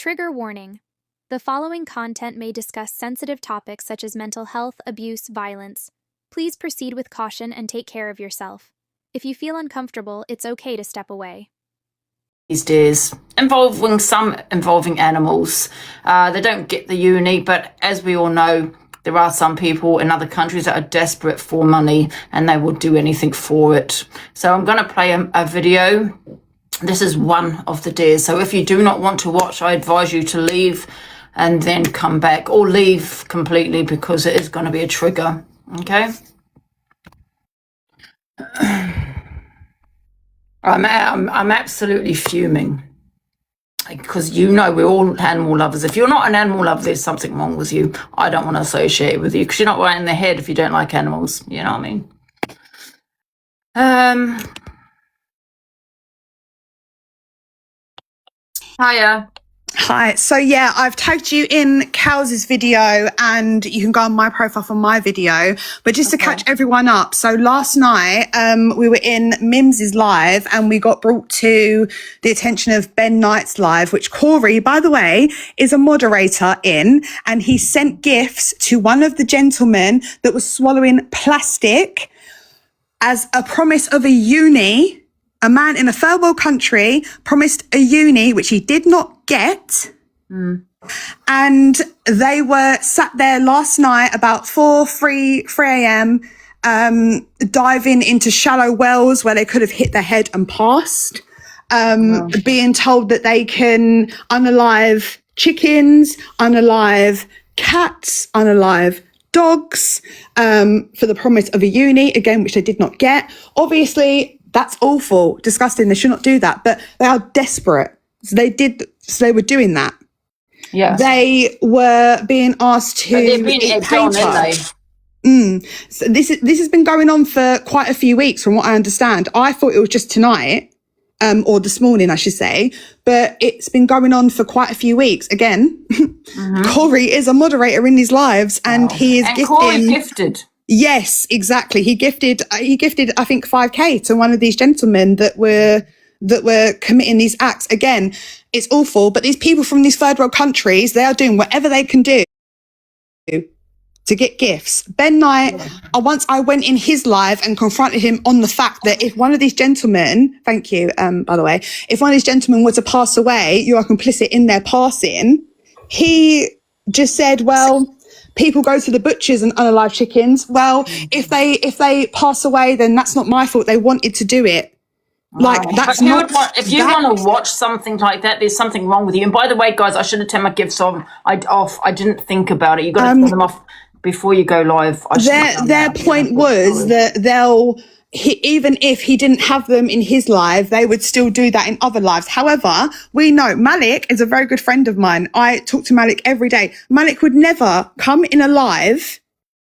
Trigger warning. The following content may discuss sensitive topics such as mental health, abuse, violence. Please proceed with caution and take care of yourself. If you feel uncomfortable, it's okay to step away. These days, involving animals. They don't get the uni, but as we all know, there are some people in other countries that are desperate for money and they will do anything for it. So I'm going to play a video. This is one of the deers. So if you do not want to watch, I advise you to leave and then come back, or leave completely, because it is going to be a trigger. Okay? I'm absolutely fuming, because we're all animal lovers. If you're not an animal lover, there's something wrong with you. I don't want to associate with you, because you're not right in the head if you don't like animals. You know what I mean? Hiya. Hi. So yeah, I've tagged you in Kels's video, and you can go on my profile for my video. But just to catch everyone up, so last night we were in Mims's live, and we got brought to the attention of Ben Knight's live, which Corey, by the way, is a moderator in, and he sent gifts to one of the gentlemen that was swallowing plastic as a promise of a uni. A man in a third world country promised a uni, which he did not get. And they were sat there last night about 3 a.m., diving into shallow wells where they could have hit their head and passed, being told that they can unalive chickens, unalive cats, unalive dogs, for the promise of a uni, again, which they did not get. Obviously, that's awful, disgusting. They should not do that, but they are desperate. So they were doing that. Yeah. They were being asked to eat paper. So this has been going on for quite a few weeks, from what I understand. I thought it was just tonight, or this morning, I should say, but it's been going on for quite a few weeks. Again, Corey is a moderator in his lives, and he is gifted. Yes, exactly. He gifted, I think, 5K to one of these gentlemen that were committing these acts. Again, it's awful, but these people from these third world countries, they are doing whatever they can do to get gifts. Ben Knight, once I went in his live and confronted him on the fact that if one of these gentlemen, thank you, by the way, if one of these gentlemen were to pass away, you are complicit in their passing. He just said, well, people go to the butchers and unalive chickens. Well, if they pass away, then that's not my fault. They wanted to do it. Like, that's not. If you want to watch something like that, there's something wrong with you. And by the way, guys, I should have turned my gifts off. I didn't think about it. You got to turn them off before you go live. Their point was that even if he didn't have them in his live, they would still do that in other lives. However, we know Malik is a very good friend of mine. I talk to Malik every day. Malik would never come in a live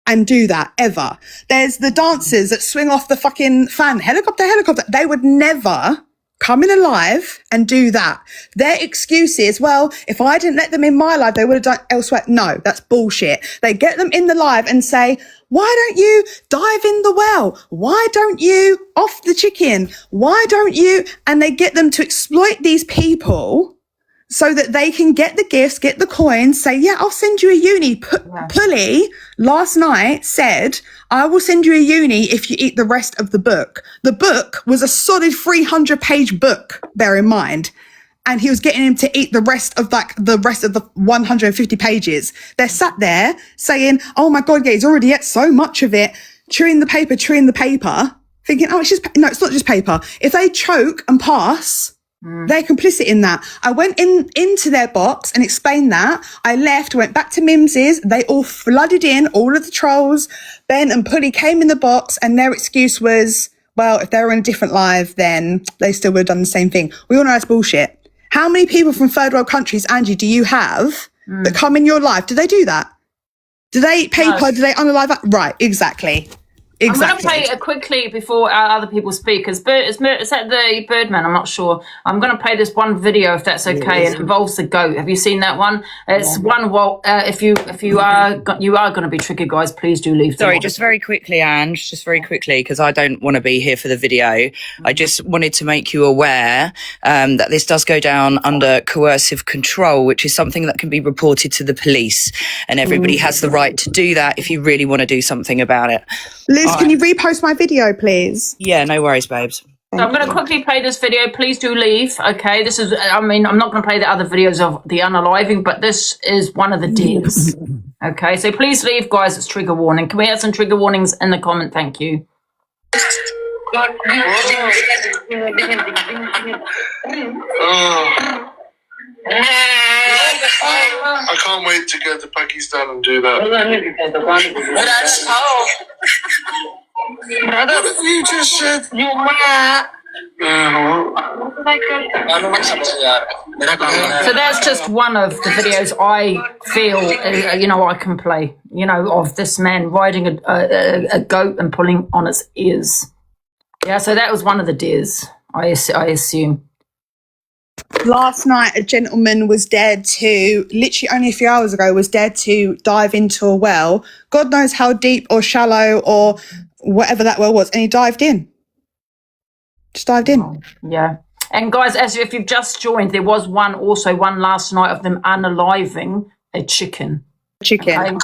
and do that, ever. There's the dancers that swing off the fucking fan, helicopter. They would never come in a live and do that. Their excuse is, well, if I didn't let them in my live, they would have done elsewhere. No, that's bullshit. They get them in the live and say, why don't you dive in the well? Why don't you off the chicken? Why don't you? And they get them to exploit these people so that they can get the gifts, get the coins, say, yeah, I'll send you a uni. Pulley last night said, I will send you a uni if you eat the rest of the book. The book was a solid 300-page book, bear in mind. And he was getting him to eat the rest of the 150 pages. They're sat there saying, oh my God, yeah, he's already ate so much of it, chewing the paper, thinking, oh, no, it's not just paper. If they choke and pass, they're complicit in that. I went into their box and explained that. I left, went back to Mims's. They all flooded in, all of the trolls. Ben and Pulley came in the box, and their excuse was, well, if they were in a different live, then they still would have done the same thing. We all know that's bullshit. How many people from third world countries, Angie, do you have that come in your life? Do they do that? Do they eat paper? No. Do they unalive that? Right, exactly. I'm going to play it quickly before other people speak. Is that the Birdman? I'm not sure. I'm going to play this one video if that's okay. It involves the goat. Have you seen that one? It's one. Well, if you are going to be triggered, guys, please do leave. Sorry, just very quickly, Ange. Just very quickly, because I don't want to be here for the video. I just wanted to make you aware that this does go down under coercive control, which is something that can be reported to the police, and everybody has the right to do that if you really want to do something about it. Liz, can you repost my video, please? Yeah, no worries, babes. So I'm going to quickly play this video. Please do leave. Okay, this is, I mean, I'm not going to play the other videos of the unaliving, but this is one of the deers. Okay, so please leave, guys. It's trigger warning. Can we have some trigger warnings in the comment? Thank you. I can't wait to go to Pakistan and do that. What have you just said? So that's just one of the videos I feel, I can play, of this man riding a goat and pulling on its ears. Yeah, so that was one of the deers, I assume. Last night, a gentleman was dared to, literally only a few hours ago, was dared to dive into a well. God knows how deep or shallow or whatever that well was. And he dived in. Just dived in. Yeah. And guys, if you've just joined, there was one last night of them unaliving a chicken. Okay?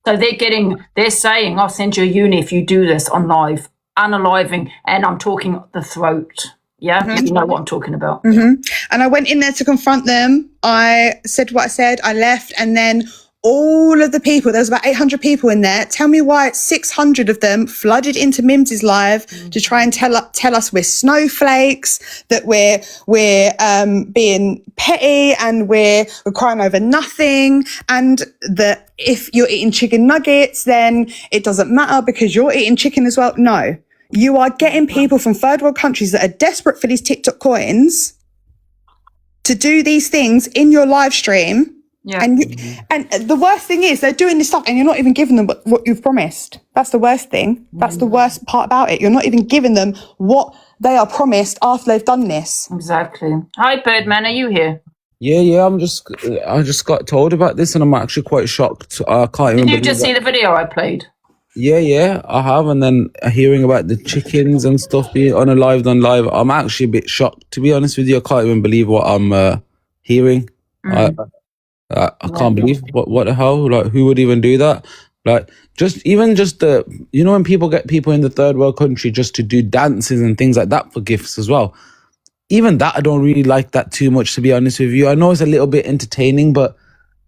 So they're saying, I'll send you a uni if you do this on live. Unaliving, and I'm talking the throat. Yeah, you know what I'm talking about. And I went in there to confront them. I said what I said. I left, and then all of the people, there was about 800 people in there. Tell me why 600 of them flooded into Mims's live to try and tell us we're snowflakes, that we're being petty, and we're crying over nothing, and that if you're eating chicken nuggets, then it doesn't matter because you're eating chicken as well. No. You are getting people from third world countries that are desperate for these TikTok coins to do these things in your live stream. Yeah. And the worst thing is they're doing this stuff and you're not even giving them what you've promised. That's the worst thing. That's the worst part about it. You're not even giving them what they are promised after they've done this. Exactly. Hi, Birdman. Are you here? Yeah. I just got told about this and I'm actually quite shocked. I can't even. Did you just see the video I played? Yeah, I have. And then hearing about the chickens and stuff being unalived on live, I'm actually a bit shocked, to be honest with you. I can't even believe what I'm hearing. I can't believe what the hell, like, who would even do that? Like, just the, when people get people in the third world country just to do dances and things like that for gifts as well. Even that, I don't really like that too much, to be honest with you. I know it's a little bit entertaining, but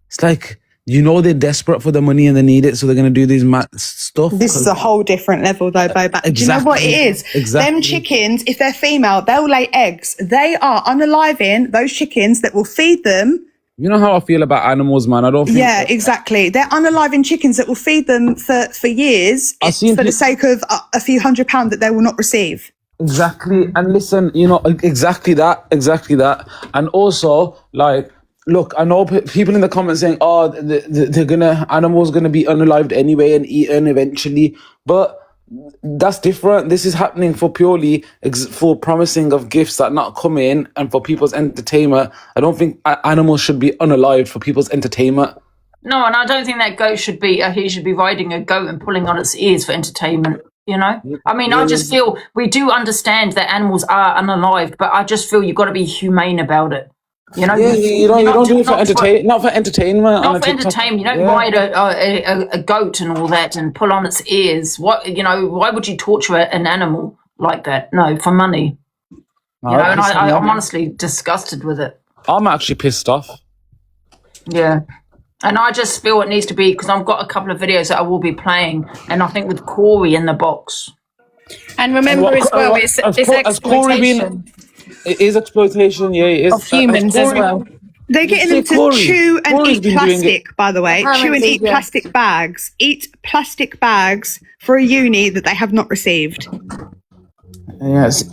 it's like, they're desperate for the money and they need it, so they're going to do these mad stuff. This is a whole different level, though, Bo. Exactly. Do you know what it is? Exactly. Them chickens, if they're female, they'll lay eggs. They are unaliving those chickens that will feed them. You know how I feel about animals, man. I don't think... Yeah, exactly. They're unaliving chickens that will feed them for years for the sake of a few £100 that they will not receive. Exactly. And listen, exactly that. And also, like, look, I know people in the comments saying, "Oh, animals gonna be unalived anyway and eaten eventually," but that's different. This is happening for purely for promising of gifts that not come in and for people's entertainment. I don't think animals should be unalived for people's entertainment. No, and I don't think that goat should be. He should be riding a goat and pulling on its ears for entertainment. I mean, I just feel we do understand that animals are unalived, but I just feel you've got to be humane about it. You don't do it for entertainment. Not for entertainment. Not for entertainment. You don't ride a goat and all that and pull on its ears. Why would you torture an animal like that? No, for money. And I'm honestly disgusted with it. I'm actually pissed off. Yeah. And I just feel it needs to be, because I've got a couple of videos that I will be playing, and I think with Corey in the box. And remember as well, it's exploitation. It is exploitation, yeah. It is. Of humans as well. They're getting them to chew and eat plastic, by the way. Chew and eat plastic bags. Eat plastic bags for a uni that they have not received. Yes,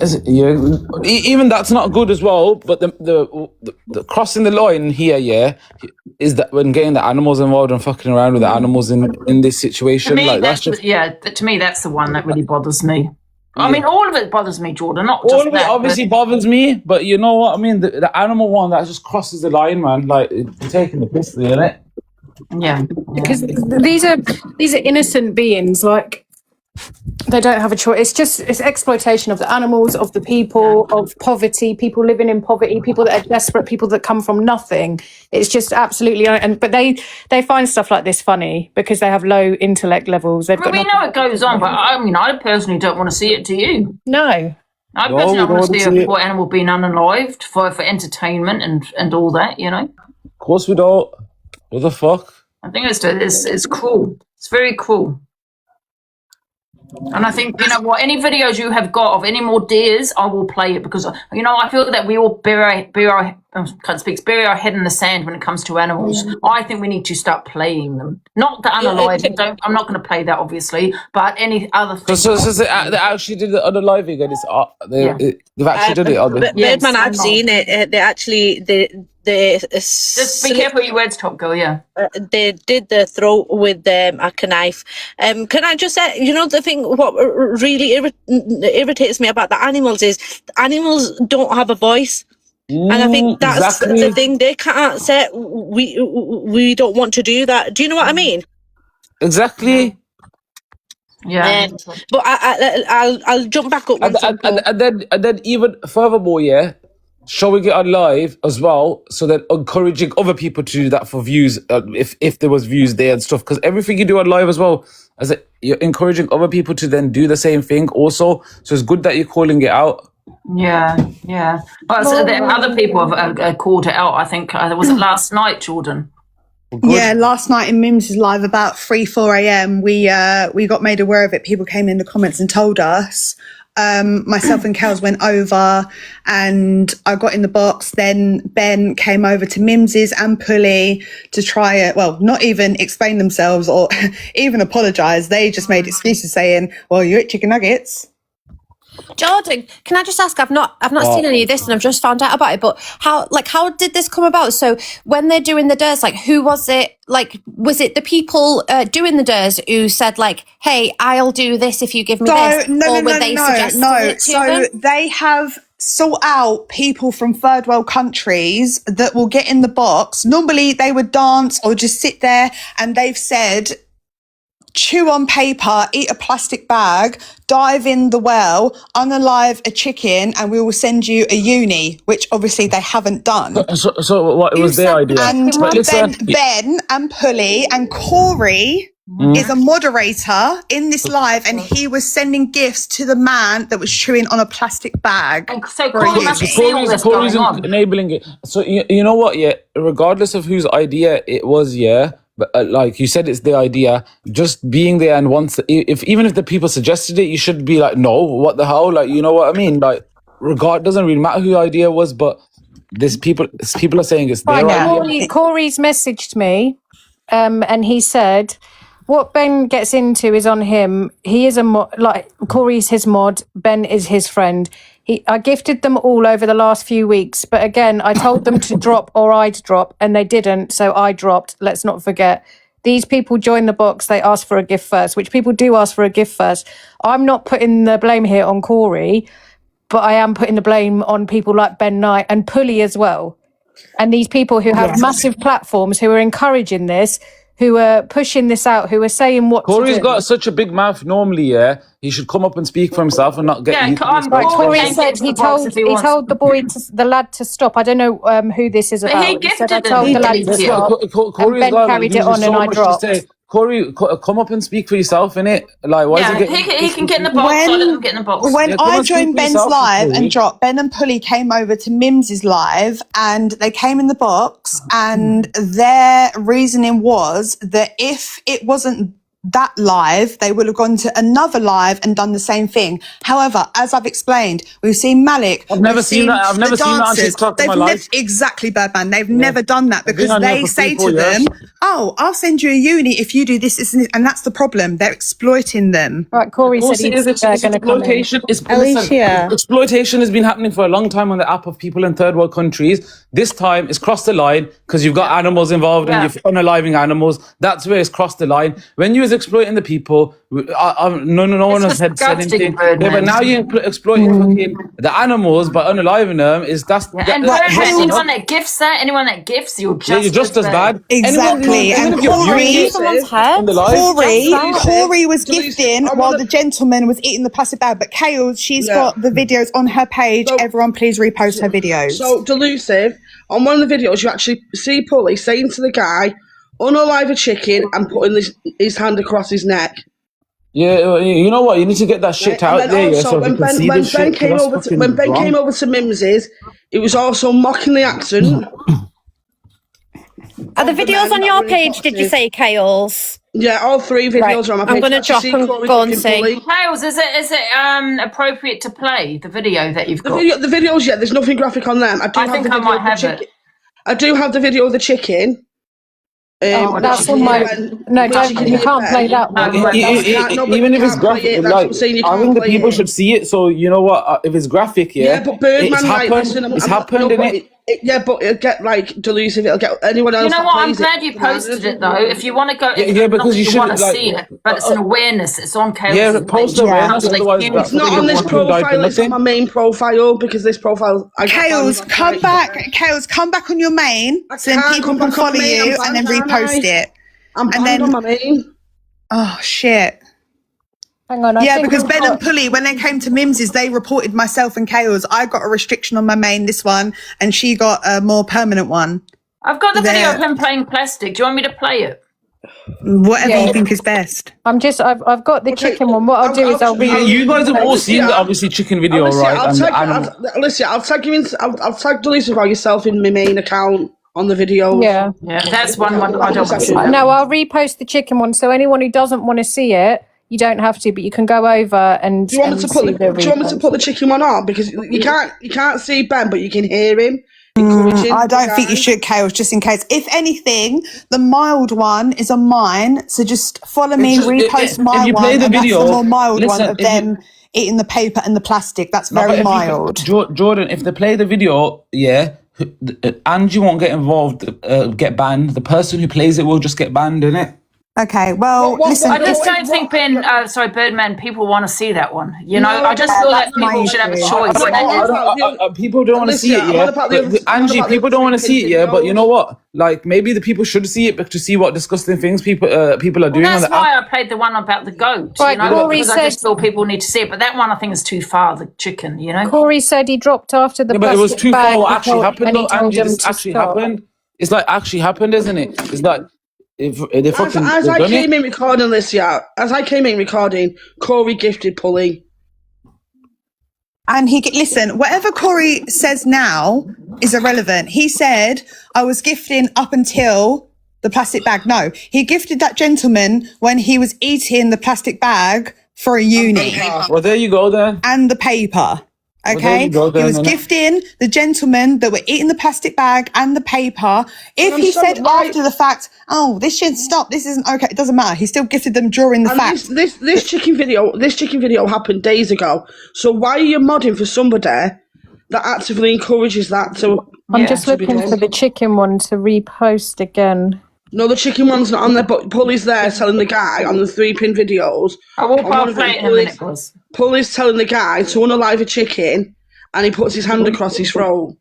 even that's not good as well. But the crossing the line here, is that when getting the animals involved and fucking around with the animals in this To situation, me, like that's to me that's the one that really bothers me. I Yeah. mean, all of it bothers me, Jordan. Not all just of it that. obviously bothers me, but you know what I mean. The animal one that just crosses the line, man. Like you're taking the piss, innit? Yeah. Because these are innocent beings, like they don't have a choice. It's exploitation of the animals, of the people, of poverty, people living in poverty, people that are desperate, people that come from nothing. It's just absolutely, but they find stuff like this funny because they have low intellect levels. They've got we know it goes on, but I mean, I personally don't want to see it. Do you? no. I No, personally we don't want to don't see see a it. poor animal being unalived for entertainment and all that. You know, Of course we don't. What the fuck? I think it's cruel. It's very cruel. And I think, you know what, any videos you have got of any more deers, I will play it because, you know, I feel that we all bury our head in the sand when it comes to animals. I think we need to start playing them. Not the unaliving. I'm not going to play that, obviously, but any other thing. So they actually did it on the live again. They've actually did it on the. Yes, Birdman, I I've know. seen it. They actually Just be careful your words, Top Girl, yeah. they did the throat with a knife. Can I just say, you know, the thing, what really irritates me about the animals is animals don't have a voice. And I think that's the thing. They can't say, we don't want to do that. Do you know what I mean? Exactly. Yeah. But I'll jump back up one second. And then even furthermore, yeah, showing it on live as well, so that encouraging other people to do that for views, if there was views there and stuff, because everything you do on live as well, you're encouraging other people to then do the same thing also. So it's good that you're calling it out. Yeah. Well, so the other people have called it out. I think was it last night, Jordan? Yeah, last night in Mims's live about 3-4 a.m. we got made aware of it. People came in the comments and told us. Myself and Kels went over and I got in the box. Then Ben came over to Mims's and Pulley to try it. Well, not even explain themselves or even apologise. They just made excuses saying, well, you ate chicken nuggets. Jordan, can I just ask? I've not seen any of this, and I've just found out about it. But how did this come about? So when they're doing the dares, like who was it? Like was it the people doing the dares who said like, "Hey, I'll do this if you give me this"? No. So they have sought out people from third world countries that will get in the box. Normally they would dance or just sit there, and they've said, chew on paper, eat a plastic bag, dive in the well, unalive a chicken, and we will send you a uni, which obviously they haven't done. So what was their idea? And But listen, Ben and Pulley and Corey is a moderator in this live, and he was sending gifts to the man that was chewing on a plastic bag. So Corey must see all this Corey's going on. enabling it. So you know what? Yeah, regardless of whose idea it was, yeah. But like you said, it's the idea. Just being there, and even if the people suggested it, you should be like, no, what the hell? Like, you know what I mean? Like, doesn't really matter who the idea was, but people are saying it's their idea. Corey's messaged me, and he said, what Ben gets into is on him. He is Corey's his mod, Ben is his friend. I gifted them all over the last few weeks, but again, I told them to drop or I'd drop, and they didn't, so I dropped. Let's not forget. These people joined the box, they asked for a gift first, which people do ask for a gift first. I'm not putting the blame here on Corey, but I am putting the blame on people like Ben Knight and Pulley as well. And these people who have massive platforms who are encouraging this, who are pushing this out, who are saying what Corey's to do. got such a big mouth normally, yeah. He should come up and speak for himself and not get. Corey said he told the lad to stop. I don't know who this is about. He said I told the lad to stop, and Ben carried it on, and I dropped. Corey, come up and speak for yourself, innit? Like, why is he can get in the box. So let him get in the box. When I joined Ben's live and dropped, Ben and Pulley came over to Mims's live, and they came in the box, and their reasoning was that if it wasn't that live, they would have gone to another live and done the same thing. However, as I've explained, we've seen Malik. I've never seen that. I've never seen that on TikTok in my life. Exactly, Birdman. They've never done that because been on here they for say 3-4 to them, years. "Oh, I'll send you a uni if you do this, this, and this." And that's the problem. They're exploiting them. Right, Corey Of course said it he's is. It's going to come in. exploitation. Alicia. Exploitation has been happening for a long time on the app of people in third world countries. This time it's crossed the line because you've got animals involved and you're unaliving animals. That's where it's crossed the line. When you was exploiting the people, no one has said anything. Yeah, but now you're exploiting fucking the animals by unaliving them. And anyone that gifts you're just as bad. Exactly. And Corey was gifting while the gentleman was eating the plastic bag. But Kale, she's got the videos on her page. So, everyone, please repost her videos. So delusive. On one of the videos, you actually see Pulley saying to the guy, "Unalive a chicken," and putting his hand across his neck. Yeah, you know what? You need to get that shit out there. Also, so when Ben came over to Mims's, it was also mocking the accent. Are the videos on your page, did you say, Kales? Yeah, all 3 videos are on my page. I'm going to drop and go and see. Kales, is it appropriate to play the video that you've got? The videos, yeah, there's nothing graphic on them. I think I might have it. I do have the video of the chicken. That's on my... No, you can't play that one. Even if it's graphic, like, I think the people should see it. So, you know what? If it's graphic, yeah, but Birdman, it's happened, innit? But it'll get like delusive. It'll get anyone else. You know what? I'm glad you posted it though. If you want to go, because you want to see it, but it's an awareness. It's on Kale's. Yeah, post awareness. Otherwise, it's not on this profile. It's on my main profile because this profile. Kales, come back. Kales, come back on your main, so then people can follow you and then repost it. I'm banned on my main. Oh shit. Hang on, because Ben and Pulley, when they came to Mims's, they reported myself and Kales. I got a restriction on my main, this one, and she got a more permanent one. I've got the video of him playing plastic. Do you want me to play it? Whatever you think is best. I've got the chicken one. What I'll do is I'll read. You guys have all seen the obviously chicken video, right? I'll tag you in. I'll tag Delisa about yourself in my main account on the video. Yeah, that's one I don't want to see. No, I'll repost the chicken one. So anyone who doesn't want to see it, you don't have to, but you can go over and. Do you want me to put the chicken one on? Because you can't see Ben, but you can hear him. I don't think you should, Kales, just in case. If anything, the mild one is on mine, so just follow me, repost my one, and that's the more mild one of them eating the paper and the plastic. That's very mild. Jordan, if they play the video, Angie won't get involved, get banned. The person who plays it will just get banned, innit? Okay, well, listen. I just don't think Birdman, people want to see that one. You know, I just feel that people should have a choice. People don't want to see it, Angie, people don't want to see it, but you know what? Like, maybe the people should see it to see what disgusting things people are doing on the app. That's why I played the one about the goat, right, you know, because I just feel people need to see it. But that one I think is too far, the chicken, you know. Corey said he dropped after the but it was too far what actually happened, though, Angie. This actually happened. It's like actually happened, isn't it? It's like... As I came in recording, Corey gifted Pulley. And listen, whatever Corey says now is irrelevant. He said, I was gifting up until the plastic bag. No, he gifted that gentleman when he was eating the plastic bag for a uni. Well, there you go then. And the paper. Okay, he was gifting the gentleman that were eating the plastic bag and the paper. If he said after the fact, "Oh, this should stop. This isn't okay," it doesn't matter. He still gifted them during the fact. This chicken video happened days ago. So why are you modding for somebody that actively encourages that? I'm just looking for the chicken one to repost again. No, the chicken one's not on there, but Pulley's there telling the guy on the 3-pin videos. I will play it in a minute, Pulley's telling the guy to unalive a chicken, and he puts his hand across his throat.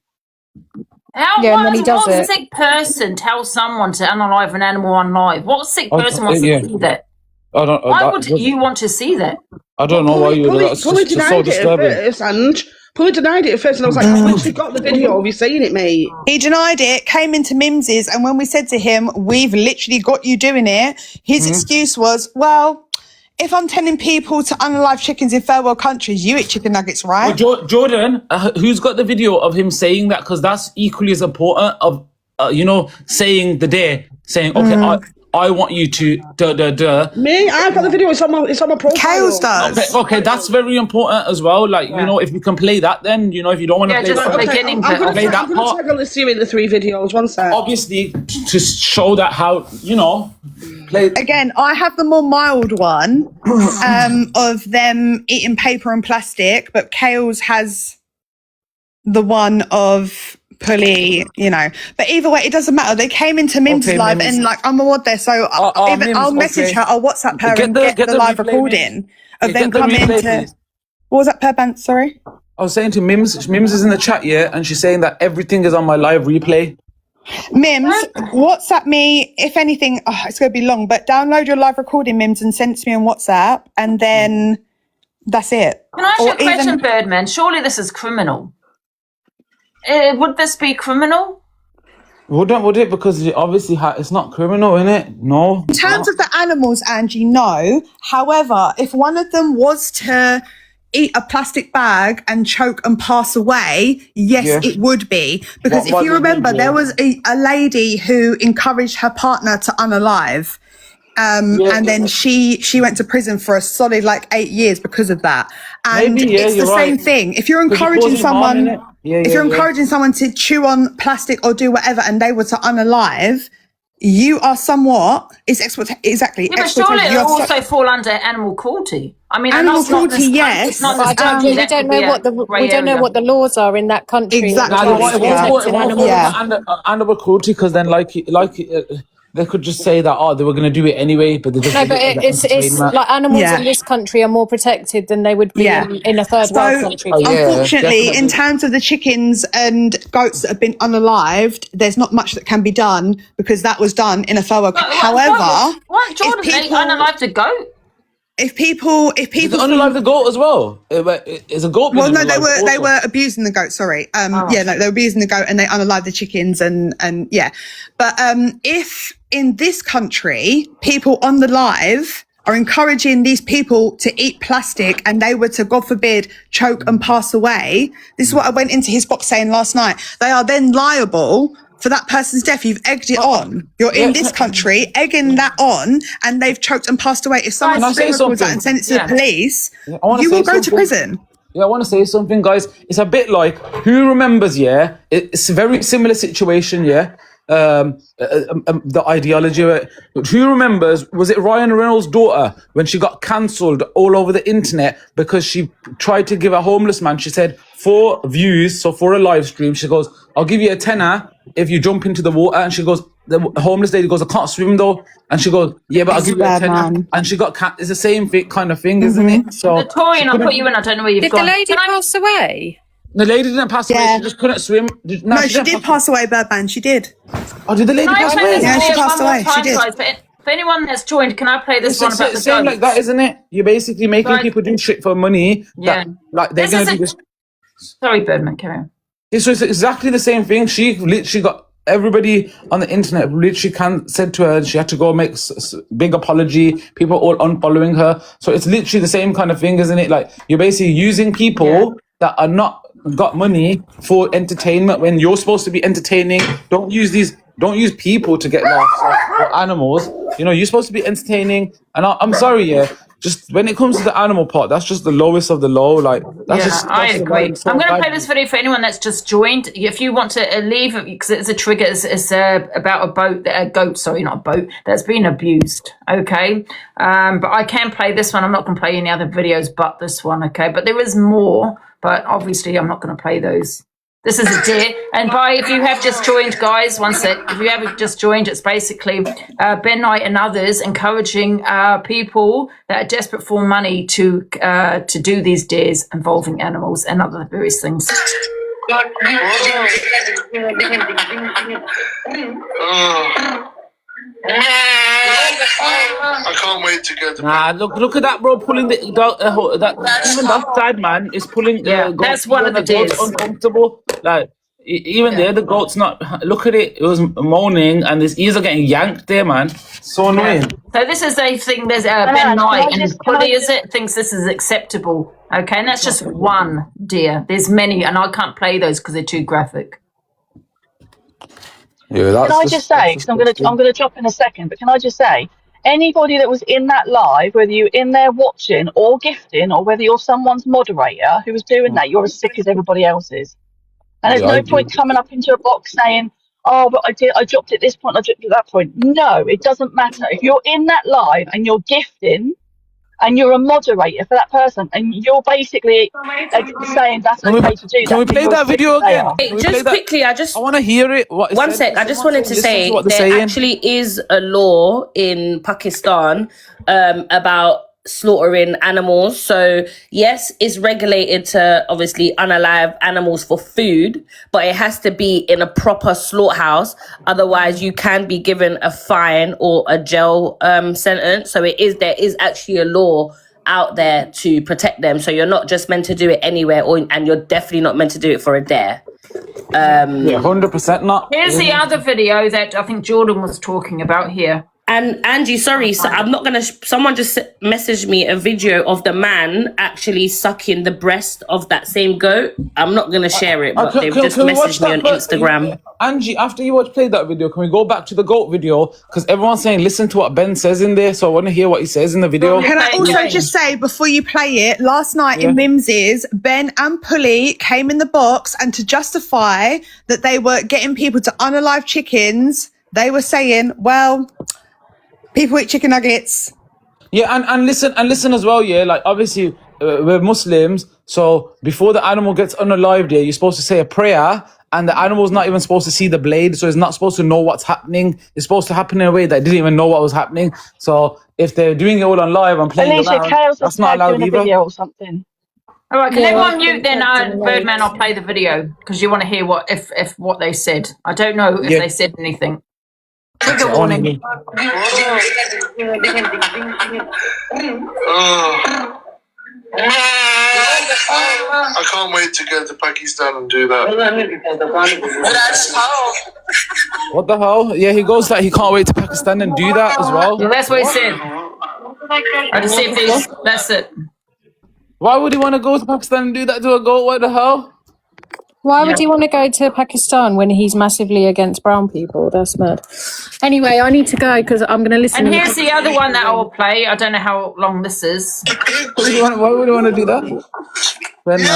And then he does it. What sick person tells someone to unalive an animal on live? What sick person wants to see that? Why would you want to see that? I don't know why you would. That's just so disturbing. Pulley denied it at first, and I was like, I've literally got the video of you saying it, mate. He denied it, came into Mims's, and when we said to him, we've literally got you doing it, his excuse was, well, if I'm telling people to unalive chickens in third world countries, you eat chicken nuggets, right? Well, Jordan, who's got the video of him saying that? Because that's equally as important of, saying the day, saying, okay, I want you to Me, I've got the video. It's on my profile. Chaos does. Okay, that's very important as well. Like, you know, if you can play that, then, you know, if you don't want to play just that, beginning I'm bit. going to tag Alicia in the 3 videos. One sec. obviously, to show that how, you know, play. Again, I have the more mild one of them eating paper and plastic, but Kales has the one of pulley, you know. But either way, it doesn't matter. They came into Mims' live Mims. and like I'm a wad there, so Mims, I'll message her, I'll WhatsApp her Get and the- get the live replay, recording of Yeah, them get the coming replay, to. please. What was that, Purban? Sorry. I was saying to Mims is in the chat, yeah, and she's saying that everything is on my live replay. Mims, WhatsApp me if anything. Oh, it's going to be long, but download your live recording, Mims, and send it to me on WhatsApp, and then that's it. Can I ask you a Or even- question, Birdman? Surely this is criminal. Would this be criminal? Would it? Because it obviously it's not criminal, innit? No. In terms of the animals, Angie, no. However, if one of them was to eat a plastic bag and choke and pass away, yes, Yeah. it would be. Because What if you would it remember, be? there was a lady who encouraged her partner to unalive. And then she went to prison for a solid like 8 years because of that. And Maybe, yeah, it's the you're same right. thing. If you're 'Cause you're encouraging causing harm, someone, innit? Yeah, if yeah, you're yeah. encouraging someone to chew on plastic or do whatever, and they were to unalive, you are somewhat. It's exactly. Yeah, but surely exploitation. it will also fall under animal cruelty. I mean, Animal it's not this cruelty, country- yes. It's not But this I don't, country. we That don't could know be what a the grey we don't know area. what the laws are in that country. Exactly. Nah, Yes, it yeah. won't fall Yeah. under animal cruelty because then, they could just say that they were going to do it anyway, but they just No, but it's entertainment. like animals Yeah. in this country are more protected than they would be Yeah. in a third world country. yeah, Unfortunately, in definitely. terms of the chickens and goats that have been unalived, there's not much that can be done because that was done in a third world. However, what Jordan if ate people- unalived a goat? if people Is it unalive the goat as well? Is a goat? Well, no, been unalived they also? were abusing the goat. Sorry, yeah, no, they were abusing the goat, and they unalived the chickens, and yeah. But if in this country people on the live are encouraging these people to eat plastic, and they were to, God forbid, choke and pass away, this is what I went into his box saying last night. They are then liable for that person's death. You've egged it on. You're in this country egging that on, and they've choked and passed away. If someone Can I say records that something? and send it to the police, I wanna you say will go to something. prison. Yeah, I want to say something, guys. It's a bit like, who remembers, yeah? It's a very similar situation, yeah? The ideology of it. But who remembers, was it Ryan Reynolds' daughter when she got cancelled all over the internet because she tried to give a homeless man, she said, 4 views, so for a live stream, she goes, I'll give you a tenner if you jump into the water. And she goes, the homeless lady goes, I can't swim though. And she goes, yeah, but I'll give you a tenner. man. And she got it's the same kind of thing, isn't it? So Victorian, I'll put you in. I don't know where you've Did gone. the lady pass away? the lady didn't pass away. Yeah. She just couldn't swim. No, she didn't did pass away, Birdman. She did. Oh, did the lady Can I pass play away? this Yeah, she video passed one more away. She time, did. guys? For anyone that's joined, can I play this one about the Same like goats? that, isn't it? You're basically making Right. people do shit for money. Yeah. Like they're This gonna isn't- do this. Sorry, Birdman, carry on. It's just exactly the same thing. She literally got everybody on the internet literally said to her she had to go make big apology. People all unfollowing her. So it's literally the same kind of thing, isn't it? Like you're basically using people that are not got money for entertainment when you're supposed to be entertaining. Don't use people to get laughs or animals. You know, you're supposed to be entertaining. And I'm sorry, yeah. Just when it comes to the animal part, that's just the lowest of the low. Like that's just. I agree. so I'm going to bad. play this video for anyone that's just joined. If you want to leave, because it's a trigger, it's about a goat, sorry, not a boat, that's been abused, okay? But I can play this one. I'm not going to play any other videos but this one, okay? But there is more, but obviously I'm not going to play those. This is a deer. And if you have just joined, guys, one sec. If you have just joined, it's basically Ben Knight and others encouraging people that are desperate for money to do these deers involving animals and other various things. I can't wait to go to Nah, look at that, bro, pulling that even that side man is pulling the goat. that's one of the goat's deers. uncomfortable. Like even there, the goat's not. Look at it; it was moaning, and his ears are getting yanked there, man. So annoying. So this is a thing. There's Ben Knight and Pully, is it? Thinks this is acceptable. Okay, and that's just one deer. There's many, and I can't play those because they're too graphic. Yeah, Can I just say, because I'm gonna drop in a second, but can I just say, anybody that was in that live, whether you're in there watching or gifting, or whether you're someone's moderator who was doing that, you're as sick as everybody else is. And there's Yeah, I no agree. point coming up into a box saying, "Oh, but I dropped at this point, I dropped at that point." No, it doesn't matter. If you're in that live and you're gifting and you're a moderator for that person, and you're basically saying that's okay to do Can that, we then play you're as that sick video as they again? are. Can we play Just that? quickly, I want to hear it. What it one said. sec. I just wanted to Listen say what they're there saying. actually is a law in Pakistan about slaughtering animals. So yes, it's regulated to obviously unalive animals for food, but it has to be in a proper slaughterhouse. Otherwise, you can be given a fine or a jail sentence. So there is actually a law out there to protect them. So you're not just meant to do it anywhere, and you're definitely not meant to do it for a dare. Yeah, 100% not. Here's the other video that I think Jordan was talking about here. And Angie, sorry, so I'm not gonna. Someone just messaged me a video of the man actually sucking the breast of that same goat. I'm not gonna share it, but they've just messaged me on Instagram. Angie, after you played that video, can we go back to the goat video? Because everyone's saying, listen to what Ben says in there. So I want to hear what he says in the video. Can I also just say, before you play it, last night in Mims's, Ben and Pulley came in the box, and to justify that they were getting people to unalive chickens, they were saying, well, people eat chicken nuggets. Yeah, and listen as well, yeah, like obviously we're Muslims, so before the animal gets unalived, you're supposed to say a prayer, and the animal's not even supposed to see the blade, so it's not supposed to know what's happening. It's supposed to happen in a way that it didn't even know what was happening. So if they're doing it all on live and playing around, that's not allowed either. Video or something. All right, can everyone mute then, Birdman? I'll play the video because you want to hear what they said. I don't know if they said anything. Trigger warning. I can't wait to go to Pakistan and do that. What the hell? Yeah, he goes that he can't wait to Pakistan and do that as well. Yeah, that's what he said. I just see if that's it. Why would he want to go to Pakistan and do that to a goat? What the hell? Why would he want to go to Pakistan when he's massively against brown people? That's mad. Anyway, I need to go because I'm going to listen. And here's the other one that I will play. I don't know how long this is. Why would you want to do that? When Hey,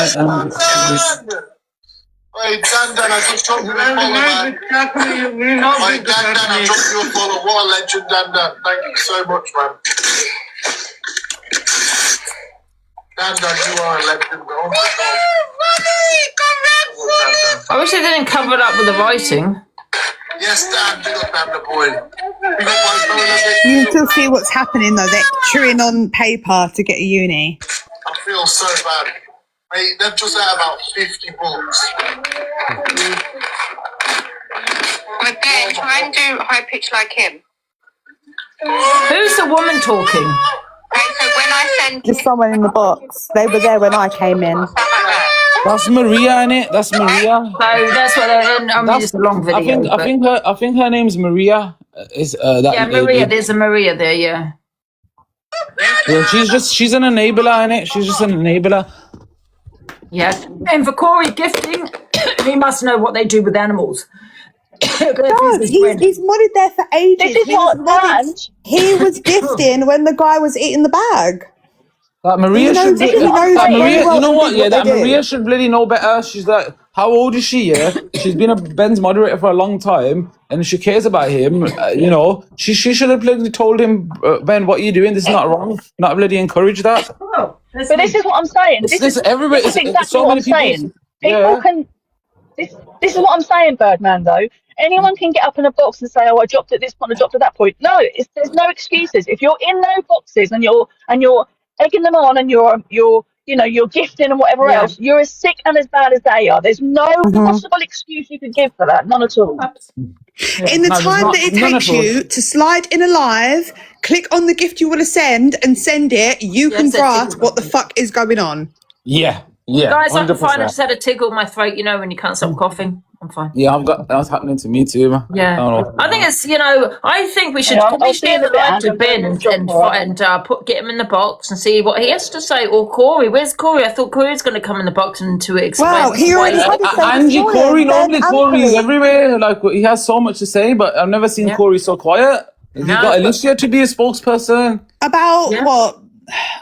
Dan, I just dropped you a follow, man. My Dan, I dropped you a follow. What a legend, Dan. Thank you so much, man. Dan, you are a legend. Oh my God. I wish they didn't cover it up with the writing. Yes, Dan, big up, Dan, the boy. Big up, my You can still see what's happening though. They're chewing on paper to get a uni. I feel so bad. Mate, they've just had about 50 books. But then try and do high pitch like him. Who's the woman talking? Okay, so when I send Just someone in the box. They were there when I came in. That's Maria, innit? That's Maria. So that's what it's a long video. I think her name's Maria. Maria. There's a Maria there. Yeah. Yeah, she's an enabler, innit? She's just an enabler. Yeah. And for Corey gifting, he must know what they do with animals. He's modded there for ages. This is what he was gifting when the guy was eating the bag. That Maria should. You know what? Yeah, that they do. Maria should really know better. She's like, how old is she? Yeah, she's been Ben's moderator for a long time, and she cares about him. You know, she should have bloody told him, Ben, what are you doing? This is not wrong. Not bloody encourage that. But this is what I'm saying. This is exactly so what many I'm saying. Yeah. People can. This is what I'm saying, Birdman. Though anyone can get up in a box and say, "Oh, I dropped at this point, I dropped at that point." No, there's no excuses. If you're in those boxes and you're egging them on and you're gifting and whatever else, you're as sick and as bad as they are. There's no possible excuse you could give for that. None at all. In the time that it takes you to slide in a live, click on the gift you want to send and send it, you can grasp what the fuck is going on. Yeah. Yeah. Guys, 100%. I just had a tickle in my throat, when you can't stop coughing. I'm fine. Yeah, that's happening to me too, man. Yeah, I think it's I think we should probably share the live to Ben and get him in the box and see what he has to say. Or Corey, where's Corey? I thought Corey was going to come in the box and to explain. Well, he already had his say Angie, this Corey, morning, normally Ben Corey is Anthony. everywhere. Like he has so much to say, but I've never seen Corey so quiet. He got Alicia to be a spokesperson. About what?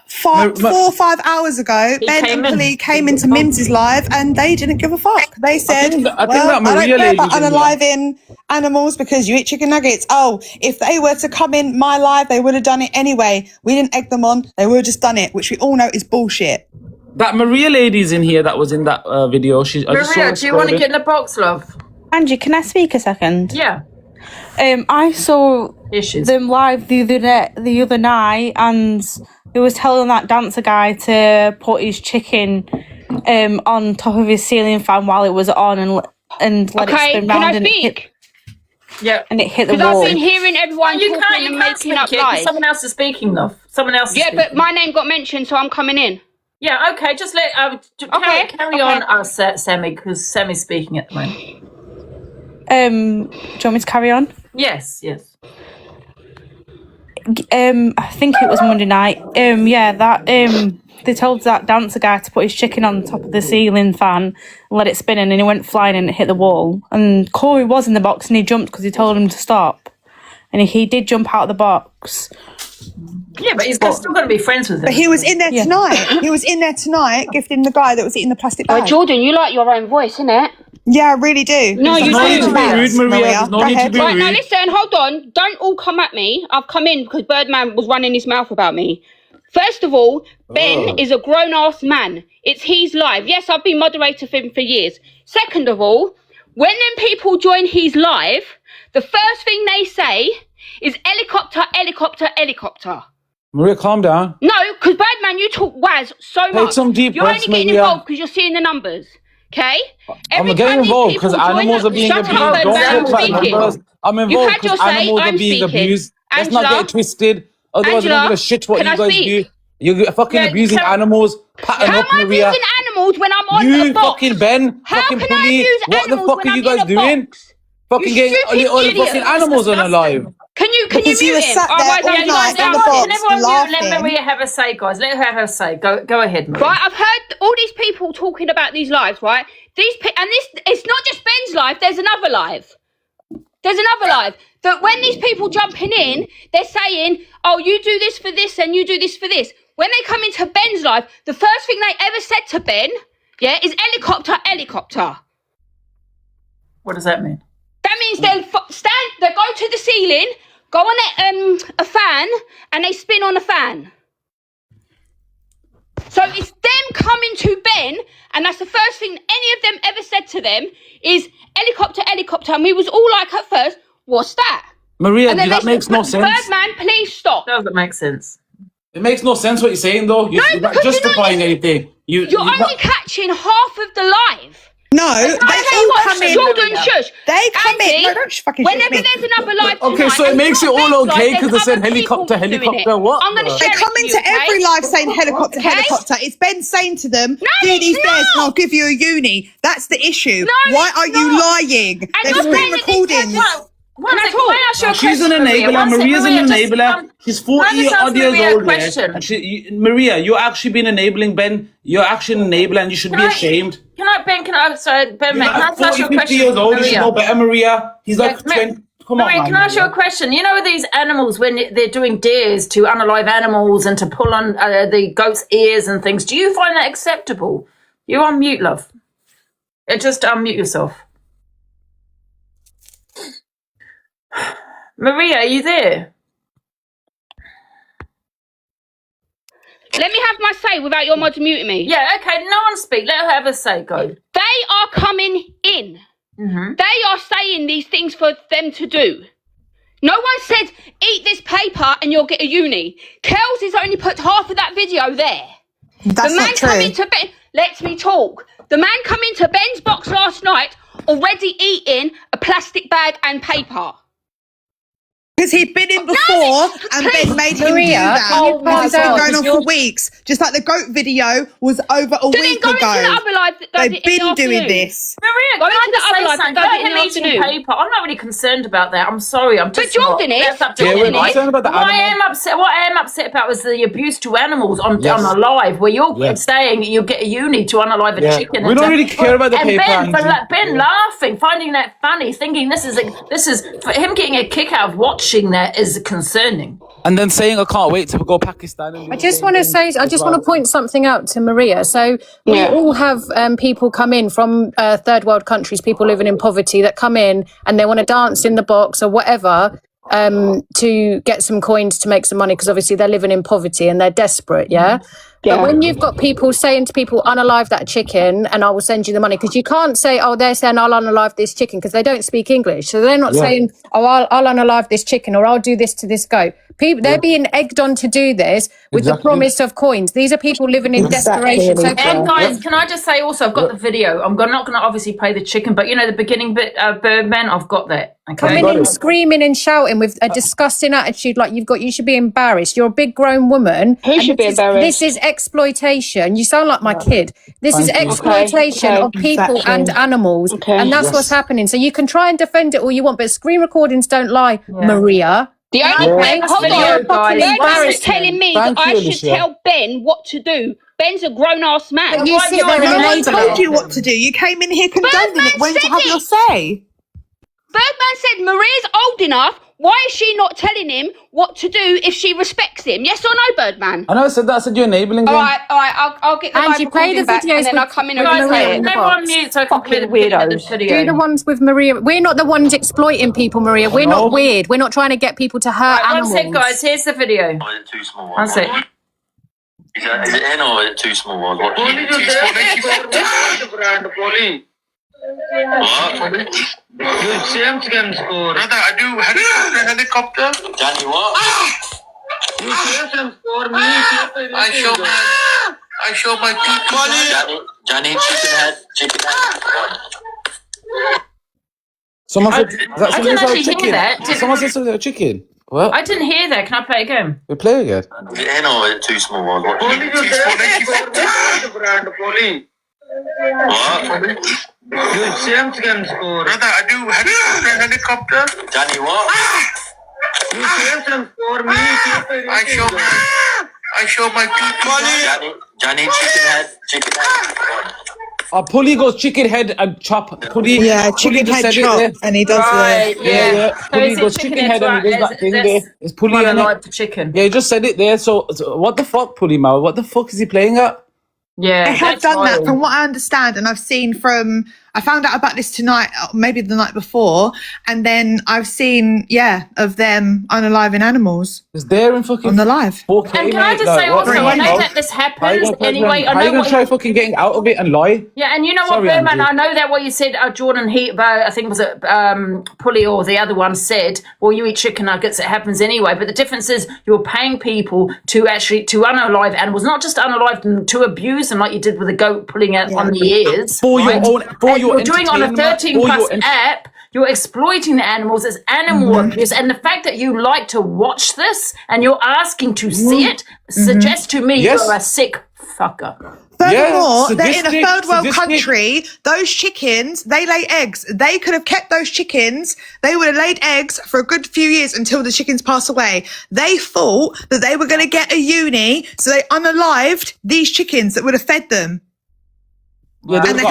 4 or 5 hours ago, Ben and Polly came into Mims's live and they didn't give a fuck. They said, I don't care about unaliving animals because you eat chicken nuggets. Oh, if they were to come in my live, they would have done it anyway. We didn't egg them on. They would have just done it, which we all know is bullshit. That Maria lady's in here that was in that video. Maria, do you want to get in the box, love? Angie, can I speak a second? Yeah. I saw them live the other night, and he was telling that dancer guy to put his chicken on top of his ceiling fan while it was on and let it spin round. Can I speak? And it hit the Because wall. I've been hearing everyone talking and making up lies. Someone else is speaking, love. Someone else. Yeah, but my name got mentioned, so I'm coming in. Yeah, okay. Just carry on, Sammy, because Sammy's speaking at the moment. Do you want me to carry on? Yes. I think it was Monday night. They told that dancer guy to put his chicken on top of the ceiling fan and let it spin, and he went flying and it hit the wall. And Corey was in the box and he jumped because he told him to stop. And he did jump out of the box. Yeah, but he's still going to be friends with him. But he was in there tonight. He was in there tonight gifting the guy that was eating the plastic bag. Oh, Jordan, you like your own voice, innit? Yeah, I really do. No, you don't. don't. Maria. Go ahead. Right, now listen, hold on. Don't all come at me. I've come in because Birdman was running his mouth about me. First of all, Ben is a grown-ass man. It's his live. Yes, I've been moderator for him for years. Second of all, when them people join his live, the first thing they say is helicopter, helicopter, helicopter. Maria, calm down. No, because Birdman, you talk Waz so much. Take some deep You're breaths, only getting Maria. involved because you're seeing the numbers. Okay? I'm getting involved because animals are being abused. Don't talk about numbers. I'm involved because animals are being abused. Let's not get it twisted. Otherwise, we're not going to shit what you guys do. You're fucking abusing animals. Pattern up, Maria. How am I abusing animals when I'm on you a box? Fucking Ben. How fucking can Polly. I abuse What the animals fuck when are you I'm in guys a doing? box? Fucking getting all the fucking animals on alive. Can you mute him? Can everyone let Maria have a say, guys? Let her have a say. Go ahead, Maria. Right, I've heard all these people talking about these lives, right? It's not just Ben's life. There's another live. That when these people jumping in, they're saying, "Oh, you do this for this, and you do this for this." When they come into Ben's life, the first thing they ever said to Ben, is helicopter, helicopter. What does that mean? That means they go to the ceiling, go on a fan, and they spin on a fan. So it's them coming to Ben, and that's the first thing any of them ever said to them is helicopter, helicopter. And we was all like at first, what's that? Maria, that makes no sense. Birdman, please stop. Doesn't make sense. It makes no sense what you're saying, though. You're not justifying anything. You're only catching half of the live. No, they all come in. Jordan, shush. They come Angie, in. No, don't fucking whenever there's another live tonight, okay, so it makes it all okay because they said helicopter, helicopter. What? I'm going to They share come into every live saying helicopter, helicopter. It's Ben saying to them, "Do these bears, and I'll give you a uni." That's the issue. Why are you lying? There's been recordings. She's an enabler. Maria's an enabler. She's 40 odd years old. Maria, you're actually been enabling Ben. You're actually an enabler, and you should be ashamed. Ben, can I ask you a question? Years old, you should know better, Maria. He's like 20. Come on, Maria, can I ask you a question? You know these animals, when they're doing dares to unalive animals and to pull on the goat's ears and things, do you find that acceptable? You're on mute, love. Just unmute yourself. Maria, are you there? Let me have my say without your mods muting me. Yeah, okay, no one speak. Let her have a say, go. They are coming in. Mm-hmm. They are saying these things for them to do. No one said, eat this paper and you'll get a uni. Kelsey's only put half of that video there. That's not true. Coming to Ben, let me talk. The man come into Ben's box last night already eating a plastic bag and paper. Because he'd been in before and Ben made him do Maria, that. can you pass It's been out? going on 'Cause for you're- weeks. Just like the goat video was over a week go into ago. the other live. They've been doing this. Maria, Go can I into the just other say live. something? Go Don't get in hit the me to afternoon. paper. I'm not really concerned about that. I'm sorry. I'm just Jordan not. is. That's up to Yeah, we're Jordan. concerned about the What I animal. am upset about was the abuse to animals on Yes. a live, where you're Yeah. saying you get a uni to unalive a Yeah. chicken. We don't really care about the and paper, Ben, Angie. Ben laughing, finding that funny, thinking this is for him getting a kick out of watching that is concerning. And then saying I can't wait to go Pakistan. And do I the just same want to thing say, I as just well. want to point something out to Maria. So we Yeah. all have people come in from third world countries, people living in poverty that come in and they want to dance in the box or whatever to get some coins to make some money because obviously they're living in poverty and they're desperate, yeah? But when you've got people saying to people, unalive that chicken and I will send you the money, because you can't say, oh, they're saying I'll unalive this chicken because they don't speak English. So they're not saying, oh, I'll unalive this chicken or I'll do this to this goat. People, they're being egged on to do this with the promise of coins. These are people living in desperation. So And guys, can I just say also, I've got the video. I'm not going to obviously play the chicken, but you know the beginning bit, Birdman, I've got that. Okay. coming in screaming and shouting with a disgusting attitude like you should be embarrassed. You're a big grown woman. Who and should be embarrassed? This is exploitation. You sound like my kid. This is Thank you. exploitation Okay. of people Exactly. and animals. Okay. And that's what's happening. So you can try and defend it all you want, but screen recordings don't lie, Maria. The only Yeah. hold Video, on. guys. Birdman is Embarrassment. telling me Thank that I you, should Alicia. tell Ben what to do. Ben's a grown ass man. But you why sit you there and on No one enable told it. you what to do. You came in here condoning Birdman it when to said have your it. say. Birdman said Maria's old enough. Why is she not telling him what to do if she respects him? Yes or no, Birdman? I know I said that. I said you're enabling them. All right. I'll get the Angie, live play recording the back videos and then with- I'll come in with and Guys, Maria replay in it. the never on box. mute so I can play the Fucking the weirdos. video. Do the ones with Maria. We're not the ones exploiting people, Maria. We're not weird. We're not trying to get people to hurt Right, one animals. sec, guys. Here's the video. Or is it too small? One sec. Is it in or is it too small? What? What? Brother, I do helicopter. Johnny, what? I show my teeth. Johnny, chicken head. Someone said, is that I something didn't about actually hear chicken? that. Someone said something about chicken. What? I didn't hear that. Can I play it again? We play again. Is it in or is it too small? What? What? Brother, I do helicopter. Johnny, what? I show my teeth. Johnny, chicken head. Pulley goes chicken head and chop. Pulley, Yeah, Pulley chicken just head said it chop, there. and he does Right, the yeah. So Pulley is it goes chicken chicken head head and he does right, that thing that's there. It's Pulley one on alive it. for chicken. Yeah, he just said it there. So what the fuck, Pulley Mal? What the fuck is he playing at? Yeah, They have that's done that wild. from what I understand, and I've seen from, I found out about this tonight, maybe the night before, and then I've seen, of them unaliving animals It's there in fucking on the live. 4K, And can I mate, just like, say what also, the I know hell? that this How you happens gonna play anyway. them? I How you know gonna what try fucking getting out of it and lie? Yeah, and you know Sorry, what, Birdman, Angie. I know that what you said, Jordan I think was it Pulley or the other one said, well, you eat chicken nuggets, it happens anyway. But the difference is you're paying people to unalive animals, not just unalive them, to abuse them like you did with a goat pulling out on the ears. For your right? own, for And your you're doing on a entertainment, 13 for plus your app. You're exploiting the animals as animal abuse. And the fact that you like to watch this and you're asking to see it suggests to me Yes. you're a sick fucker. Furthermore, they're in a sadistic, third world sadistic. country. Those chickens, they lay eggs. They could have kept those chickens. They would have laid eggs for a good few years until the chickens pass away. They thought that they were going to get a uni, so they unalived these chickens that would have fed them. Yeah, And they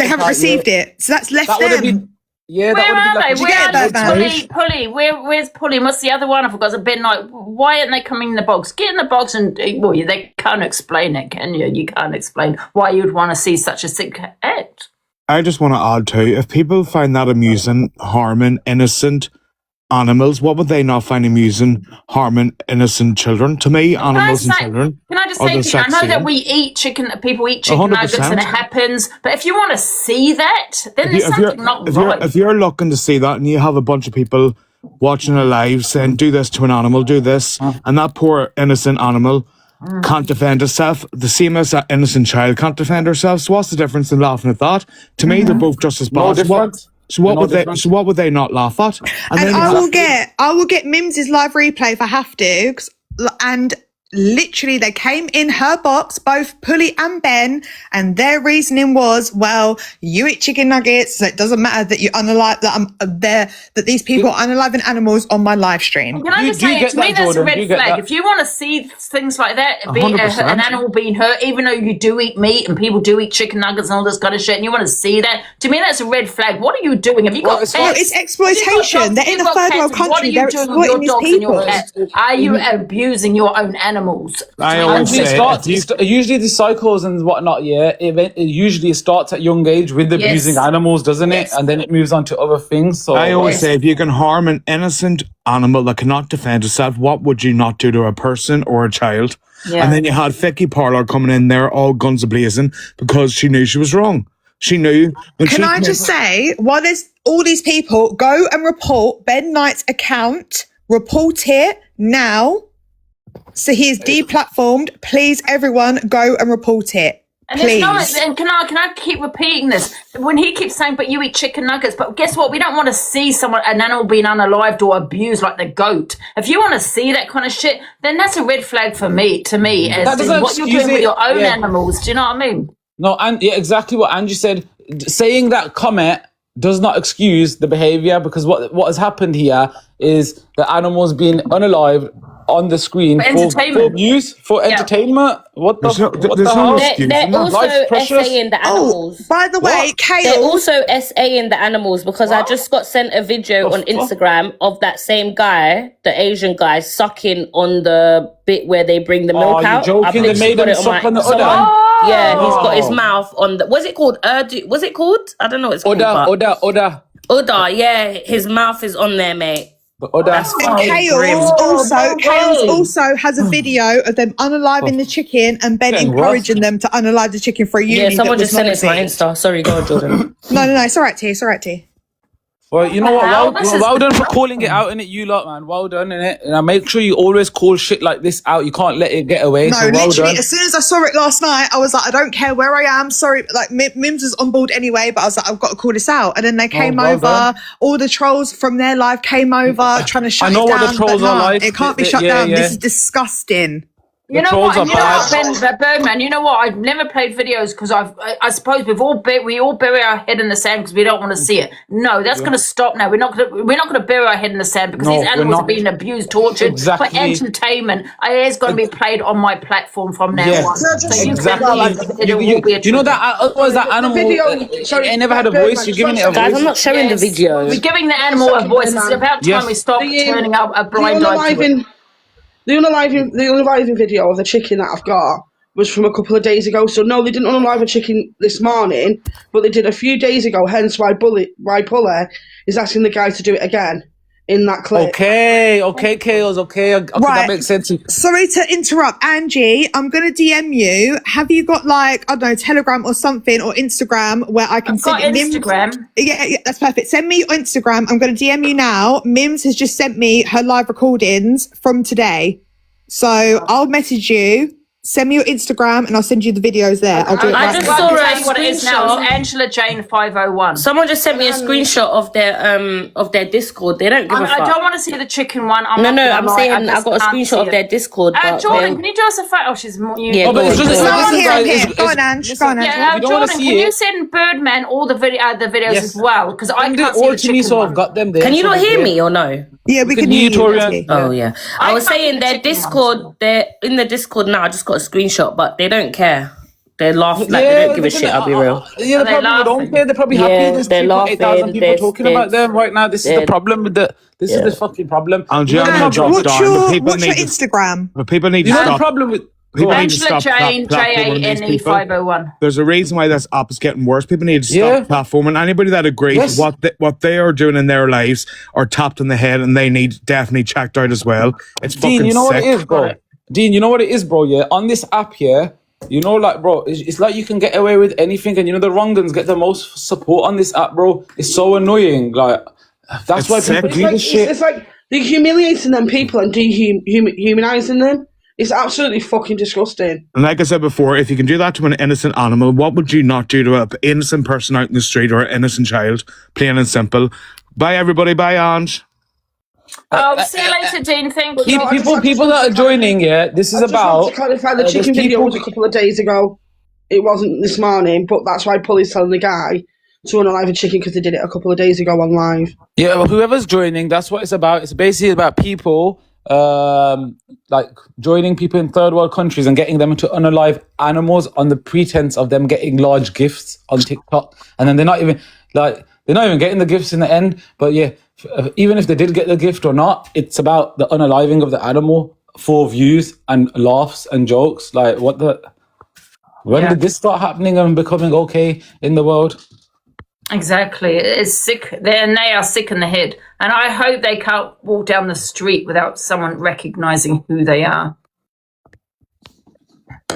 haven't received it. So that's left That would have them. been. Yeah, that Where would have are been they? like. you Where get are it, they? Birdman? Pulley. Where's Pulley? What's the other one? I forgot. It's been like, why aren't they coming in the box? Get in the box and, well, they can't explain it, can you? You can't explain why you'd want to see such a sick act. I just want to add too, if people find that amusing, harming innocent animals, what would they not find amusing, harming innocent children? To me, animals and children. Can I just are say the to you, I know sexiest. that we eat chicken, people eat chicken nuggets and it 100%. happens, but if you want to see that, then there's something not right. If you're looking to see that and you have a bunch of people watching a live saying, do this to an animal, do this, and that poor innocent animal can't defend itself, the same as that innocent child can't defend herself, so what's the difference in laughing at that? To me, they're both just as bad. No difference. So what would they? So what would they not laugh at? And then I will get Mims's live replay if I have to. And literally, they came in her box, both Pulley and Ben, and their reasoning was, well, you eat chicken nuggets, so it doesn't matter that you unalive that I'm there, that these people are unaliving animals on my live stream. Can I just say, to me, that's a red flag. If you want to see things like that, an animal being hurt, even though you do eat meat and people do eat chicken nuggets and all this kind of shit, and you want to see that, to me, that's a red flag. What are you doing? Have you got pets? It's exploitation. They're in a third world country. They're exploiting these people. Are you abusing your own animals? I always say, usually the cycles and whatnot, it usually starts at young age with abusing animals, doesn't it? And then it moves on to other things. So I always say, if you can harm an innocent animal that cannot defend itself, what would you not do to a person or a child? Yeah. And then you had Vicky Parlour coming in there, all guns a-blazing, because she knew she was wrong. She knew. Can I just say, while there's all these people, go and report Ben Knight's account, report it now. So he is deplatformed. Please, everyone, go and report it. And please. And can I keep repeating this? When he keeps saying, but you eat chicken nuggets, but guess what? We don't want to see an animal being unalived or abused like the goat. If you want to see that kind of shit, then that's a red flag to me, as in what you're doing with your own animals. Do you know what I mean? No, and exactly what Angie said. Saying that comment does not excuse the behaviour, because what has happened here is the animals being unalived on the screen for news, for entertainment. What the hell? They're also SAing the animals. By the way, Kale. They're also SAing the animals, because I just got sent a video on Instagram of that same guy, the Asian guy, sucking on the bit where they bring the milk out. You're joking? They made him suck on the udder. Yeah, he's got his mouth on the. What's it called? Was it called? I don't know. What it's called. Udder. Yeah, his mouth is on there, mate. And Kales also has a video of them unaliving the chicken and Ben encouraging them to unalive the chicken for a uni. Yeah, someone just sent it to my Insta. Sorry, go on, Jordan. No, it's all right, T. It's all right, T. Well, you know what? Well done for calling it out, innit, you lot, man. Well done, innit? And I make sure you always call shit like this out. You can't let it get away. No, literally, as soon as I saw it last night, I was like, I don't care where I am. Sorry, like Mims was on board anyway, but I was like, I've got to call this out. And then they came over. All the trolls from their live came over trying to shut it down. I know what the trolls are like. It can't be shut down. This is disgusting. You know what? Birdman, you know what? I've never played videos because I suppose we all bury our head in the sand because we don't want to see it. No, that's going to stop now. We're not going to bury our head in the sand because these animals are being abused, tortured for entertainment. It is going to be played on my platform from now on. So you know that otherwise that animal it never had a voice. You're giving it a voice. Guys, I'm not showing the video. We're giving the animal a voice. It's about time we stop turning up a blind eye to it. The unaliving video of the chicken that I've got was from a couple of days ago. So no, they didn't unalive a chicken this morning, but they did a few days ago. Hence why Pulley is asking the guy to do it again in that clip. Okay, Chaos. Okay, right. That makes sense. Sorry to interrupt, Angie. I'm gonna DM you. Have you got I don't know, Telegram or something or Instagram where I can send Instagram? Yeah, that's perfect. Send me your Instagram. I'm gonna DM you now. Mims has just sent me her live recordings from today, so I'll message you. Send me your Instagram and I'll send you the videos there. I'll do it right now. I just saw what it is now. It's Angela Jane 501. Someone just sent me a screenshot of their Discord. They don't give a fuck. I don't want to see the chicken one. I'm saying I got a screenshot of their Discord. Jordan, can you do us a photo? Oh, she's more. Yeah, but it's here. Go on, Ange. Go on, Ange. Yeah, Jordan, can you send Birdman all the videos as well? Because I can't see the chicken one. Got them there. Can you not hear me or no? Yeah, we can hear you. Oh yeah, I was saying their Discord. They're in the Discord now. I just got a screenshot, but they don't care. They're laughing like they don't give a shit. I'll be real. Yeah, they probably don't care. They're probably happy. There's 8,000 people talking about them right now. This is the problem with This is the fucking problem. What's your Instagram? But people need to stop. You know the problem with. Angela Jane, JANE 501. There's a reason why this app is getting worse. People need to stop platforming. Anybody that agrees with what they are doing in their lives are tapped on the head, and they need definitely checked out as well. It's fucking Dean, you know sick. what it is, bro? Dean, you know what it is, bro? Yeah, on this app here, you know, like, bro, it's like you can get away with anything, and you know the wrong ones get the most support on this app, bro. It's so annoying. Like, that's why people do this shit. It's like they're humiliating them people and dehumanizing them. It's absolutely fucking disgusting. And like I said before, if you can do that to an innocent animal, what would you not do to an innocent person out in the street or an innocent child? Plain and simple. Bye, everybody. Bye, Ange. Oh, see you later, Dean. Thank you. People that are joining, this is I just about. want to clarify the chicken video was a couple of days ago. It wasn't this morning, but that's why Pully's telling the guy to unalive a chicken because they did it a couple of days ago on live. Yeah, well, whoever's joining, that's what it's about. It's basically about people like joining people in third world countries and getting them to unalive animals on the pretense of them getting large gifts on TikTok, and then they're not even getting the gifts in the end. But yeah, even if they did get the gift or not, it's about the unaliving of the animal for views and laughs and jokes. Like, what the? When did this start happening and becoming okay in the world? Exactly. It's sick. They are sick in the head. And I hope they can't walk down the street without someone recognizing who they are.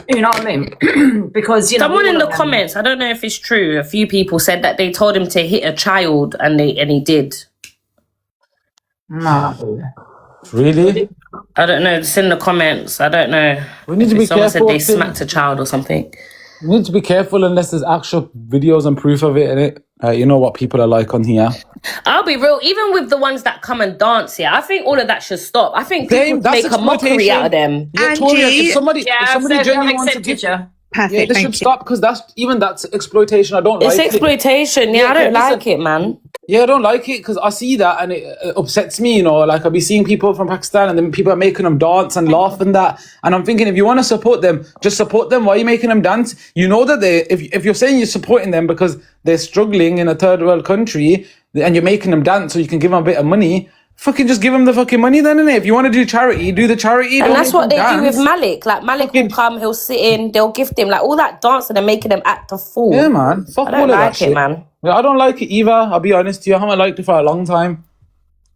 You know what I mean? Because, someone in the comments, I don't know if it's true, a few people said that they told him to hit a child and he did. No. Really? I don't know. It's in the comments. I don't know. We need to be someone careful. Said they smacked a child or something. We need to be careful unless there's actual videos and proof of it in it. You know what people are like on here. I'll be real. Even with the ones that come and dance here, I think all of that should stop. I think people make a mockery out of them. Yeah, Tori, if somebody genuinely wants to Perfect. they should stop because that's exploitation. I don't like it. It's exploitation. Yeah, I don't like it, man. Yeah, I don't like it because I see that and it upsets me, you know. Like, I'll be seeing people from Pakistan and then people are making them dance and laugh and that. And I'm thinking, if you want to support them, just support them. Why are you making them dance? You know that if you're saying you're supporting them because they're struggling in a third world country and you're making them dance so you can give them a bit of money, fucking just give them the fucking money then, innit? If you want to do charity, do the charity. And that's what they do with dance. Malik. Like, Malik will come, he'll sit in, they'll gift him. Like, all that dancing and making them act a fool. Yeah, man. Fuck I don't all of that like it, shit. man. Yeah, I don't like it either. I'll be honest to you. I haven't liked it for a long time.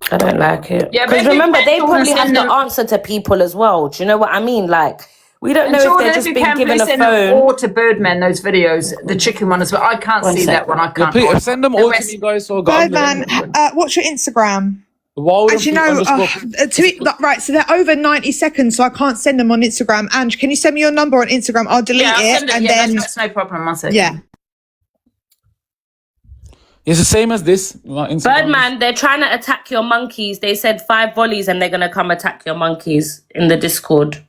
I don't like it. Yeah, because remember, they probably have to answer to people as well. Do you know what I mean? Like, we don't know if they're just being given a phone. Or to Birdman, those videos, the chicken one as well. I can't see that one. I can't. Yeah, please, send them all to me, guys. So Birdman, what's your Instagram? As you know, right, so they're over 90 seconds, so I can't send them on Instagram. Ange, can you send me your number on Instagram? I'll delete it, and then that's no problem. I'll say. Yeah. It's the same as this. Birdman, they're trying to attack your monkeys. They said 5 volleys and they're going to come attack your monkeys in the Discord.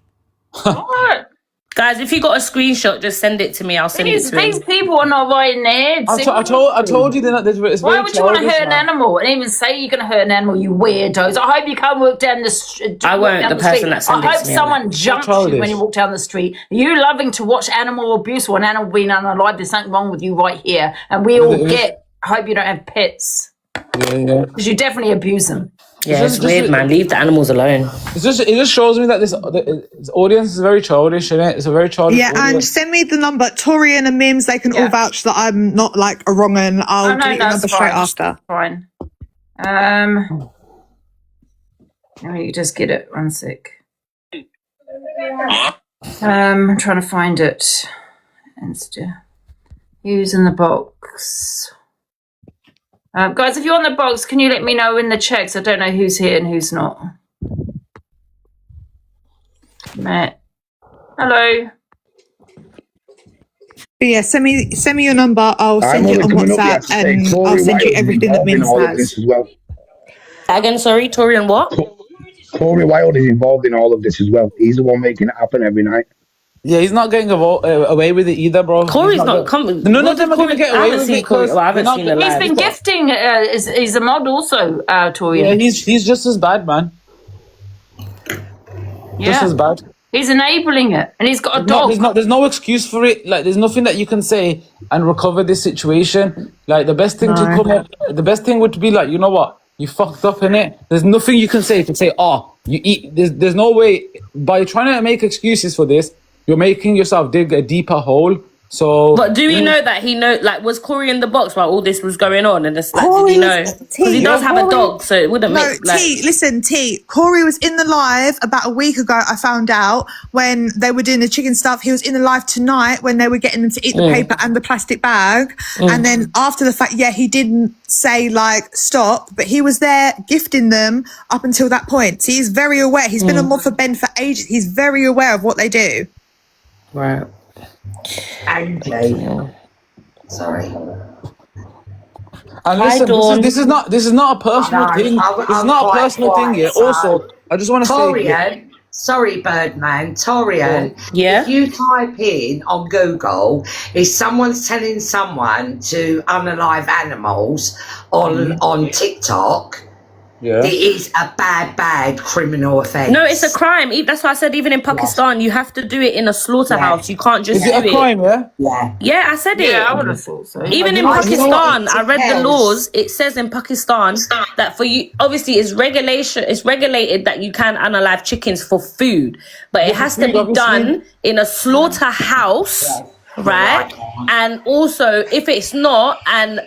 What? Guys, if you got a screenshot, just send it to me. I'll send it to These him. people are not right in their heads. I told you that it's Why very would you want to childish, hurt an man. animal and even say you're going to hurt an animal, you weirdos? I hope you can't walk down the street. I won't, the person that sent it to me. I hope someone jumps you when you walk down the street. You loving to watch animal abuse or an animal being unalive, there's something wrong with you right here. And we all I hope you don't have pets. Yeah. Because you definitely abuse them. Yeah, it's weird, man. Leave the animals alone. It just shows me that this audience is very childish, isn't it? It's a very childish audience. And send me the number. Torian and Mims, they can all vouch that I'm not like a wrong un. I'll delete the number straight after. Fine. Let me just get it. 1 sec. I'm trying to find it. Insta. Who's in the box? Guys, if you're on the box, can you let me know in the checks? I don't know who's here and who's not. Matt. Hello. But yeah, send me your number. I'll send it on WhatsApp and I'll send you everything that Mims has. Well. Again, sorry, Torian, what? Corey Wilde is involved in all of this as well. He's the one making it happen every night. Yeah, he's not getting away with it either, bro. Corey's not coming. None of them are going to get away with it because I haven't seen the live. He's been gifting. He's a mod also, Torian. Yeah, he's just as bad, man. Just as bad. He's enabling it, and he's got a dog. There's no excuse for it. Like, there's nothing that you can say and recover this situation. Like, the best thing the best thing would be like, you know what? You fucked up, innit? There's nothing you can say to say, you eat. There's no way. By trying to make excuses for this, you're making yourself dig a deeper hole So, but do we know that he like was Corey in the box while all this was going on? And it's like, did he know? Because he does have a dog, so it wouldn't make like. Listen, Corey was in the live about a week ago. I found out when they were doing the chicken stuff. He was in the live tonight when they were getting them to eat the paper and the plastic bag. And then after the fact, he didn't say like stop, but he was there gifting them up until that point. So he's very aware. He's been on Mod for Ben for ages. He's very aware of what they do. Right. Angie. Sorry. And listen, this is not a personal thing. It's not a personal thing here. Also, I just want to say, sorry, Birdman, Torian. Yeah. If you type in on Google, if someone's telling someone to unalive animals on TikTok. Yeah. It is a bad criminal offence. No, it's a crime. That's why I said even in Pakistan, you have to do it in a slaughterhouse. You can't just do it. Is it a crime, Yeah, I said it. Yeah, I would have thought so. Even in Pakistan, I read the laws. It says in Pakistan that for you, obviously, it's regulated that you can unalive chickens for food, but it has to be done in a slaughterhouse. Right, and also if it's not, and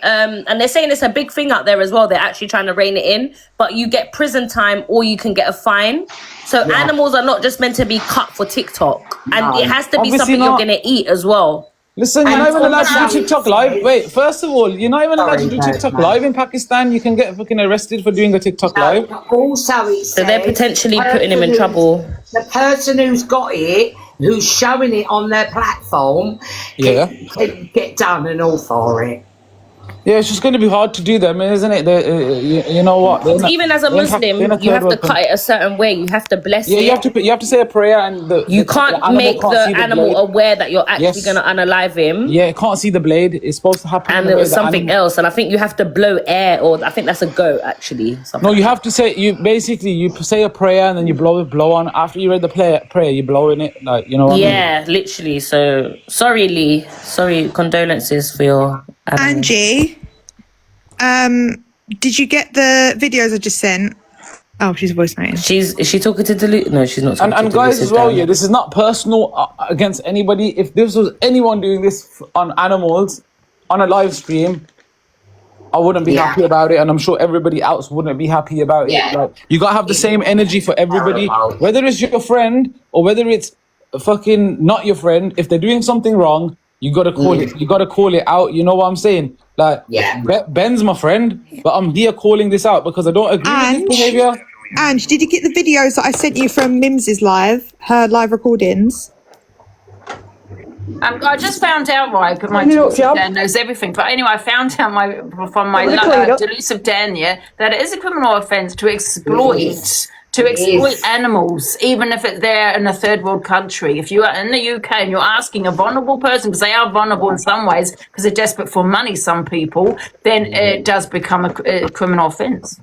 they're saying it's a big thing out there as well. They're actually trying to rein it in, but you get prison time or you can get a fine. So animals are not just meant to be cut for TikTok, and it has to be something you're going to eat as well. Listen, you're not even allowed to do TikTok live. Wait, first of all, you're not even allowed to do TikTok live in Pakistan. You can get fucking arrested for doing a TikTok live. Also, so they're potentially putting him in trouble. The person who's got it, who's showing it on their platform, can get done and all for it. Yeah, it's just going to be hard to do them, isn't it? You know what? Even as a Muslim, you have to cut it a certain way. You have to bless it. You have to say a prayer, and you can't make the animal aware that you're actually going to unalive him. Yeah, it can't see the blade. It's supposed to happen. And there was something else, and I think you have to blow air, or I think that's a goat actually. No, you have to say you say a prayer, and then you blow on. After you read the prayer, you blow in it, like, you know what I mean? Literally. So sorry, Lee. Sorry, condolences for your Angie. Did you get the videos I just sent? Oh, she's voice noting. Is she talking to Delete? No, she's not talking and guys as well, this is not personal against anybody. If this was anyone doing this on animals on a live stream, I wouldn't be happy about it, and I'm sure everybody else wouldn't be happy about it. Like, you gotta have the same energy for everybody, whether it's your friend or whether it's fucking not your friend. If they're doing something wrong, you gotta call it. You gotta call it out. You know what I'm saying? Like, Ben's my friend, but I'm here calling this out because I don't agree with this behavior. Ange, did you get the videos that I sent you from Mims's live, her live recordings? I just found out, right, but my Dan knows everything. But anyway, I found out from my delusive Dan, that it is a criminal offence to exploit animals, even if they're in a third world country. If you are in the UK and you're asking a vulnerable person, because they are vulnerable in some ways, because they're desperate for money, some people, then it does become a criminal offence.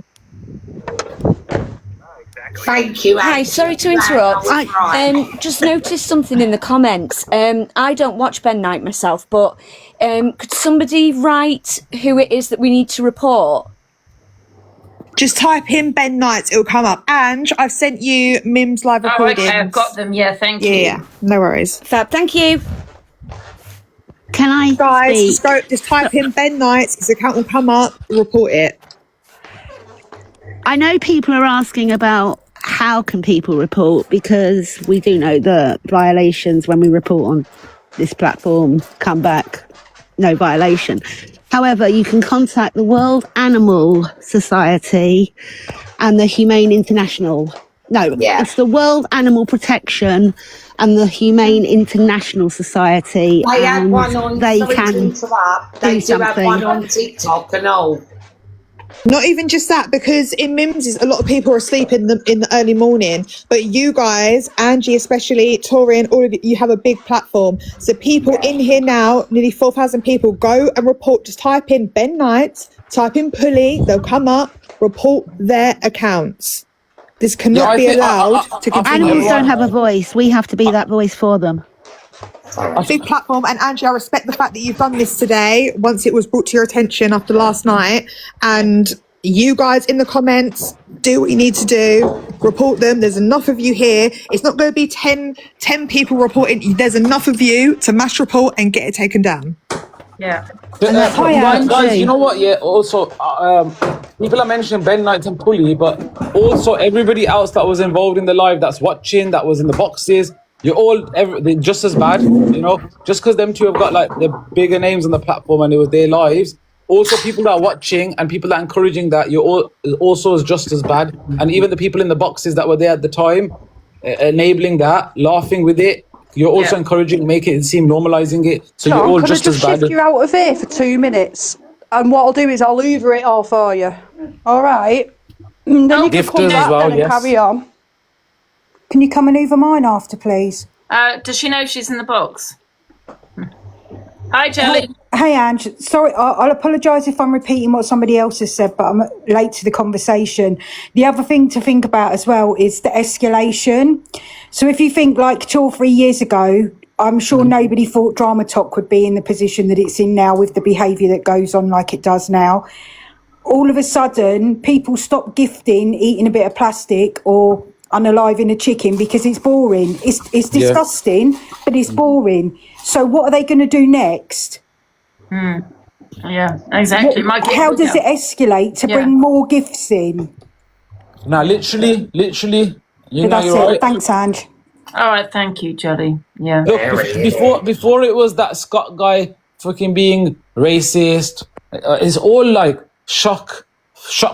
Thank you. Hi, sorry to interrupt. I just noticed something in the comments. I don't watch Ben Knight myself, but could somebody write who it is that we need to report? Just type in Ben Knight, it'll come up. Ange, I've sent you Mim's live recordings. Okay, I've got them. Yeah, thank you. Yeah, no worries. Fab, thank you. Can I Guys, just type in Ben Knight, his account will come up, report it. I know people are asking about how can people report, because we do know the violations when we report on this platform come back, no violation. However, you can contact the World Animal Society and the Humane International. It's the World Animal Protection and the Humane International Society. They have one on, they sorry can to interrupt, they do have one on TikTok and all. Not even just that, because in Mims's, a lot of people are asleep in the early morning. But you guys, Angie especially, Torian, all of you have a big platform. So people in here now, nearly 4,000 people, go and report. Just type in Ben Knight, type in Pulley, they'll come up, report their accounts. This cannot be allowed to continue. Animals don't have a voice. We have to be that voice for them. A big platform, and Angie, I respect the fact that you've done this today once it was brought to your attention after last night, and you guys in the comments, do what you need to do, report them. There's enough of you here. It's not going to be 10 people reporting. There's enough of you to mass report and get it taken down. Yeah. Guys, you know what? Yeah, also, people are mentioning Ben Knight and Pulley, but also everybody else that was involved in the live, that's watching, that was in the boxes, you're all they're just as bad, you know? Just because them two have got like the bigger names on the platform and it was their lives, also people that are watching and people that are encouraging that, you're all also just as bad. And even the people in the boxes that were there at the time, enabling that, laughing with it, you're also encouraging, making it seem, normalizing it, so you're all just as bad. Shift you out of here for 2 minutes, and what I'll do is I'll hoover it all for you. All right. And then you can come back then and carry on. Can you come and hoover mine after, please? Does she know she's in the box? Hi, Jelly. Hey, Ange. Sorry, I'll apologise if I'm repeating what somebody else has said, but I'm late to the conversation. The other thing to think about as well is the escalation. So if you think like 2 or 3 years ago, I'm sure nobody thought Drama Talk would be in the position that it's in now with the behaviour that goes on like it does now. All of a sudden, people stop gifting, eating a bit of plastic or unaliving a chicken because it's boring. It's disgusting, but it's boring. So what are they going to do next? Yeah, exactly. How does it escalate to bring more gifts in? Now, literally, you know, That's you're it. right. Thanks, Ange. All right, thank you, Jelly. Yeah. Look, before it was that Scott guy fucking being racist, it's all like shock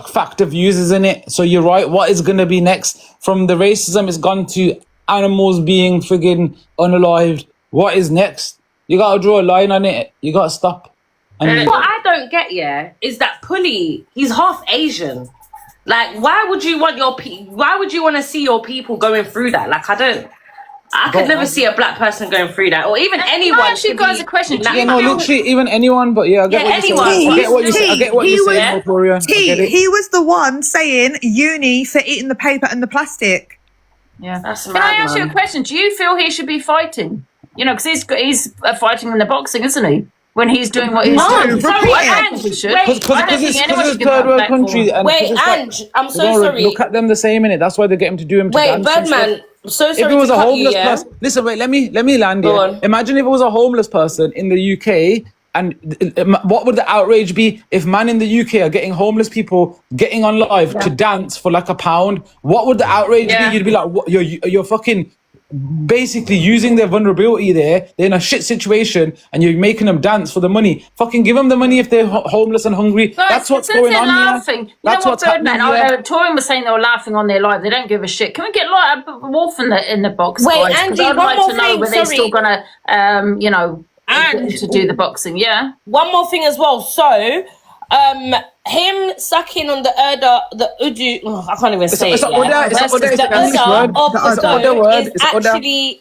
factor views, isn't it? So you're right. What is going to be next? From the racism, it's gone to animals being friggin' unalived. What is next? You got to draw a line on it. You got to stop. What I don't get, is that Pulley, he's half Asian. Like, why would you want why would you want to see your people going through that? Like, I could never see a black person going through that, or even anyone. Can I ask you guys a question? Yeah, no, literally, even anyone, but I get what you're saying. I get what you're saying, Victoria. He was the one saying uni for eating the paper and the plastic. Yeah. Can I ask you a question? Do you feel he should be fighting? You know, because he's fighting in the boxing, isn't he? When he's doing what he's doing. Sorry, Ange. Because it's third world country. Wait, Ange, I'm so sorry. Look at them the same, innit? That's why they get him to do him. Wait, Birdman, I'm so sorry. If it was to a cut homeless you, person, listen, wait, let me land here. Imagine if it was a homeless person in the UK, and what would the outrage be if man in the UK are getting homeless people getting on live to dance for like £1? What would the outrage be? You'd be like, what, you're fucking basically using their vulnerability there. They're in a shit situation and you're making them dance for the money. Fucking give them the money if they're homeless and hungry. Guys, that's what's going on laughing. here. That's what's happening here. Torin was saying they were laughing on their live. They don't give a shit. Can we get like a wolf in the box? Wait, guys? Angie, I'd one like more to know thing, whether they're still gonna, and to do the boxing. Yeah. One more thing as well. So, him sucking on the udu. I can't even say it.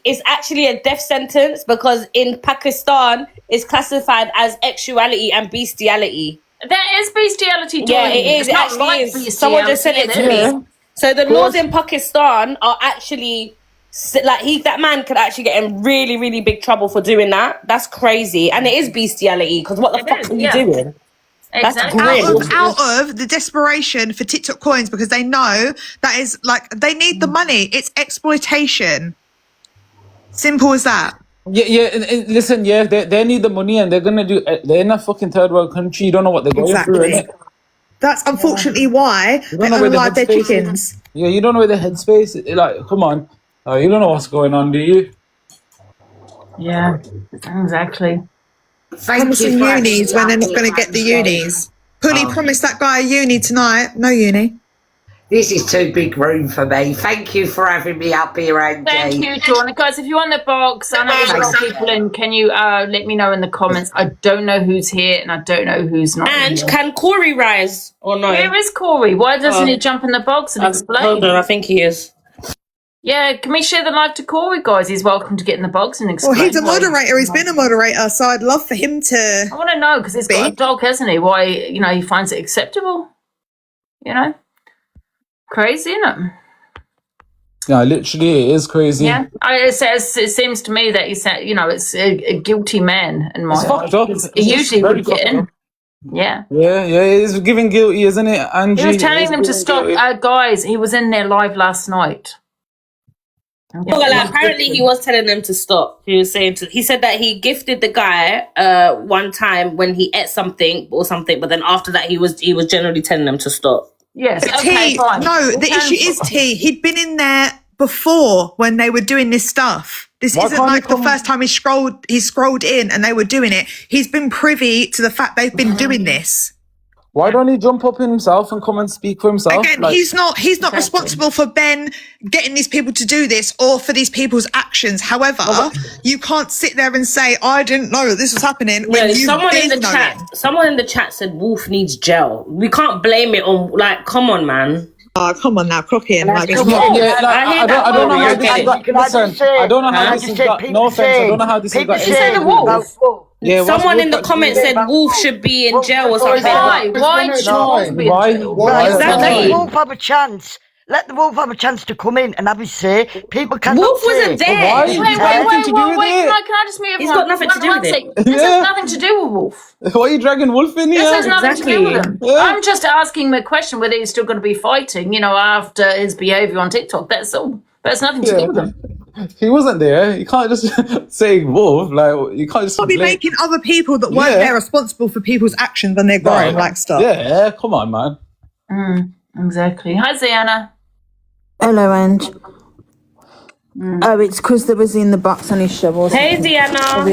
It's actually a death sentence because in Pakistan it's classified as sexuality and bestiality. That is bestiality. Yeah, it is. It actually is. Someone just said it to me. So the laws in Pakistan are actually like that man could actually get in really, really big trouble for doing that. That's crazy, and it is bestiality because what the fuck are you doing? Exactly. That's out of the desperation for TikTok coins because they know that is like they need the money. It's exploitation. Simple as that. Listen, they need the money and they're gonna do. They're in a fucking third world country. You don't know what they're going through. Innit? That's unfortunately why they unalive their chickens. Yeah, you don't know where the headspace is. Like, come on, you don't know what's going on, do you? Yeah, exactly. Promising unis when they're not going to get the unis. Pulley promised that guy a uni tonight. No uni. This is too big room for me. Thank you for having me up here, Angie. Thank you, Dawn. Guys, if you want the box, I know there's a lot of people in. Can you let me know in the comments? I don't know who's here and I don't know who's not. And can Corey rise or no? Where is Corey? Why doesn't he jump in the box and explain? Hold on, I think he is. Yeah, can we share the live to Corey, guys? He's welcome to get in the box and explain. Well, he's a moderator. He's been a moderator, so I'd love for him to. I want to know because he's got a dog, hasn't he? Why, he finds it acceptable? Crazy, isn't it? Yeah, literally, it is crazy. Yeah, it seems to me that he's, it's a guilty man in my. It's fucked up. He usually would get in. Yeah. Yeah, it's giving guilty, isn't it, Angie? He was telling them to giving stop. guilty. Guys, he was in there live last night. Apparently he was telling them to stop. He said that he gifted the guy one time when he ate something, but then after that he was generally telling them to stop. Yes. But Okay, fine. No, the issue is he'd been in there before when they were doing this stuff. This isn't like the first time he scrolled in and they were doing it. He's been privy to the fact they've been doing this. Why don't he jump up in himself and come and speak for himself? Again, he's not responsible for Ben getting these people to do this or for these people's actions. However, you can't sit there and say, I didn't know that this was happening when you someone in did the know chat, it. someone in the chat said Wolf needs gel. We can't blame it on come on, man. Oh, come on now, clock in. I don't know how this I don't know how this has got. No offense, I don't know how this has got. Yeah, someone in the comments said Wolf should be in jail or something. Why should Wolf be in jail? Exactly. Let the wolf have a chance. Let the wolf have a chance to come in and have his say. People can't. Wolf wasn't there. Wait, can I just mute? He's got nothing to do with it. This has nothing to do with Wolf. Why are you dragging Wolf in here? This has nothing to do with him. I'm just asking the question whether he's still going to be fighting, after his behaviour on TikTok. That's all. That's nothing to do with him. He wasn't there. You can't just say Wolf. Like, you can't just Not be making other people that weren't there responsible for people's actions when they're grown, like stuff. Yeah, come on, man. Exactly. Hi, Ziana. Hello, Ange. Oh, it's because there was in the box on his shovel. Hey, Deanna.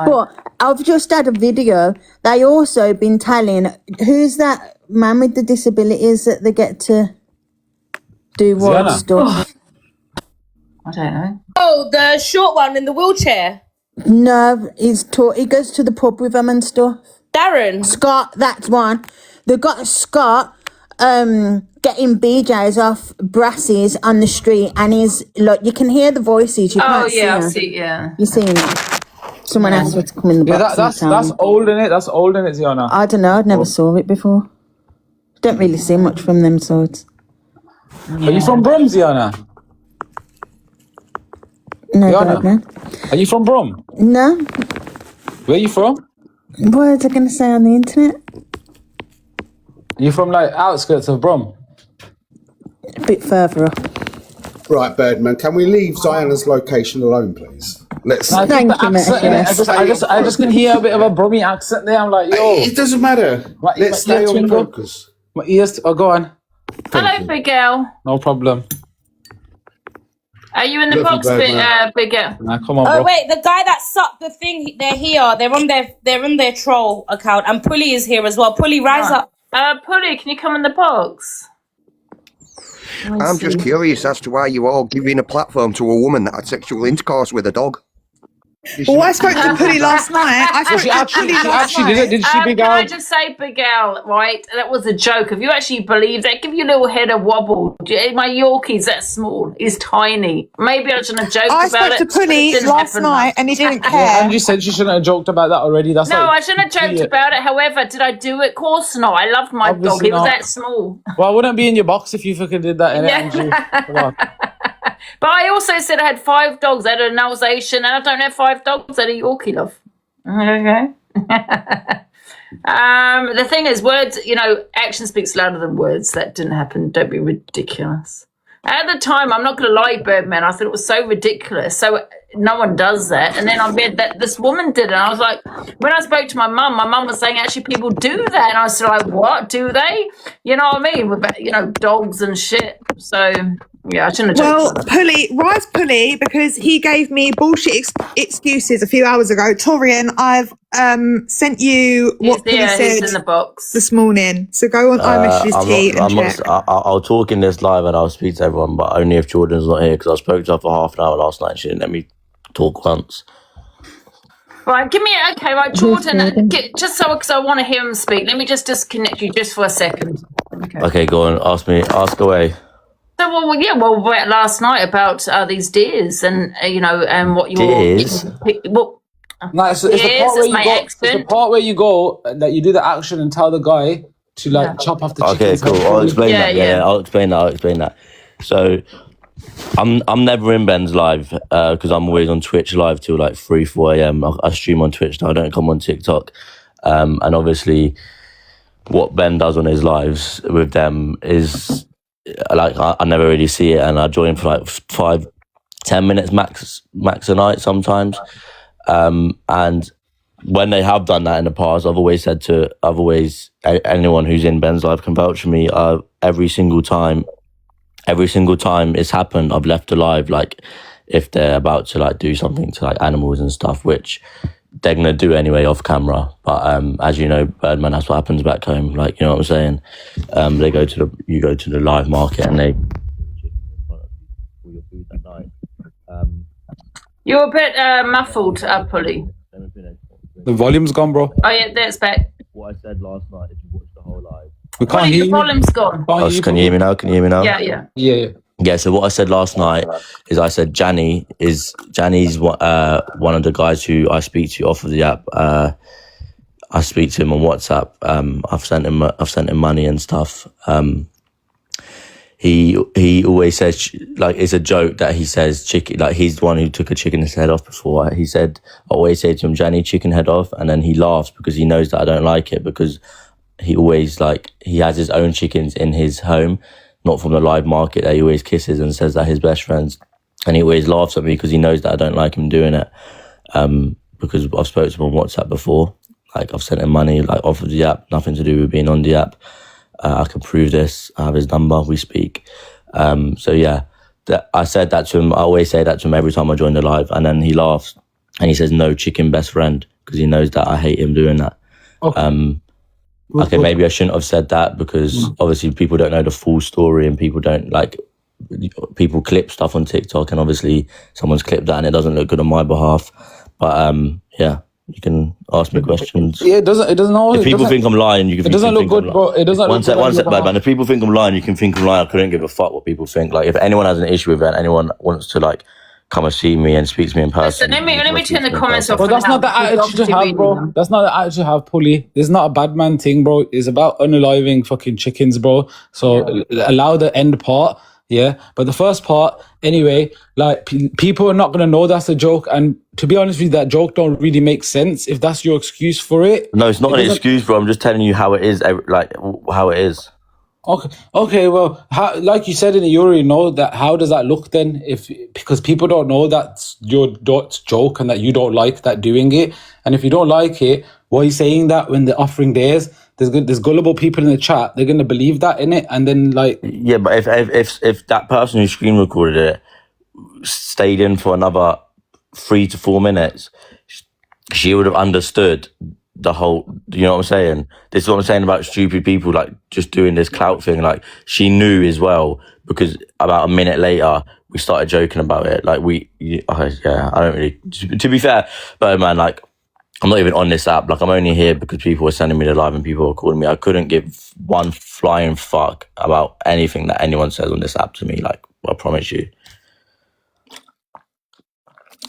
But I've just had a video. They also been telling, who's that man with the disabilities that they get to do what stuff? I don't know. Oh, the short one in the wheelchair. No, he goes to the pub with them and stuff. Darren. Scott, that's one. They got Scott getting BJs off Brassies on the street, and he's like, you can hear the voices. You can't see I've them. seen, yeah. You seen it? Someone asked me to come in the box. That's old, innit? That's old, innit, Ziana? I don't know. I'd never saw it before. Don't really see much from them sides. Are you from Brum, Ziana? No, Ziana? man. Are you from Brum? No. Where are you from? What was I going to say on the internet? You from like outskirts of Brum? A bit further up. Right, Birdman, can we leave Ziana's location alone, please? Let's. Thank you, mate. I just can hear a bit of a Brummy accent there. I'm like, yo. It doesn't matter. Let's stay on focus. My ears. Oh, go on. Hello, big girl. No problem. Are you in the Love you, box, big girl? Nah, come on, Oh bro. wait, the guy that sucked the thing, they're here. They're on their troll account, and Pulley is here as well. Pulley, rise up. Pulley, can you come in the box? I'm just curious as to why you all giving a platform to a woman that had sexual intercourse with a dog. Well, I spoke to Pulley last night. She actually did it, did she, Big Can Al? I just say, Big Al, right? That was a joke. If you actually believe that, give your little head a wobble. My Yorkie's that small. He's tiny. Maybe I shouldn't have joked I about spoke it. to Pulley last night and he didn't care. Yeah, Angie said she shouldn't have joked about that already. That's No, like, I shouldn't have joked about it. However, did I do it? Of course not. I loved my dog. Obviously He was not. that small. Well, I wouldn't be in your box if you fucking did that, innit, Angie? Come on. But I also said I had 5 dogs. I had an Alsatian, and I don't have 5 dogs. I had a Yorkie, love. Okay. The thing is, words, action speaks louder than words. That didn't happen. Don't be ridiculous. At the time, I'm not going to lie, Birdman, I thought it was so ridiculous. So no one does that. And then I read that this woman did it. And I was like, when I spoke to my mum was saying, actually, people do that. And I was like, what? Do they? You know what I mean? With, dogs and shit. So, yeah, I shouldn't have Well, joked. Rise Pulley, because he gave me bullshit excuses a few hours ago. Torian, I've sent you what Pulley He's said in the box this morning. So go on iMessages T and check. I'll talk in this live and I'll speak to everyone, but only if Jordan's not here, because I spoke to her for half an hour last night and she didn't let me talk once. Right, Jordan, just so, because I want to hear him speak, let me just disconnect you just for a second. Okay, go on, ask away. So, we read last night about these deers and, and what you Deers? Well, No, it's the part where you go, that you do the action and tell the guy to chop off the Okay, chicken's cool. head. I'll explain that. Yeah, I'll explain that. So, I'm never in Ben's live because I'm always on Twitch live till like 3-4 a.m. I stream on Twitch now. I don't come on TikTok. And obviously, what Ben does on his lives with them is like I never really see it, and I join for like 5-10 minutes max a night sometimes. And when they have done that in the past, I've always anyone who's in Ben's life can vouch for me. Every single time it's happened, I've left alive. Like if they're about to like do something to like animals and stuff, which they're gonna do anyway off camera. But as you know, Birdman, that's what happens back home. Like, you know what I'm saying? You go to the live market and they all your food that night. You're a bit muffled, Pulley. The volume's gone, bro. Oh yeah, there's back. What I said last night, if you watched the whole live. We can't hear The you. volume's gone. Can you hear me now? Can you hear me now? Yeah. Yeah, so what I said last night is I said Johnny's one of the guys who I speak to off of the app. I speak to him on WhatsApp. I've sent him money and stuff. He always says, like, it's a joke that he says chicken, like he's the one who took a chicken's head off before. He said, I always say to him, Johnny, chicken head off, and then he laughs because he knows that I don't like it, because he always he has his own chickens in his home, not from the live market, that he always kisses and says that his best friends, and he always laughs at me because he knows that I don't like him doing it, because I've spoken to him on WhatsApp before. Like, I've sent him money like off of the app, nothing to do with being on the app. I can prove this. I have his number. We speak. So yeah, I said that to him. I always say that to him every time I join the live, and then he laughs and he says, "No, chicken best friend," because he knows that I hate him doing that. Okay, maybe I shouldn't have said that, because obviously people don't know the full story, and people don't people clip stuff on TikTok, and obviously someone's clipped that and it doesn't look good on my behalf. But yeah, you can ask me questions. Yeah, it doesn't always. If people think I'm lying, you can. It doesn't look good, bro. It doesn't. One sec, man. If people think I'm lying, you can think I'm lying. I couldn't give a fuck what people think. Like, if anyone has an issue with it, anyone wants to come and see me and speak to me in person. Listen, let me turn the comments off. But that's not the attitude to have, bro. That's not the attitude to have, Pulley. This is not a bad man thing, bro. It's about unaliving fucking chickens, bro. So allow the end part, yeah. But the first part, anyway, people are not gonna know that's a joke. And to be honest with you, that joke don't really make sense if that's your excuse for it. No, it's not an excuse, bro. I'm just telling you how it is. How it is. Okay. Well, like you said in it, you already know that. How does that look then? Because people don't know that's your joke and that you don't like that doing it. And if you don't like it, why are you saying that when the offering days? There's gullible people in the chat. They're gonna believe that in it, and then yeah. But if that person who screen recorded it stayed in for another 3 to 4 minutes, she would have understood the whole, you know what I'm saying? This is what I'm saying about stupid people just doing this clout thing. She knew as well, because about a minute later we started joking about it. I don't really, to be fair, but man, I'm not even on this app. I'm only here because people are sending me the live and people are calling me. I couldn't give one flying fuck about anything that anyone says on this app to me. I promise you.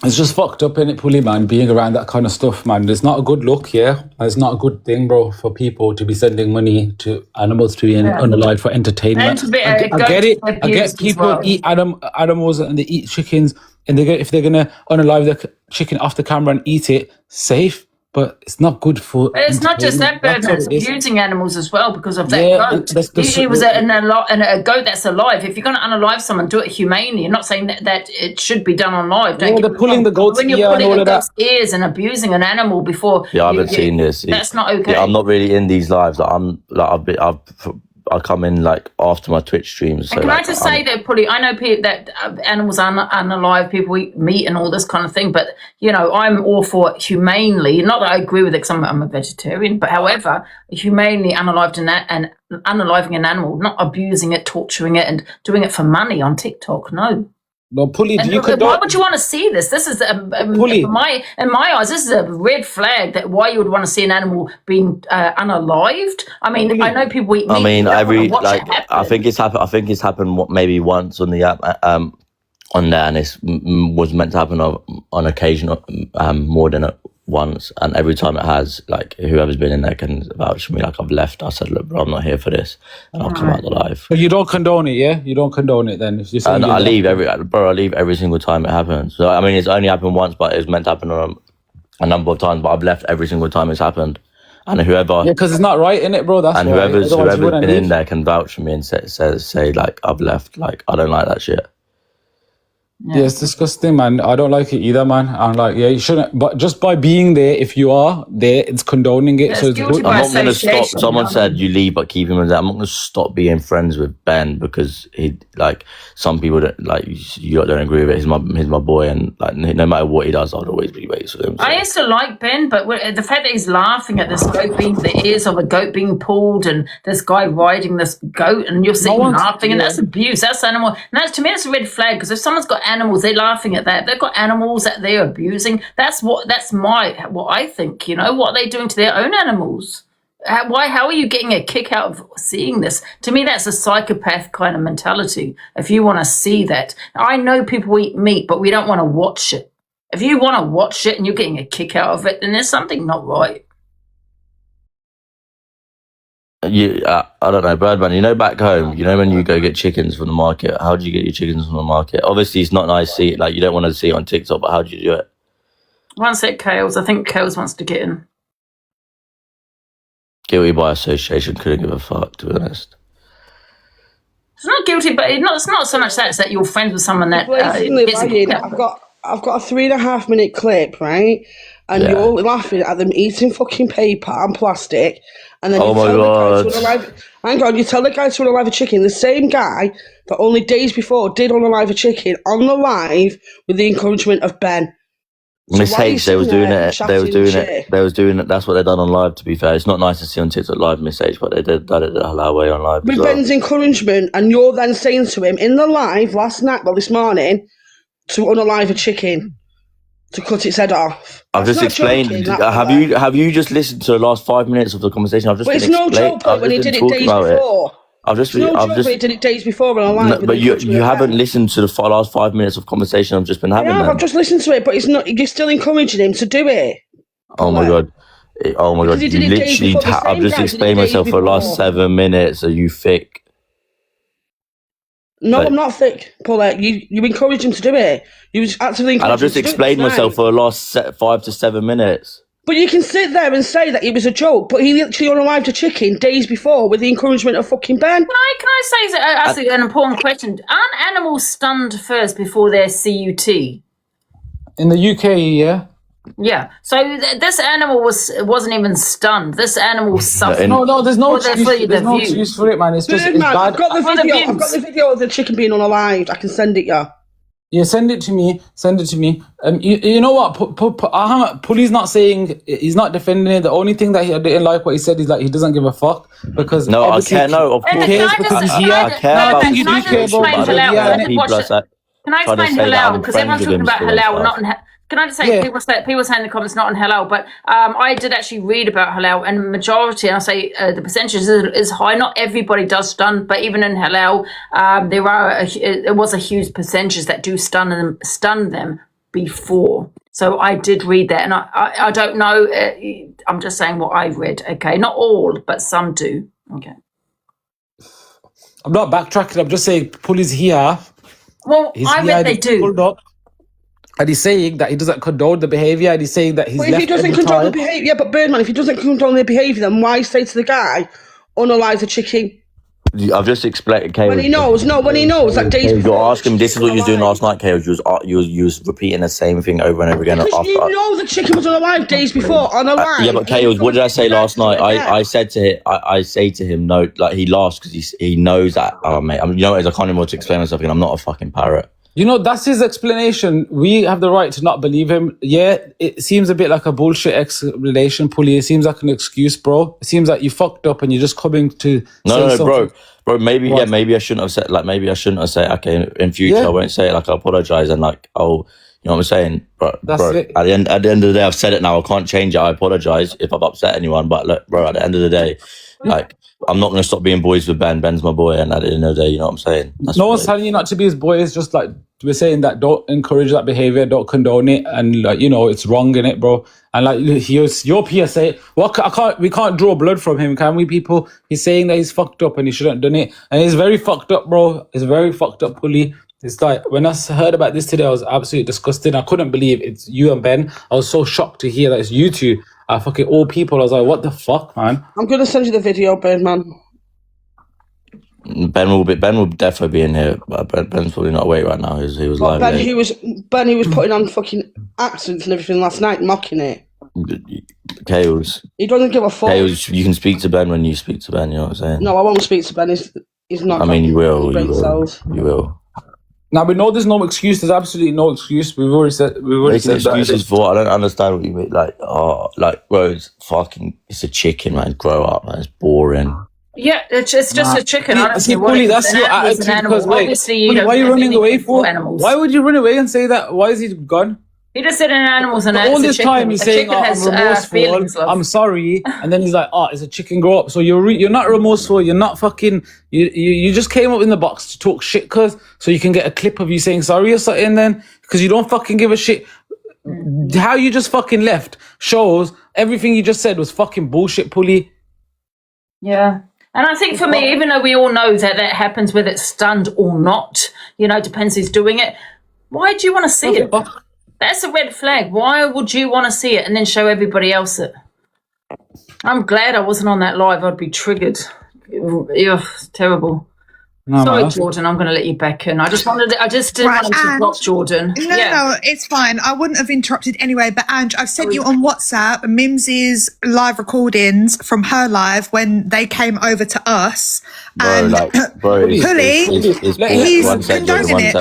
it's just fucked up, innit, Pulley, man, being around that kind of stuff, man. It's not a good look, yeah? It's not a good thing, bro, for people to be sending money to animals to be unalive for entertainment. I get it. I get people eat animals and they eat chickens, and if they're going to unalive the chicken off the camera and eat it, safe. But it's not good for. But it's not just that bird that's abusing animals as well because of that goat. It was a goat that's alive. If you're going to unalive someone, do it humanely. You're not saying that it should be done on live. They're pulling the goat's when you're pulling the goat's ears and abusing an animal before. Yeah, I haven't seen this. That's not okay. Yeah, I'm not really in these lives. I come in after my Twitch streams. So and can I just say that, Pulley, I know that animals are unalive, people eat meat and all this kind of thing, but, I'm all for humanely, not that I agree with it because I'm a vegetarian, but however, humanely unaliving an animal, not abusing it, torturing it, and doing it for money on TikTok, no. No, Pulley, why would you want to see this? This is, in my eyes, this is a red flag that why you would want to see an animal being unalived. I mean, I know people eat meat. I mean, I think it's happened maybe once on the app, on there, and it was meant to happen on occasion, more than once, and every time it has, whoever's been in there can vouch for me. I've left. I said, look, bro, I'm not here for this, and I'll come out the live. But you don't condone it, yeah? You don't condone it then? If you're saying I leave every single time it happens. So I mean, it's only happened once, but it was meant to happen on a number of times. But I've left every single time it's happened. And whoever, Yeah, because it's not right, innit, bro? That's and why. whoever's Otherwise you wouldn't been in leave. there can vouch for me and say like I've left. Like I don't like that shit. Yeah, it's disgusting, man. I don't like it either, man. I'm like, yeah, you shouldn't. But just by being there, if you are there, it's condoning it. Yeah, so it's it's guilty good. by I'm not going to stop. association. Someone said you leave, but keep him in there. I'm not going to stop being friends with Ben because he like some people don't like you don't agree with it. He's my boy, and like no matter what he does, I'll always be waiting for him. So. I used to like Ben, but the fact that he's laughing at this goat being the ears of a goat being pulled, and this guy riding this goat, and you're seeing laughing, and that's abuse. That's animal. And that's to me, that's a red flag because if someone's got animals, they're laughing at that. If they've got animals that they're abusing. That's what I think. You know, what are they doing to their own animals? How are you getting a kick out of seeing this? To me, that's a psychopath kind of mentality. If you want to see that, I know people eat meat, but we don't want to watch it. If you want to watch it and you're getting a kick out of it, then there's something not right. I don't know, Birdman. You know, back home, you know when you go get chickens from the market, how do you get your chickens from the market? Obviously, it's not nice to see it. Like you don't want to see it on TikTok, but how do you do it? One sec, Kales. I think Kales wants to get in. Guilty by association. Couldn't give a fuck, to be honest. It's not guilty, but it's not so much that it's that you're friends with someone that Blatantly gets a lying. kick out. I've got a 3.5 minute clip, right? And Yeah. you're laughing at them eating fucking paper and plastic, and then Oh you my tell God. the guy to unalive. Hang on, you tell the guy to unalive a chicken. The same guy that only days before did unalive a chicken on the live with the encouragement of Ben. Miss why are you H, they was sitting doing there it. They was chatting doing shit? it. They was doing it. That's what they done on live. To be fair, it's not nice to see on TikTok live, Miss H, but they did that the halal way on live. With as well. Ben's encouragement, and you're then saying to him in the live last night, well, this morning, to unalive a chicken, to cut its head off. I've just That's not explained. joking, that Have you just listened to the last 5 minutes of the conversation? I've just But been it's no explain- joke, Paul, I've when he just did been it talking days about before. it. I've just, It's no I've joke, just. but he did it days before on a live. No, with but the you encouragement of haven't Ben. listened to the last 5 minutes of conversation I've just been having. Yeah, then. I've just listened to it, but it's not. You're still encouraging him to do it. Oh my god. Oh my Because god. he did You it days literally. before. The I've same just guy did it explained days myself for the last before. 7 minutes. Are you thick? No, Like- I'm not thick, Paulette. You encouraged him to do it. You was actively And encouraging I've just him to do it explained last myself night. for the last 5 to 7 minutes. But you can sit there and say that it was a joke, but he literally unalived a chicken days before with the encouragement of fucking Ben. Can I say ask an important question? Aren't animals stunned first before their CUT? In the UK, yeah. Yeah. So this animal wasn't even stunned. This animal suffered. No, there's no for excuse. There's no view. excuse for it, man. It's just it's Birdman, bad. I've got the For the video. I've got views. the video of the chicken being unalived. I can send it you. Yeah, send it to me. Send it to me. You know what? Puli's not saying, he's not defending it. The only thing that I didn't like what he said is that he doesn't give a fuck because No, I obviously care. No, of he course. cares because he's here. I care No, I about think you do care about explain people. halal? Yeah, I innit? did watch it. Can I explain halal? Because everyone's talking about halal, not in. Can I just say, Yeah. people say in the comments not on halal, but I did actually read about halal, and the majority, and I say the percentage is high. Not everybody does stun, but even in halal, there was a huge percentage that do stun them before. So I did read that, and I don't know. I'm just saying what I've read. Okay, not all, but some do. Okay. I'm not backtracking. I'm just saying Puli's here. Well, I read they do. Pulled up, and he's saying that he doesn't condone the behaviour, and he's saying that he's But if left he doesn't every condone the time. behaviour, yeah, but Birdman, if he doesn't condone the behaviour, then why say to the guy, unalive the chicken? I've just explained. Kay, When he knows, like days Kay, before. you're asking. This is what you was doing last night, Kay. You was repeating the same thing over and over again. Because after, you know the chicken was unalive days before, unalive. yeah, but Kay, what did I say last night? I said to him, I say to him, no, like he laughs because he knows that. Oh mate, you know, I can't even to explain myself again. I'm not a fucking parrot. You know, that's his explanation. We have the right to not believe him. Yeah, it seems a bit like a bullshit explanation, Puli. It seems like an excuse, bro. It seems like you fucked up and you're just coming to No, say something. bro. Maybe What? maybe I shouldn't have said. Like maybe I shouldn't have said. Okay, in future I won't say it. Like I apologize and like you know what I'm saying, bro. That's it. At the end of the day, I've said it now. I can't change it. I apologize if I've upset anyone. But look, bro. At the end of the day, like I'm not gonna stop being boys with Ben. Ben's my boy, and at the end of the day, you know what I'm saying. That's No what one's it is. telling you not to be his boy. It's just like we're saying that don't encourage that behavior, don't condone it, and like you know it's wrong in it, bro. And like your PSA, we can't draw blood from him, can we, people? He's saying that he's fucked up and he shouldn't have done it, and he's very fucked up, bro. He's very fucked up, Puli. It's like when I heard about this today, I was absolutely disgusted. I couldn't believe it's you and Ben. I was so shocked to hear that it's you two. fucking all people. I was like, what the fuck, man? I'm gonna send you the video, Birdman. Ben will definitely be in here. But Ben's probably not awake right now. He was live. Ben, he was putting on fucking accents and everything last night, mocking it. Chaos. He doesn't give a fuck. Chaos. You can speak to Ben when you speak to Ben. You know what I'm saying? No, I won't speak to Ben. He's not. I mean, you will. You will. Now we know there's no excuse. There's absolutely no excuse. We've already said. Making excuses for. I don't understand what you mean. Like, bro, it's a chicken, man. Grow up, man. It's boring. Yeah, it's just a chicken. I don't See, know what Polly, it is. that's An your animal is an attitude. animal. Because wait, Obviously, you Polly, don't why are you have running away anything for? animals. Why would you run away and say that? Why is he gone? He just said an animal's an animal. All this time he's saying, "Oh, I'm remorseful. Feelings, love. I'm sorry," and then he's like, "Oh, it's a chicken. Grow up." So you're not remorseful. You're not fucking. You just came up in the box to talk shit, so you can get a clip of you saying sorry or something. Then because you don't fucking give a shit. How you just fucking left shows everything you just said was fucking bullshit, Polly. Yeah. And I think for me, even though we all know that happens whether it's stunned or not, it depends who's doing it. Why do you want to see it? That's a red flag. Why would you want to see it and then show everybody else it? I'm glad I wasn't on that live. I'd be triggered. Ugh, terrible. No, Sorry, no, Jordan, I'm going to let you back in. I just didn't want to block Jordan. No, it's fine. I wouldn't have interrupted anyway. But Ange, I've sent you on WhatsApp Mimsy's live recordings from her live when they came over to us. And Pully, he's condoning it.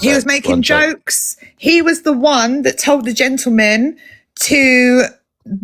He was making jokes. He was the one that told the gentleman to.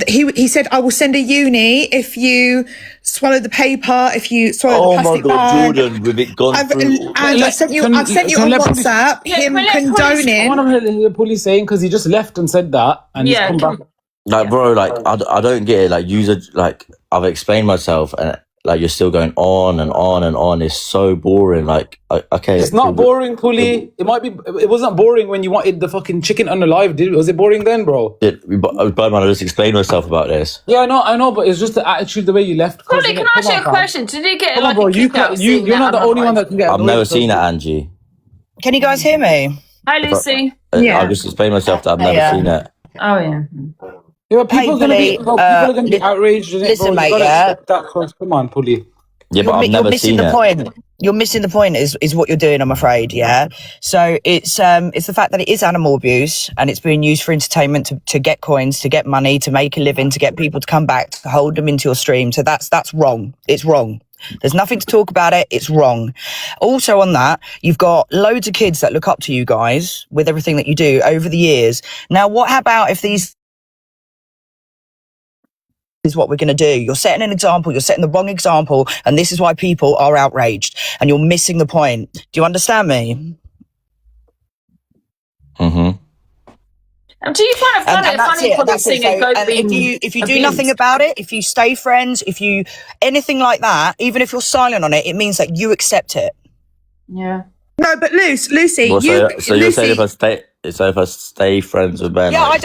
He said, I will send a uni if you swallow the paper, if you swallow the plastic bag. Oh my God, Jordan, with it gone through. And I've sent you on WhatsApp him condoning. I want to hear Polly saying because he just left and said that and he's come back. Like, bro, I don't get it. Like, I've explained myself and you're still going on and on and on. It's so boring. Like, okay. It's not boring, Polly. It wasn't boring when you wanted the fucking chicken unalive, was it boring then, bro? But man, I just explained myself about this. Yeah, I know, but it's just the attitude, the way you left. Polly, can I ask you a question? Did you get bro, you're not the only one that can get I've never seen it, Angie. Can you guys hear me? Hi, Lucy. I've just explained myself that I've never seen it. Oh, yeah. Yeah, but people are gonna be outraged. Listen, mate. Come on, Polly. Yeah, but I've never seen it. Point. You're missing the point. Is what you're doing. I'm afraid. Yeah. So it's the fact that it is animal abuse and it's being used for entertainment to get coins, to get money, to make a living, to get people to come back, to hold them into your stream. So that's wrong. It's wrong. There's nothing to talk about it. It's wrong. Also on that, you've got loads of kids that look up to you guys with everything that you do over the years. Now, what about if these is what we're going to do? You're setting an example. You're setting the wrong example. And this is why people are outraged. And you're missing the point. Do you understand me? Mm-hmm. Do you find it funny Polly seeing a goat being if you do nothing about it, if you stay friends, if you anything like that, even if you're silent on it, it means that you accept it. Yeah. No, but Lucy, you're saying if I stay friends with Ben? Yeah, I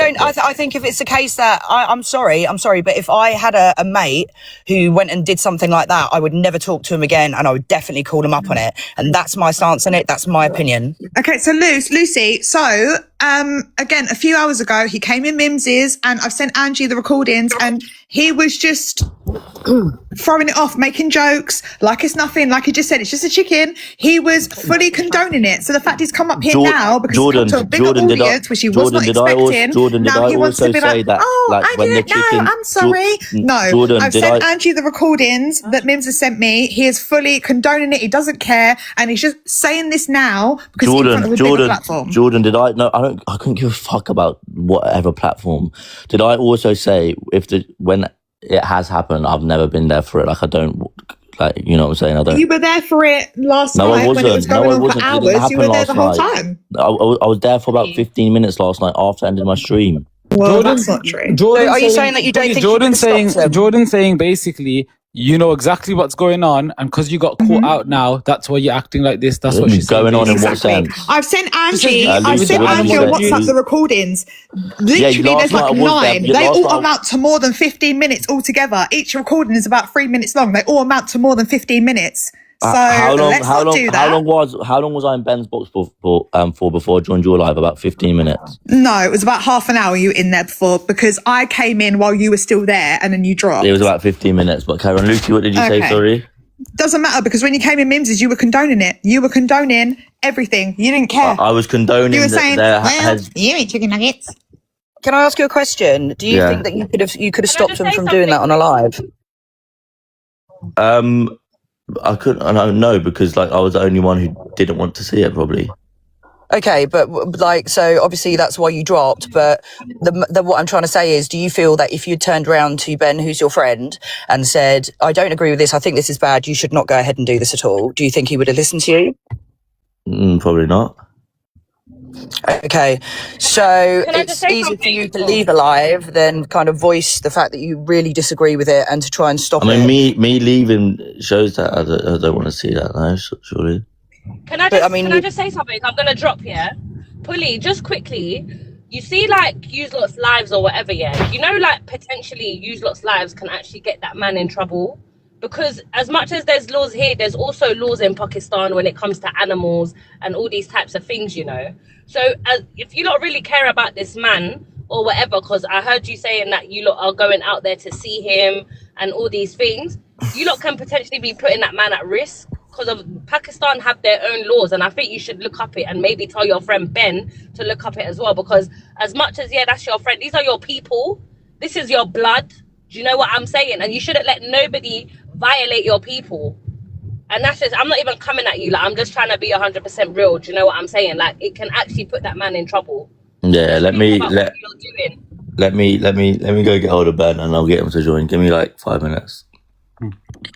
think if it's the case that I'm sorry, but if I had a mate who went and did something like that, I would never talk to him again, and I would definitely call him up on it. And that's my stance on it. That's my opinion. Okay, so Lucy, so again, a few hours ago, he came in Mimsy's, and I've sent Angie the recordings, and he was just throwing it off, making jokes, like it's nothing, like he just said, it's just a chicken. He was fully condoning it. So the fact he's come up here now because he's come to a bigger audience, which he was not expecting. Now he wants to be like, I didn't know, I'm sorry. No, I've sent Angie the recordings that Mims has sent me. He is fully condoning it. He doesn't care, and he's just saying this now because he's in front of a bigger platform. Jordan, did I? No, I couldn't give a fuck about whatever platform. Did I also say when it has happened, I've never been there for it. Like I don't, like, you know what I'm saying? I don't. You were there for it last night when it was going on for hours. You were there the whole time. I was there for about 15 minutes last night after ending my stream. Well, that's not true. Are you saying that you don't think Jordan's saying basically, you know exactly what's going on, and because you got caught out now, that's why you're acting like this. That's what she's going on in what sense? I've sent Angie on WhatsApp the recordings. Literally, there's like 9. They all amount to more than 15 minutes altogether. Each recording is about 3 minutes long. They all amount to more than 15 minutes. So how long? let's How not long? do How that. long was I in Ben's box for before I joined your live? About 15 minutes. No, it was about half an hour you were in there before because I came in while you were still there and then you dropped. It was about 15 minutes. But Karen, Lucy, what did you say? Okay. Sorry. Doesn't matter because when you came in Mims's, you were condoning it. You were condoning everything. You didn't care. I was condoning. You were saying, well, you eat chicken nuggets. Can I ask you a question? Do you think that you could have stopped them from doing that on a live? I couldn't. I don't know because like I was the only one who didn't want to see it. Probably. Okay, but like, so obviously that's why you dropped. But the what I'm trying to say is, do you feel that if you turned around to Ben, who's your friend, and said, "I don't agree with this. I think this is bad. You should not go ahead and do this at all," do you think he would have listened to you? Probably not. Okay, so it's easier for you to leave a live than kind of voice the fact that you really disagree with it and to try and stop it. I mean, me leaving shows that I don't want to see that now. Surely. Can I just say something? I'm gonna drop here. Pulley, just quickly. You see, like use lots lives or whatever, yeah. You know, like potentially use lots lives can actually get that man in trouble. Because as much as there's laws here, there's also laws in Pakistan when it comes to animals and all these types of things, you know. So if you lot really care about this man or whatever, because I heard you saying that you lot are going out there to see him and all these things, you lot can potentially be putting that man at risk because of Pakistan have their own laws. And I think you should look up it and maybe tell your friend Ben to look up it as well. Because as much as, yeah, that's your friend, these are your people. This is your blood. Do you know what I'm saying? And you shouldn't let nobody violate your people. And that's just, I'm not even coming at you. Like, I'm just trying to be 100% real. Do you know what I'm saying? Like, it can actually put that man in trouble. Yeah, let me go get hold of Ben and I'll get him to join. Give me like 5 minutes.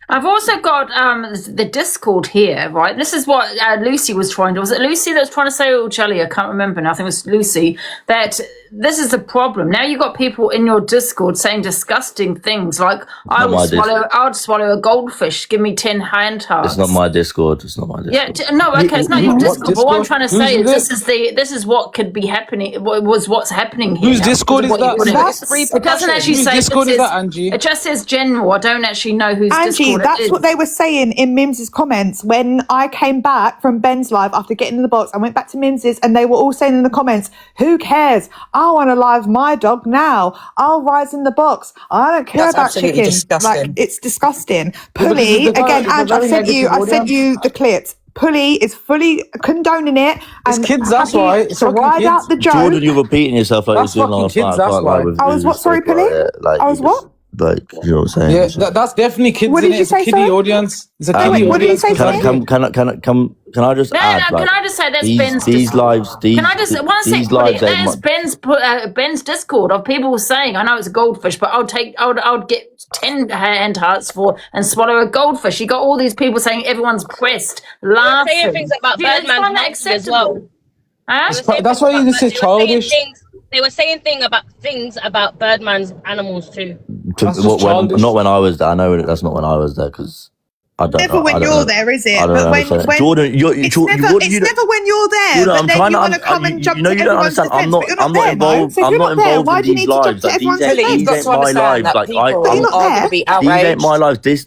I've also got the Discord here, right? This is what Lucy was trying to... Was it Lucy that was trying to say, or Jelly? I can't remember now. I think it was Lucy. That this is the problem. Now you've got people in your Discord saying disgusting things like, I would swallow a goldfish. Give me 10 hand hearts. It's not my Discord. It's not my Discord. Yeah, no, okay, it's not your Discord. But what I'm trying to say is this is what could be happening. What's happening here. Whose Discord is that? It doesn't actually say... Discord is that, Angie? It just says general. I don't actually know whose Angie, Discord it that's is. what they were saying in Mims's comments when I came back from Ben's live after getting in the box. I went back to Mims's and they were all saying in the comments, who cares? I want to live my dog now. I'll rise in the box. I don't care about chicken. Disgusting. Like, it's disgusting. Pulley, again, Ange, I sent you the clips. Pulley is fully condoning it. It's and kids, that's why. It's to ride kids. out the joke. Jordan, you're repeating yourself like That's you're doing last fucking night. kids, that's why. I was what? Sorry, Pulley? I was what? Like, you know what I'm saying? Yeah, that's definitely kids. What did you It's a say, kiddie sorry? audience. It's a kiddie what did you audience. say, sorry? Can I just add? No, can I just say that's Ben's these Discord. lives. Can I just one these sec, lives. that's Ben's Discord of people saying, I know it's a goldfish, but I'll get 10 hand hearts for and swallow a goldfish. You got all these people saying everyone's pressed, laughing. Saying things about Birdman's as well. Huh? That's why you just say childish. They were saying things about Birdman's animals too. Not when I was there. I know that's not when I was there because I don't. Never when you're there, is it? But when Jordan, it's never when you're there. Jordan, but then you want to come and jump to everyone's defense. I'm not involved. I'm not involved in these lives. Like, these ain't my lives. Like these ain't my lives.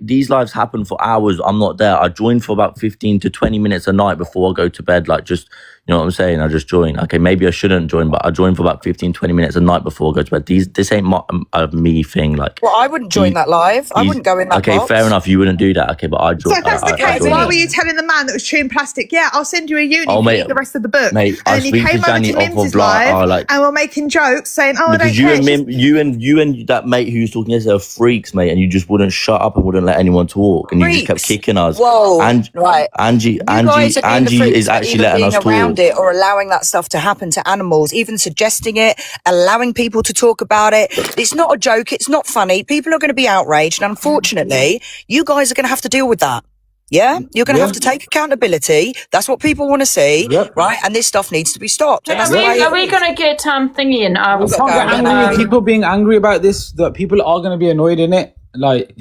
These lives happen for hours. I'm not there. I join for about 15 to 20 minutes a night before I go to bed. Like just. You know what I'm saying? I just join. Okay, maybe I shouldn't join, but I join for about 15, 20 minutes a night before I go to bed. This ain't a me thing. Like, well, I wouldn't join that live. I wouldn't go in that Okay, box. fair enough. You wouldn't do that. Okay, but I join. So if that's the case, why were you telling the man that was chewing plastic, yeah, I'll send you a uni to read the rest of the book. Mate, and then you came over to Mims's live and we're making jokes saying, I don't care. You and that mate who was talking yesterday are freaks, mate, and you just wouldn't shut up and wouldn't let anyone talk, and you just kept kicking us. Whoa, right. Angie is actually letting us talk. Around it or allowing that stuff to happen to animals, even suggesting it, allowing people to talk about it. It's not a joke. It's not funny. People are going to be outraged. And unfortunately, you guys are going to have to deal with that. Yeah? You're going to have to take accountability. That's what people want to see. Right? And this stuff needs to be stopped. And Are we going to get thingy in? We can't get angry with people being angry about this. That people are going to be annoyed in it. Like,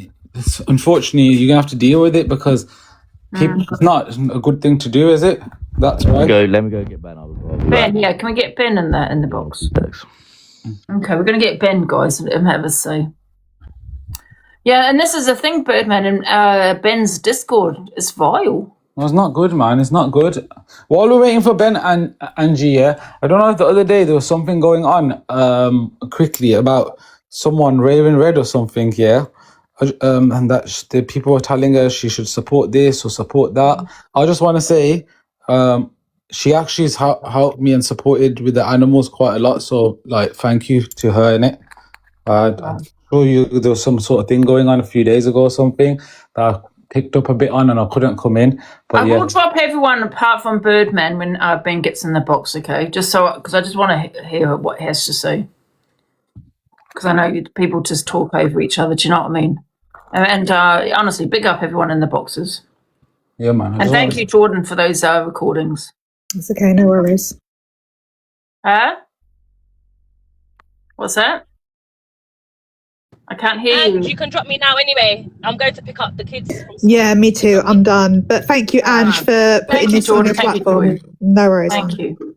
unfortunately, you're going to have to deal with it because it's not a good thing to do, is it? That's right. Let me go get Ben. Ben, yeah, can we get Ben in the box? Thanks. Okay, we're going to get Ben, guys. Let him have a say. Yeah, and this is the thing, Birdman, and Ben's Discord is vile. No, it's not good, man. It's not good. While we're waiting for Ben and Angie, yeah, I don't know if the other day there was something going on quickly about someone raving red or something, yeah. And that the people were telling her she should support this or support that. I just want to say, she actually has helped me and supported with the animals quite a lot. So, like, thank you to her, innit? I'm sure there was some sort of thing going on a few days ago or something that I picked up a bit on and I couldn't come in. But I will drop everyone apart from Birdman when Ben gets in the box, okay? Just so, because I just want to hear what he has to say. Because I know people just talk over each other, do you know what I mean? And honestly, big up everyone in the boxes. Yeah, man. And thank you, Jordan, for those recordings. It's okay, no worries. What's that? I can't hear you. You can drop me now anyway. I'm going to pick up the kids. Yeah, me too. I'm done. But thank you, Ange, for putting this on your platform. No worries. Thank you.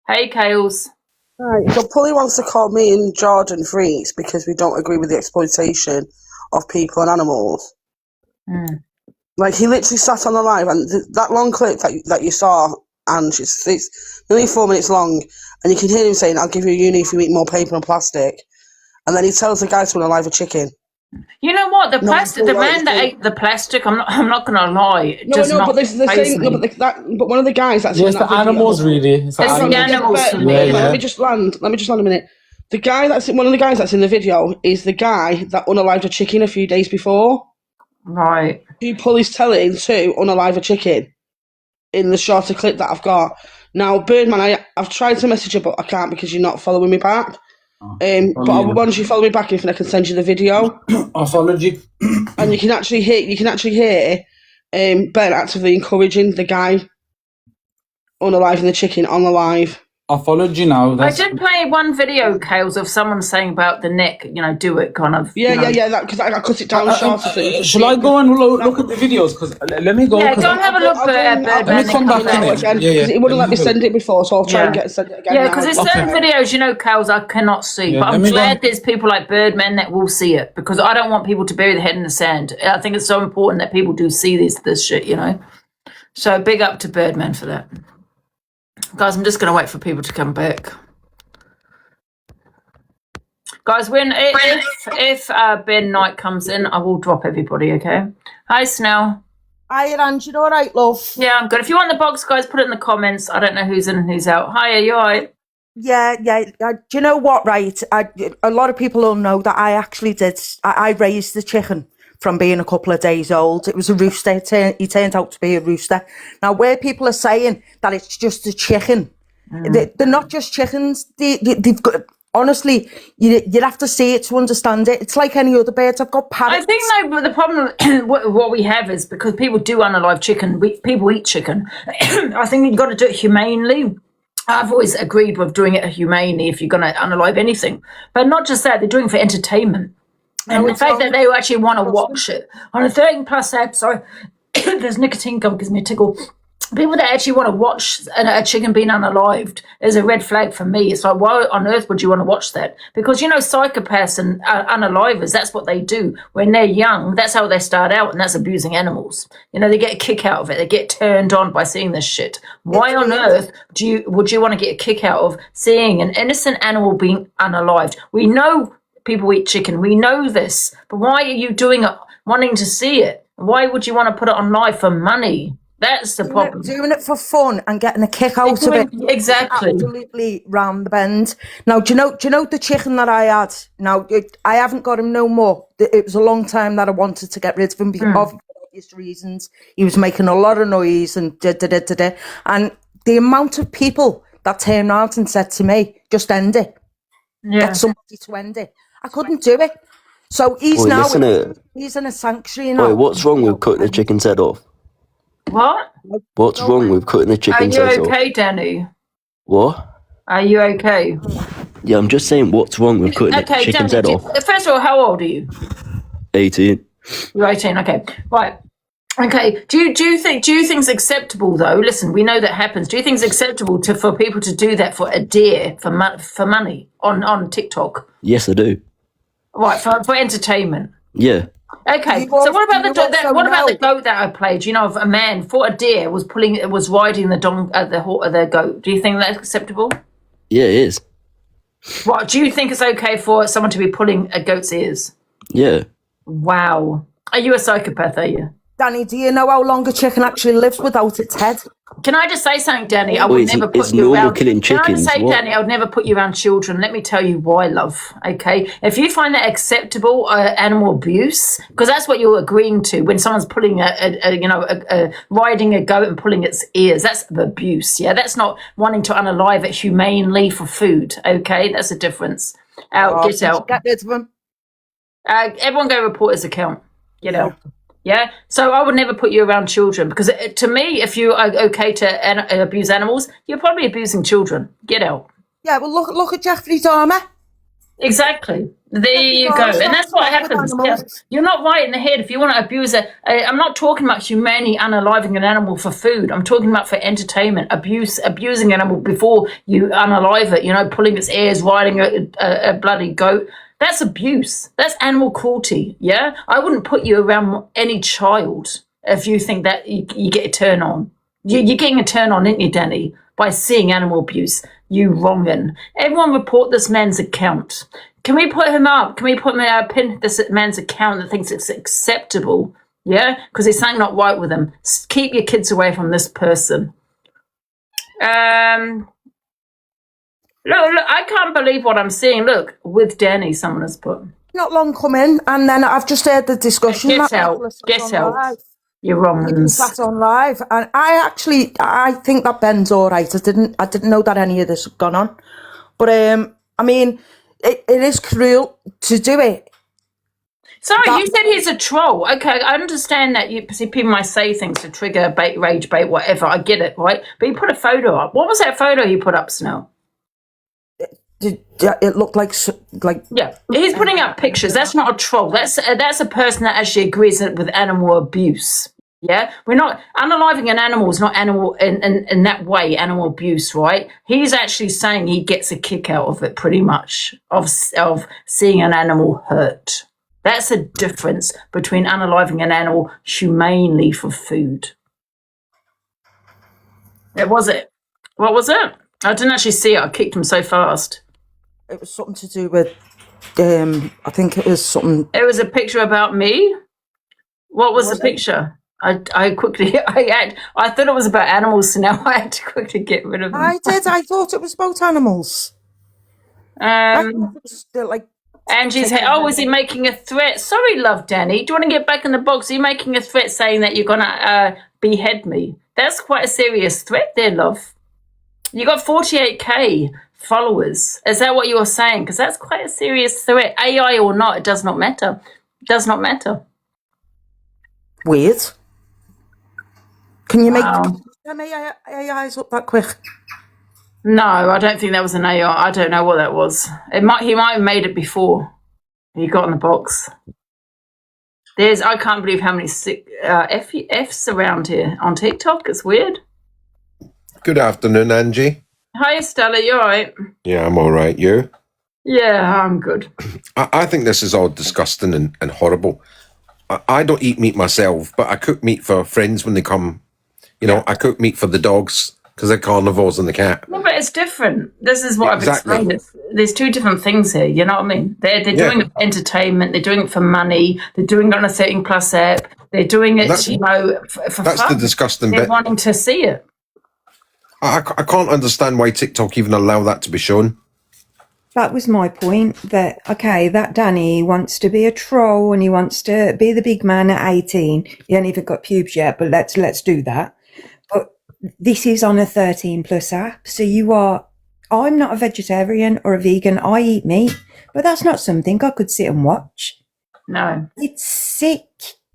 Hey, Kales. Right, so Pully wants to call me and Jordan freaks because we don't agree with the exploitation of people and animals. Like, he literally sat on the live, and that long clip that you saw, and it's nearly 4 minutes long, and you can hear him saying, I'll give you a uni if you eat more paper and plastic. And then he tells the guy to unalive a chicken. You know what? The man that ate the plastic, I'm not going to lie. But this is the same. No, but one of the guys that's in it's that the animals, really. It's the animals. Let me just land a minute. The guy one of the guys that's in the video is the guy that unalived a chicken a few days before. Right. Who Pully's telling to unalive a chicken in the shorter clip that I've got. Now, Birdman, I've tried to message you, but I can't because you're not following me back. But once you follow me back, I can send you the video. I followed you, and you can actually hear Ben actively encouraging the guy unaliving the chicken on the live. I followed you now. I did play one video, Kales, of someone saying about the neck, do it kind of. Yeah. Because I cut it down shorter. Shall I go and look at the videos? Because let me go. Yeah, go and have a look. Let me come back in again. Yeah. It wouldn't let me send it before, so I'll try and send it again. Yeah, because there's certain videos, Kales, I cannot see. Yeah, but I'm glad there's people like Birdman that will see it, because I don't want people to bury their head in the sand. I think it's so important that people do see this shit, So big up to Birdman for that. Guys, I'm just going to wait for people to come back. Guys, if Ben Knight comes in, I will drop everybody, okay? Hi, Snell. Hi, Angie. You all right, love? Yeah, I'm good. If you want the box, guys, put it in the comments. I don't know who's in and who's out. Hi, are you all right? Yeah. Do you know what, right? A lot of people don't know that I actually did. I raised the chicken from being a couple of days old. It was a rooster. He turned out to be a rooster. Now, where people are saying that it's just a chicken, they're not just chickens. They've got... Honestly, you'd have to see it to understand it. It's like any other birds. I've got parrots. I think, though, the problem what we have is because people do unalive chicken, people eat chicken. I think you've got to do it humanely. I've always agreed with doing it humanely if you're going to unalive anything. But not just that, they're doing it for entertainment. And the fact that they actually want to watch it. On a 13+ app, sorry, there's nicotine gum, gives me a tickle. People that actually want to watch a chicken being unalived is a red flag for me. It's like, why on earth would you want to watch that? Because, psychopaths and unalivers, that's what they do. When they're young, that's how they start out, and that's abusing animals. They get a kick out of it. They get turned on by seeing this shit. Why on earth would you want to get a kick out of seeing an innocent animal being unalived? We know people eat chicken. We know this. But why are you doing it, wanting to see it? Why would you want to put it on live for money? That's the problem. Doing it for fun and getting a kick out of it. Exactly. Absolutely round the bend. Now, do you know the chicken that I had? Now, I haven't got him no more. It was a long time that I wanted to get rid of him because of obvious reasons. He was making a lot of noise and And the amount of people that turned out and said to me, just end it. Get somebody to end it. I couldn't do it. So he's he's in a sanctuary now. Wait, what's wrong with cutting the chicken's head off? What? What's wrong with cutting the chicken's head off? Are you okay, Danny? What? Are you okay? Yeah, I'm just saying, what's wrong with cutting the chicken's head off? First of all, how old are you? 18. You're 18. Okay, right. Okay. Do you think it's acceptable though? Listen, we know that happens. Do you think it's acceptable for people to do that for a deer for money on TikTok? Yes, I do. Right, for entertainment. Yeah. Okay, so what about the goat that I played? You know, if a man fought a deer, was riding the goat. Do you think that's acceptable? Yeah, it is. What do you think it's okay for someone to be pulling a goat's ears? Yeah. Wow, are you a psychopath? Are you, Danny? Do you know how long a chicken actually lives without its head? Can I just say something, Danny? I would never put you around. Killing chickens. Can I just say, What? Danny, I would never put you around children. Let me tell you why, love. Okay, if you find that acceptable, animal abuse, because that's what you're agreeing to when someone's pulling riding a goat and pulling its ears. That's abuse. Yeah, that's not wanting to unalive it humanely for food. Okay, that's a difference. Get out. Get rid of them. Everyone go report his account. Get out. Yeah, so I would never put you around children because to me, if you are okay to abuse animals, you're probably abusing children. Get out. Yeah, well, look at Jeffrey Dahmer. Exactly. There you go. And that's what happens. Yeah. You're not right in the head if you want to abuse it. I'm not talking about humanely unaliving an animal for food. I'm talking about for entertainment. Abusing an animal before you unalive it, you know, pulling its ears, riding a bloody goat. That's abuse. That's animal cruelty, yeah? I wouldn't put you around any child if you think that you get a turn on. You're getting a turn on, aren't you, Danny, by seeing animal abuse. You wrongin'. Everyone report this man's account. Can we put him up? Can we pin this man's account that thinks it's acceptable, yeah? Because there's something not right with him. Keep your kids away from this person. Look, I can't believe what I'm seeing. Look, with Danny, someone has put. Not long come in, and then I've just heard the discussion. Get out. You're wrong. That's on live, and I think that Ben's all right. I didn't know that any of this had gone on, but I mean, it is cruel to do it. Sorry, you said he's a troll. Okay, I understand that people might say things to trigger rage bait, whatever. I get it, right? But he put a photo up. What was that photo you put up, Snell? It looked like yeah. He's putting up pictures. That's not a troll. That's a person that actually agrees with animal abuse. Yeah, we're not unaliving an animal is not animal in that way. Animal abuse, right? He's actually saying he gets a kick out of it, pretty much of seeing an animal hurt. That's a difference between unaliving an animal humanely for food. What was it? I didn't actually see it. I kicked him so fast. It was something to do with, I think it was something. It was a picture about me. What was the picture? I quickly, I thought it was about animals, so now I had to quickly get rid of them. I did. I thought it was about animals. Angie's head. Oh, is he making a threat? Sorry, love, Danny. Do you want to get back in the box? Are you making a threat saying that you're gonna behead me? That's quite a serious threat, there, love. You got 48k followers. Is that what you're saying? Because that's quite a serious threat. AI or not, it does not matter. It does not matter. Weird. Can you make AIs up that quick? No, I don't think that was an AI. I don't know what that was. He might have made it before he got in the box. I can't believe how many Fs around here on TikTok. It's weird. Good afternoon, Angie. Hi, Stella. You all right? Yeah, I'm all right. You? Yeah, I'm good. I think this is all disgusting and horrible. I don't eat meat myself, but I cook meat for friends when they come. You know, I cook meat for the dogs because they're carnivores and the cat. No, but it's different. This is what I've explained. There's two different things here. You know what I mean? They're doing it for entertainment. They're doing it for money. They're doing it on a 13+ app. They're doing it, for that's fun. The disgusting They're bit. wanting to see it. I can't understand why TikTok even allow that to be shown. That was my point, that, okay, that Danny wants to be a troll and he wants to be the big man at 18. He hasn't even got pubes yet, but let's do that. But this is on a 13+ app. So I'm not a vegetarian or a vegan. I eat meat, but that's not something I could sit and watch. No. It's sick.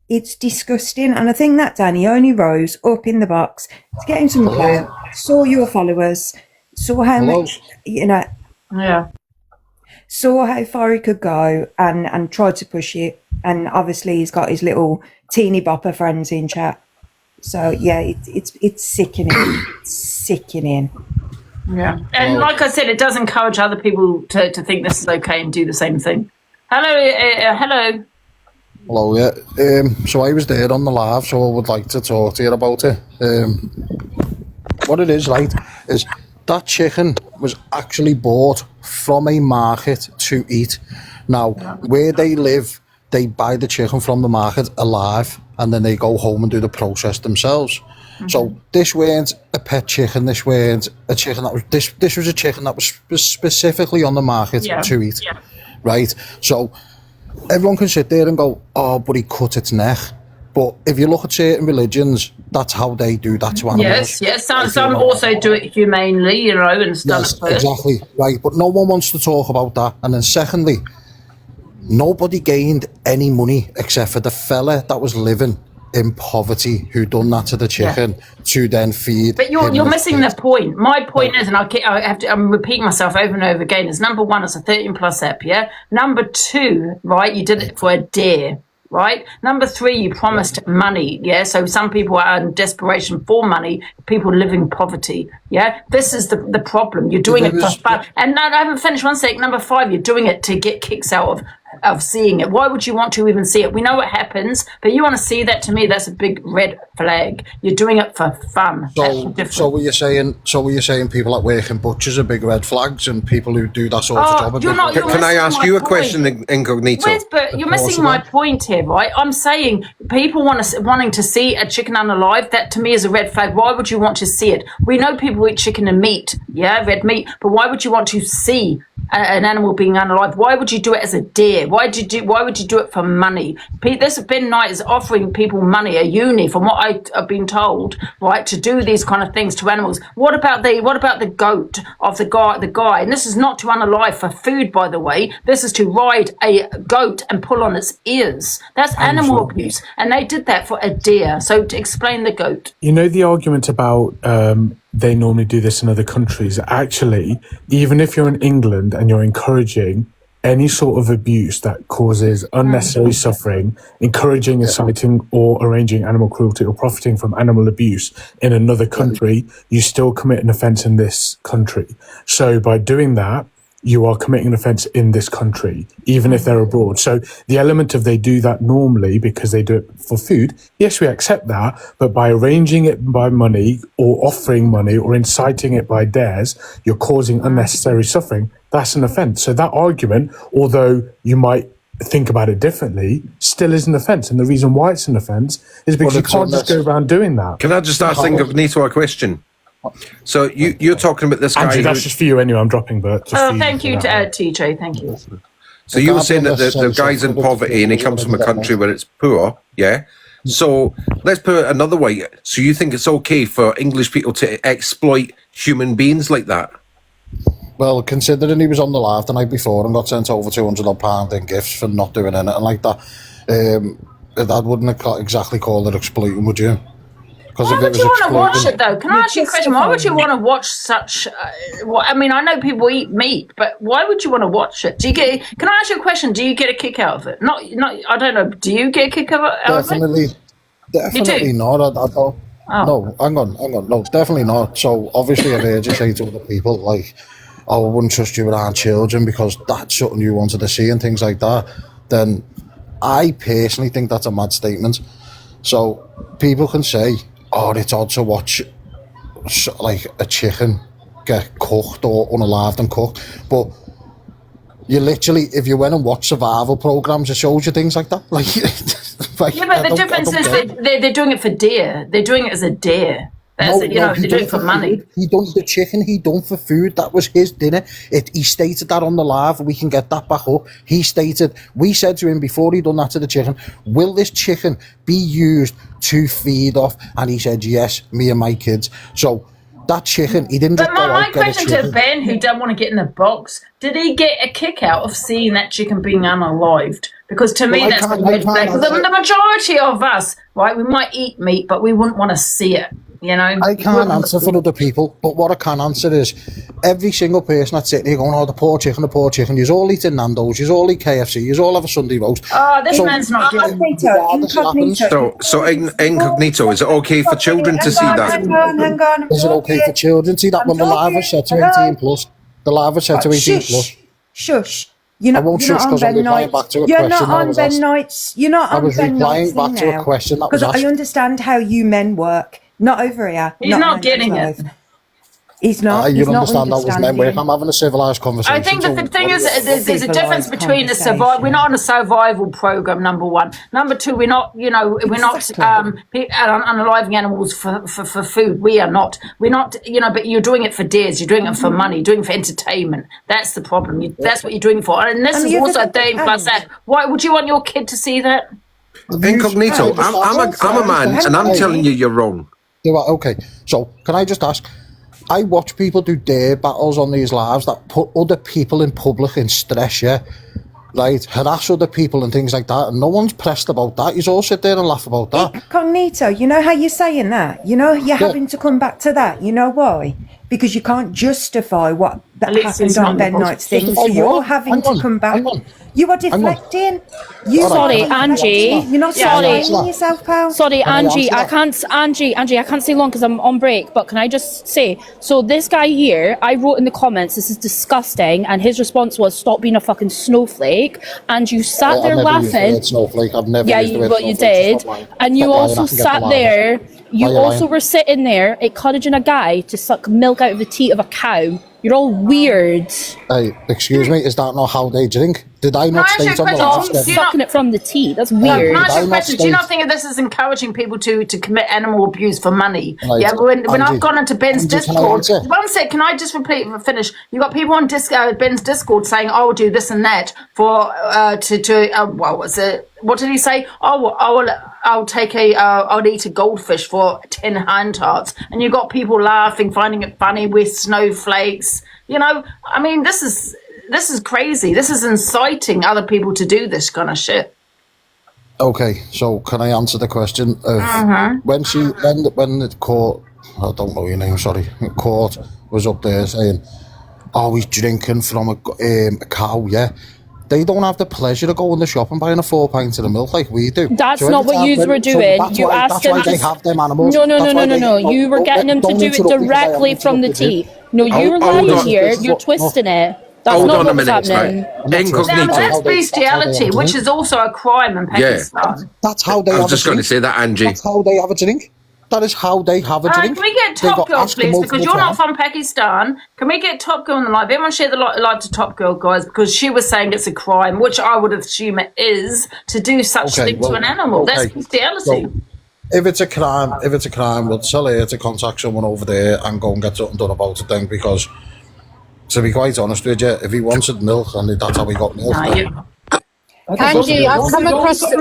It's disgusting. And I think that Danny only rose up in the box to get him some clout, saw your followers, saw how much, Yeah. saw how far he could go and tried to push it. And obviously he's got his little teeny bopper friends in chat. So yeah, it's sickening. It's sickening. Yeah. And like I said, it does encourage other people to think this is okay and do the same thing. Hello. Hello, yeah. So I was there on the live, so I would like to talk to you about it. What it is, right, is that chicken was actually bought from a market to eat. Now, where they live, they buy the chicken from the market alive, and then they go home and do the process themselves. So this weren't a pet chicken. This weren't a chicken that was this was a chicken that was specifically on the market to eat, right? So everyone can sit there and go, "Oh, but he cut its neck." But if you look at certain religions, that's how they do that to animals. Yes. Some also do it humanely, you know, and stuff. Yes, exactly, right. But no one wants to talk about that. And then secondly, nobody gained any money except for the fella that was living in poverty who done that to the chicken to then feed. But you're missing the point. My point is, and I'm repeating myself over and over again, is number one, it's a 13+ ep, yeah? Number two, right, you did it for a dare. Right. Number three, you promised money. Yeah. So some people are in desperation for money. People live in poverty. Yeah. This is the problem. You're doing it for fun. And no, I haven't finished one sec. Number five, you're doing it to get kicks out of seeing it. Why would you want to even see it? We know what happens, but you want to see that? To me, that's a big red flag. You're doing it for fun. So were you saying people that work in butchers are big red flags, and people who do that sort of job are big? Can I ask you a question, Incognito? Wes, but you're missing my point here, right? I'm saying people wanting to see a chicken unalive. That to me is a red flag. Why would you want to see it? We know people eat chicken and meat, red meat. But why would you want to see an animal being unalive? Why would you do it as a dare? Why would you do it for money? This Ben Knight is offering people money, a uni, from what I've been told, right, to do these kind of things to animals. What about the goat of the guy? And this is not to unalive for food, by the way. This is to ride a goat and pull on its ears. That's animal abuse, and they did that for a deer. So to explain the goat, you know the argument about they normally do this in other countries. Actually, even if you're in England and you're encouraging any sort of abuse that causes unnecessary suffering, encouraging, inciting, or arranging animal cruelty or profiting from animal abuse in another country, you still commit an offence in this country. So by doing that, you are committing an offence in this country, even if they're abroad. So the element of they do that normally because they do it for food, yes, we accept that, but by arranging it by money or offering money or inciting it by dares, you're causing unnecessary suffering. That's an offence. So that argument, although you might think about it differently, still is an offence. And the reason why it's an offence is because you can't just go around doing that. Can I just ask Incognito a question? So you're talking about this guy. Andrew, that's just for you anyway. I'm dropping, but thank you to TJ. Thank you. So you were saying that the guy's in poverty and he comes from a country where it's poor, yeah? So let's put it another way. So you think it's okay for English people to exploit human beings like that? Well, considering he was on the live the night before and got sent over £200 in gifts for not doing anything like that, that wouldn't exactly call it exploiting, would you? Why would you want to watch it, though? Can I ask you a question? Why would you want to watch such... I mean, I know people eat meat, but why would you want to watch it? Can I ask you a question? Do you get a kick out of it? Not. I don't know. Do you get a kick out of it? Definitely not. I don't. Oh. No, hang on. No, definitely not. So, obviously, I've heard you say to other people, like, oh, I wouldn't trust you around children because that's something you wanted to see and things like that. Then I personally think that's a mad statement. So, people can say... oh, it's odd to watch like a chicken get cooked or unalived and cooked, but you literally, if you went and watched survival programs, it shows you things like that. Like, yeah, but the difference is they're doing it for deer. They're doing it as a dare. They're doing it for money. He done the chicken, he done for food. That was his dinner. He stated that on the live. We can get that back up. He stated, we said to him before he done that to the chicken, will this chicken be used to feed off? And he said, yes, me and my kids. So that chicken, he didn't. But my question to Ben, who don't want to get in the box, did he get a kick out of seeing that chicken being unalived? Because to me, that's the red flag. The majority of us, right, we might eat meat, but we wouldn't want to see it. You know, I can't answer for other people, but what I can answer is every single person that's sitting here going, oh, the poor chicken, you're all eating Nando's, you're all eat KFC, you're all have a Sunday roast. Oh, this man's not getting So Incognito, is it okay for children to see that? Hang on. Is it okay for children to see that when the live is set to 18 plus? The live is set to 18 plus. Shush. You're not, I won't you're not shush on because I'm Ben replying Knight's. back to a You're question not that I on was Ben asked. Knight's. You're not I on was Ben replying Knight's back thing to a now. question that was Because I asked. understand how you men work. Not over here. He's not on getting Ange's it. live. He's not. You He's not understand that was men work. understanding. I'm having a civilised conversation. I think so the thing what is, are you- there's a difference Civilised between a survival. We're not on a survival program. Number one. Number two, we're not. We're not unaliving animals for food. We are not. We're not. But you're doing it for dares. You're doing it for money. You're doing it for entertainment. That's the problem. That's what you're doing it for. And this is also a thing plus that. Why would you want your kid to see that? Incognito, I'm a man, and I'm telling you, you're wrong. Okay, so can I just ask? I watch people do dare battles on these lives that put other people in public in stress, right? Harass other people and things like that, and no one's pressed about that. You all sit there and laugh about that. Incognito, you know how you're saying that? You're having to come back to that. You know why? Because you can't justify what that happened on Ben Knight's thing. So you're having to come back. You are deflecting. Sorry, Angie. You're not explaining yourself, pal. Sorry, Angie. I can't stay long because I'm on break. But can I just say? So this guy here, I wrote in the comments, "This is disgusting," and his response was, "Stop being a fucking snowflake." And you sat there laughing. Snowflake. I've never Yeah, used the word but you snowflake, did, and you also sat there. You also were sitting there encouraging a guy to suck milk out of the teat of a cow. You're all weird. Hey, excuse me, is that not how they drink? Did I not state on the last Sucking it from the teat. That's weird. Can I ask you a question? Do you not think that this is encouraging people to commit animal abuse for money? Right. Yeah, but when Angie, I've gone into Ben's Angie, can I Discord, answer? one sec, can I just finish? You got people on Ben's Discord saying, "Oh, we'll do this and that for what did he say? I'll take I'll eat a goldfish for 10 hand tarts," and you got people laughing, finding it funny with snowflakes. I mean, this is crazy. This is inciting other people to do this kind of shit. Okay, so can I answer the question of when the court, I don't know your name, sorry, court was up there saying, "Oh, he's drinking from a cow," yeah? They don't have the pleasure of going to the shop and buying a 4 pints of milk like we do. That's not what you were doing. You asked them they have them animals. No. You were getting them to do it directly from the teat. No, you were lying here. You're twisting it. That's not what's happening. That's bestiality, which is also a crime in Pakistan. That's how they. I was just going to say that, Angie. That's how they have a drink. That is how they have a drink. Can we get Top Girl, please? Because you're not from Pakistan. Can we get Top Girl on the live? Everyone share the live to Top Girl, guys, because she was saying it's a crime, which I would assume it is, to do such thing to an animal. That's bestiality. So, if it's a crime, we'll tell her to contact someone over there and go and get something done about it then, because to be quite honest with you, if he wanted milk and that's how he got milk. Angie, I've come across this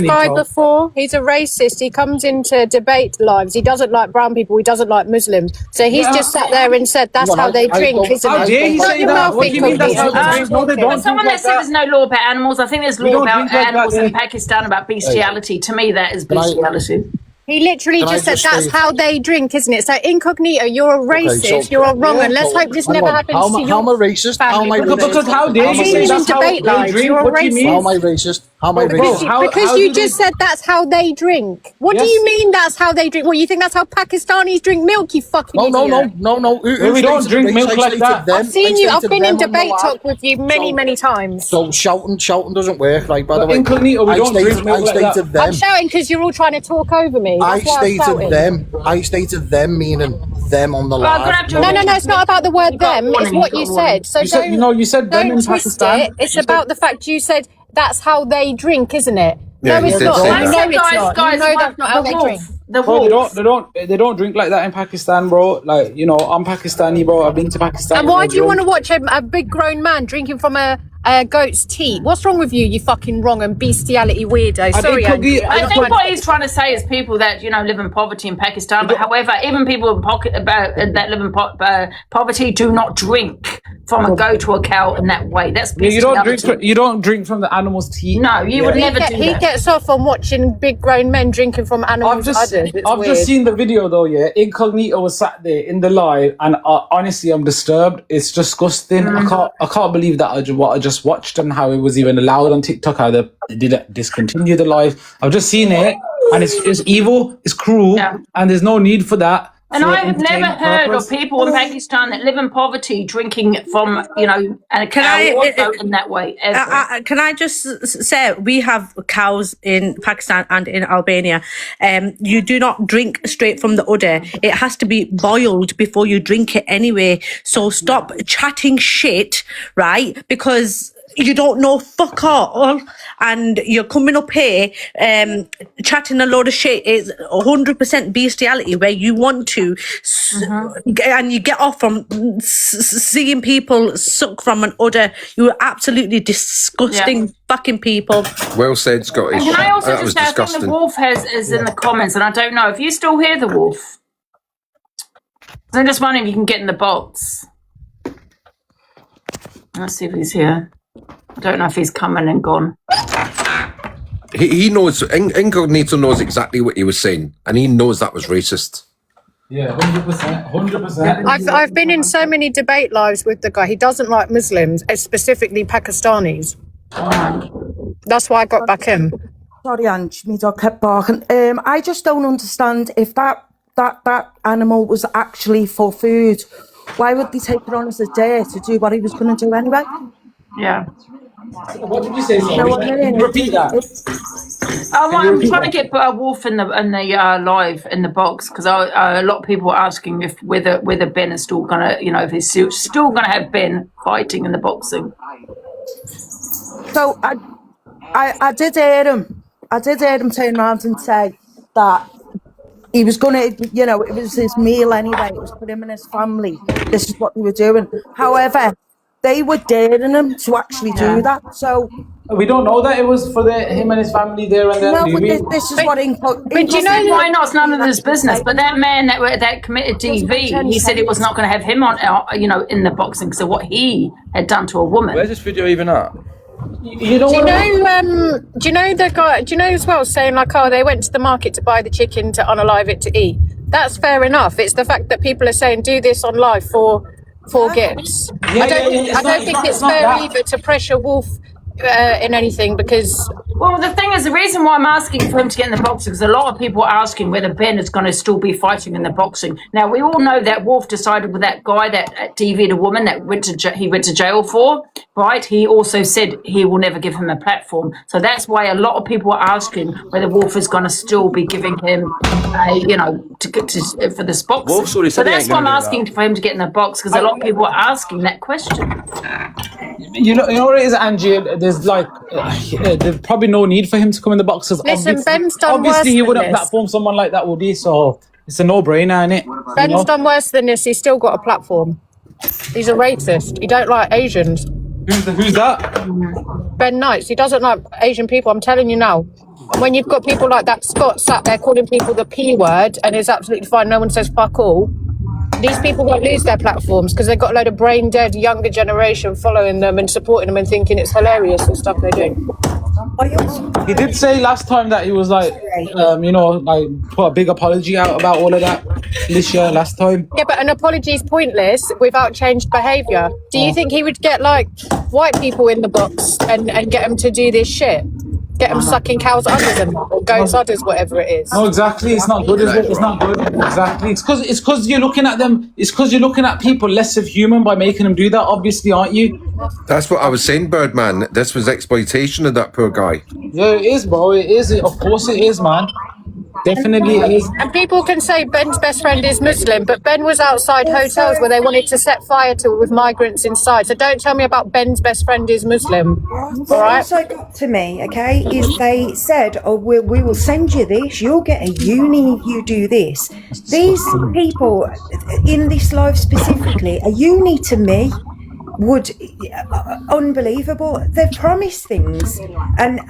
guy before. He's a racist. He comes into debate lives. He doesn't like brown people. He doesn't like Muslims. So he's just sat there and said that's how they drink, isn't it? How dare he say that? What do you mean that's how they drink? No, they don't. Someone that said there's no law about animals. I think there's law about animals in Pakistan about bestiality. To me, that is bestiality. He literally just said that's how they drink, isn't it? So Incognito, you're a racist, you're a wrong one. Let's hope this never happens to you. How am I racist? How am I racist? Because how dare you say that's how they drink? You're a racist. How am I racist? How am I racist? Because you just said that's how they drink. What do you mean that's how they drink? Well, you think that's how Pakistanis drink milk, you fucking idiot. No. We don't drink milk like that. I've seen you, I've been in debate talk with you many times. So shouting doesn't work, like, by the way. Incognito, we don't drink milk like that. Them. I'm shouting because you're all trying to talk over me. I stated them, meaning them on the live. No, it's not about the word them. It's what you said. So you said them in Pakistan. It's about the fact you said that's how they drink, isn't it? Yeah, no, it's not. You know it's not. You know that's not how they drink. They don't drink like that in Pakistan, bro. Like, I'm Pakistani, bro. I've been to Pakistan. And why do you want to watch a big grown man drinking from a goat's teat? What's wrong with you, you fucking wrong and bestiality weirdo? Sorry, Angie. I think what he's trying to say is people that live in poverty in Pakistan. But however, even people that live in poverty do not drink from a goat or a cow in that way. That's bestiality. You don't drink from the animal's teat. No, you would never do that. He gets off on watching big grown men drinking from animals' udders. I've just seen the video though, yeah. Incognito was sat there in the live, and honestly, I'm disturbed. It's disgusting. I can't believe that what I just watched and how it was even allowed on TikTok. How they did discontinue the live. I've just seen it, and it's evil. It's cruel, and there's no need for that. And for I have never entertainment heard purpose. of people in Pakistan that live in poverty drinking from, and Can I- water in that way. Ever. Can I just say, we have cows in Pakistan and in Albania. You do not drink straight from the udder. It has to be boiled before you drink it anyway. So stop chatting shit, right? Because you don't know fuck all, and you're coming up here chatting a load of shit. Is 100% bestiality where you want to and you get off from seeing people suck from an udder. You are absolutely disgusting fucking people. Well said, Scottish. And can I also That was just say, I think disgusting. the wolf is in the comments, and I don't know if you still hear the wolf. I'm just wondering if you can get in the box. Let's see if he's here. I don't know if he's coming and gone. He knows, Incognito knows exactly what he was saying, and he knows that was racist. Yeah, 100%. 100%. I've been in so many debate lives with the guy. He doesn't like Muslims, specifically Pakistanis. That's why I got back in. Sorry, Ange, my dog kept barking. I just don't understand if that animal was actually for food. Why would they take it on as a dare to do what he was going to do anyway? Yeah. What did you say? You know what I mean? Repeat that. I'm trying to get a wolf in the live in the box because a lot of people are asking if whether Ben is still gonna, if he's still gonna have Ben fighting in the boxing. So I did hear him. I did hear him turn around and say that he was gonna, it was his meal anyway. It was for him and his family. This is what they were doing. However, they were daring him to actually do that. So we don't know that it was for him and his family there and then. no, but this is what But you know why not? It's none of his business. But that man that committed DV, he said he was not going to have him on, in the boxing because of what he had done to a woman. Where's this video even at? Do you know the guy? Do you know as well saying like, oh, they went to the market to buy the chicken to unalive it to eat? That's fair enough. It's the fact that people are saying do this on live for gifts. I don't think it's fair either to pressure Wolf in anything because. Well, the thing is, the reason why I'm asking for him to get in the boxing is a lot of people are asking whether Ben is going to still be fighting in the boxing. Now, we all know that Wolf decided with that guy that DV'd a woman that he went to jail for, right? He also said he will never give him a platform. So that's why a lot of people are asking whether Wolf is going to still be giving him, for this boxing. So that's why I'm asking for him to get in the box because a lot of people are asking that question. You know what it is, Angie? There's there's probably no need for him to come in the boxes. Listen, Ben's done worse obviously he than wouldn't this. platform someone like that, would he? So it's a no-brainer, isn't it? Ben's done worse than this. He's still got a platform. He's a racist. He don't like Asians. Who's that? Ben Knights. He doesn't like Asian people. I'm telling you now. And when you've got people like that Scott sat there calling people the P word and it's absolutely fine, no one says fuck all. These people won't lose their platforms because they've got a load of brain dead younger generation following them and supporting them and thinking it's hilarious and stuff they're doing. He did say last time that he was put a big apology out about all of that this year, last time. Yeah, but an apology is pointless without changed behaviour. Do you think he would get white people in the box and get them to do this shit? Get them sucking cows' udders or goats' udders, whatever it is. No, exactly. It's not good, is it? It's not good. Exactly. It's because you're looking at them. It's because you're looking at people less of human by making them do that. Obviously, aren't you? That's what I was saying, Birdman. This was exploitation of that poor guy. Yeah, it is, bro. It is. Of course, it is, man. Definitely it is. And people can say Ben's best friend is Muslim, but Ben was outside hotels where they wanted to set fire to with migrants inside. So don't tell me about Ben's best friend is Muslim. What also got to me, okay, is they said, oh, we will send you this, you'll get a uni if you do this. These people in this live specifically, a uni to me would unbelievable. They've promised things and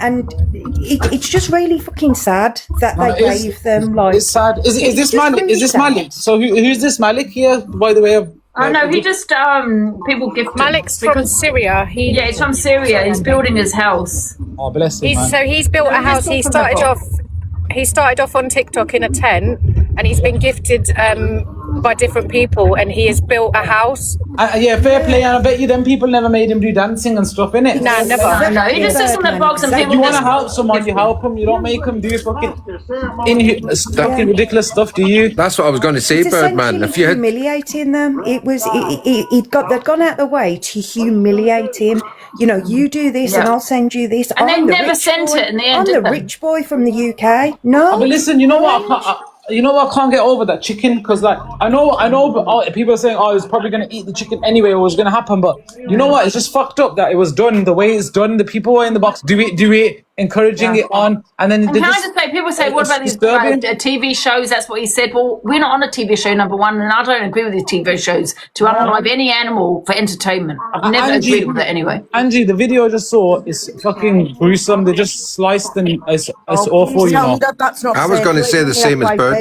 it's just really fucking sad that they gave them it's sad. Is this Malik? So who's this Malik here, by the way? Oh no, he just people gift Malik's from Syria. He's from Syria. He's building his house. Oh, bless him. So he's built a house. He started off on TikTok in a tent, and he's been gifted by different people, and he has built a house. Yeah, fair play. And I bet you them people never made him do dancing and stuff, innit? Nah, never. No, he just sits on the box and people You want to just... help someone, you help them. You don't make them do fucking ridiculous stuff, do you? That's what I was going to say, It's Birdman. essentially If you had humiliating them. It was they'd gone out of the way to humiliate him. You know, you do this and Yeah. I'll send you this. And they I'm the never rich sent boy. it in the end, I'm did the they? rich boy from the UK. No. But listen, you know what? You know what? I can't get over that chicken because, like, I know, but people are saying, "Oh, he's probably gonna eat the chicken anyway. It was gonna happen." But you know what? It's just fucked up that it was done the way it's done. The people were in the box, do it, encouraging it on, and then And can I just say, people say, what about these TV shows? That's what he said. Well, we're not on a TV show, number one, and I don't agree with these TV shows to unalive any animal for entertainment. I've never agreed with it anyway. Angie, the video I just saw is fucking gruesome. They just sliced and it's awful, you know. I was going to say the same as Birdman.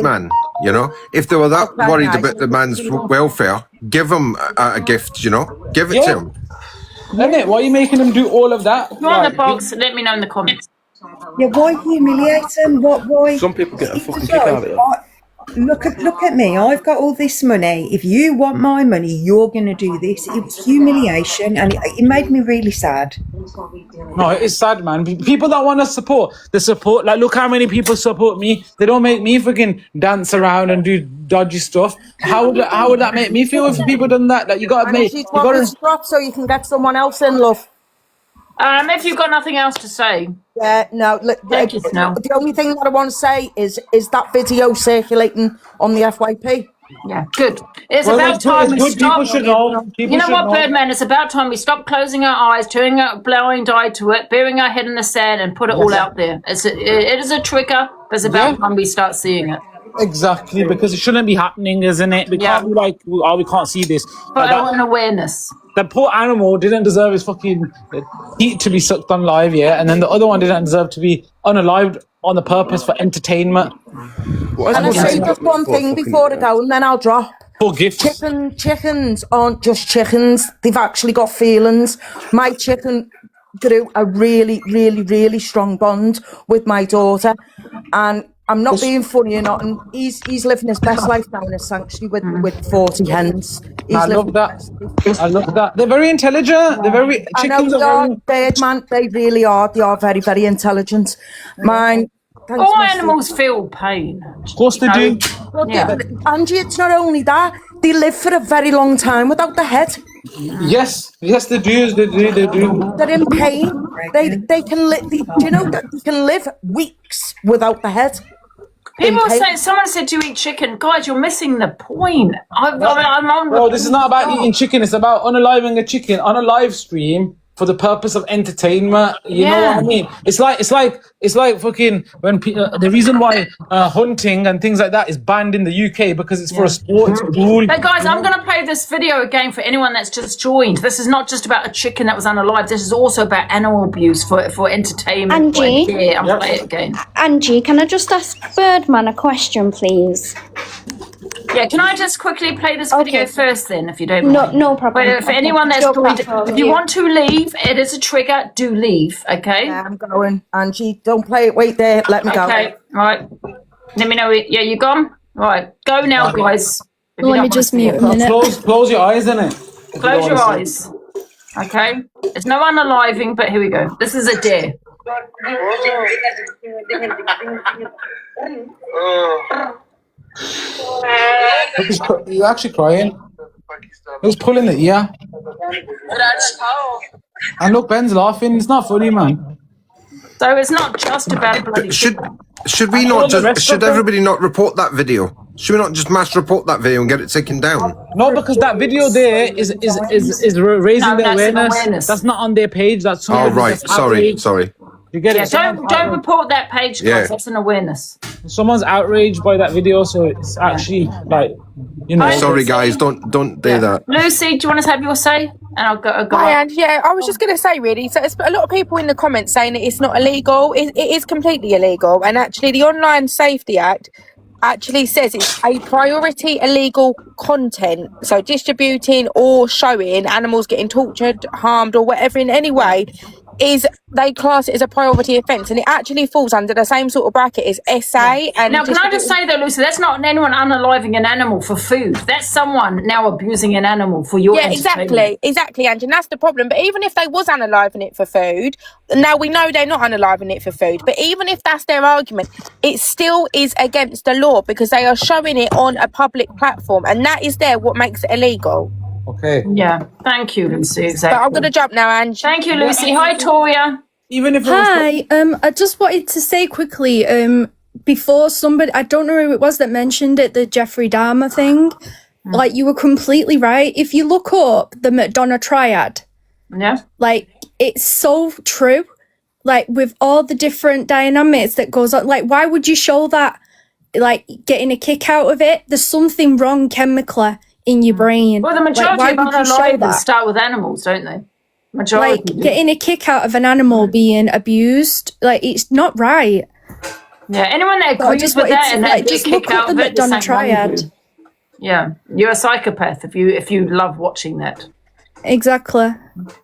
You know, if they were that worried about the man's welfare, give him a gift. You know, give it to him. Isn't it? Why are you making them do all of that? If you're on the box, let me know in the comments. Yeah, why humiliate them? Why? Some people get a fucking kick out of it. Look at me. I've got all this money. If you want my money, you're going to do this. It was humiliation, and it made me really sad. No, it's sad, man. People that want to support, the support. Like, look how many people support me. They don't make me fucking dance around and do dodgy stuff. How would that make me feel if people done that? Like, you got to make. You got to stop so you can get someone else in, love. If you've got nothing else to say. Yeah, no. Look, Thank you, Snow. the only thing that I want to say is that video circulating on the FYP. Yeah, good. It's about time we stop. People should know. You know what, Birdman? It's about time we stop closing our eyes, turning a blind eye to it, burying our head in the sand, and put it all out there. It is a trigger, but it's about time we start seeing it. Exactly, because it shouldn't be happening, isn't it? We can't be like, oh, we can't see this. Put our own awareness. The poor animal didn't deserve his fucking teeth to be sucked on live, yeah? And then the other one didn't deserve to be unalived on the purpose for entertainment. And I'll say just one thing before I go, and then I'll drop. For gifts. Chickens aren't just chickens. They've actually got feelings. My chicken grew a really, really, really strong bond with my daughter. And I'm not being funny or not. And he's living his best life now in a sanctuary with 40 hens. I love that. I love that. They're very intelligent. They're very... Chickens are Birdman. They really are. They are very, very intelligent. Mine... All animals feel pain. Of course they do. Well, Angie, it's not only that. They live for a very long time without the head. Yes, they do. They do. They're in pain. They can live. Do you know that they can live weeks without the head? People say, someone said you eat chicken. Guys, you're missing the point. I'm on. Bro, this is not about eating chicken. It's about unaliving a chicken on a live stream for the purpose of entertainment. You know what I mean? It's like fucking when the reason why hunting and things like that is banned in the UK because it's for a sport. It's cool. But guys, I'm going to play this video again for anyone that's just joined. This is not just about a chicken that was unalive. This is also about animal abuse for entertainment. Angie? Yeah, I'm play it again. Angie, can I just ask Birdman a question, please? Yeah, can I just quickly play this video first then, if you don't mind? No problem. But for anyone that's joined, if you want to leave, it is a trigger, do leave, okay? Yeah, I'm going. Angie, don't play it. Wait there. Let me go. Okay, right. Let me know. Yeah, you gone? Right, go now, guys. Let me just mute a minute. Close your eyes, innit? Close your eyes. Okay? It's no unaliving, but here we go. This is a dare. You're actually crying. Who's pulling it? Yeah. And look, Ben's laughing. It's not funny, man. So it's not just about bloody. Should we not just? Should everybody not report that video? Should we not just mass report that video and get it taken down? No, because that video there is raising the awareness. That's not on their page. That's right. Sorry. You get it? Don't report that page, guys. Yeah. That's an awareness. Someone's outraged by that video, so it's actually like, you know. Sorry, guys. Don't do that. Lucy, do you want to have your say? And I'll go. Hi, Angie. Yeah, I was just going to say, really. So, it's a lot of people in the comments saying that it's not illegal. It is completely illegal, and actually, the Online Safety Act actually says it's a priority illegal content. So, distributing or showing animals getting tortured, harmed, or whatever in any way is they class it as a priority offence, and it actually falls under the same sort of bracket as SA. And now, can I just say though, Lucy, that's not anyone unaliving an animal for food. That's someone now abusing an animal for your entertainment. Exactly, Angie, and that's the problem. But even if they was unaliving it for food, now we know they're not unaliving it for food. But even if that's their argument, it still is against the law because they are showing it on a public platform, and that is what makes it illegal. Okay. Yeah. Thank you, Lucy. Exactly. But I'm gonna jump now, Ange. Thank you, Lucy. Hi, Toria. Even if Hi, I just wanted to say quickly, before somebody, I don't know who it was that mentioned it, the Jeffrey Dahmer thing. Like, you were completely right. If you look up the McDonough triad, like, it's so true. Like, with all the different dynamics that goes on, like, why would you show that? Like, getting a kick out of it? There's something wrong chemically in your brain. Well, the majority like, of unalivers start with animals, don't they? Majority. Like, getting a kick out of an animal being abused, like, it's not right. Yeah, anyone that agrees with that and that just kick look out up of the it, the McDonough same triad. Yeah, you're a psychopath if you love watching that. Exactly.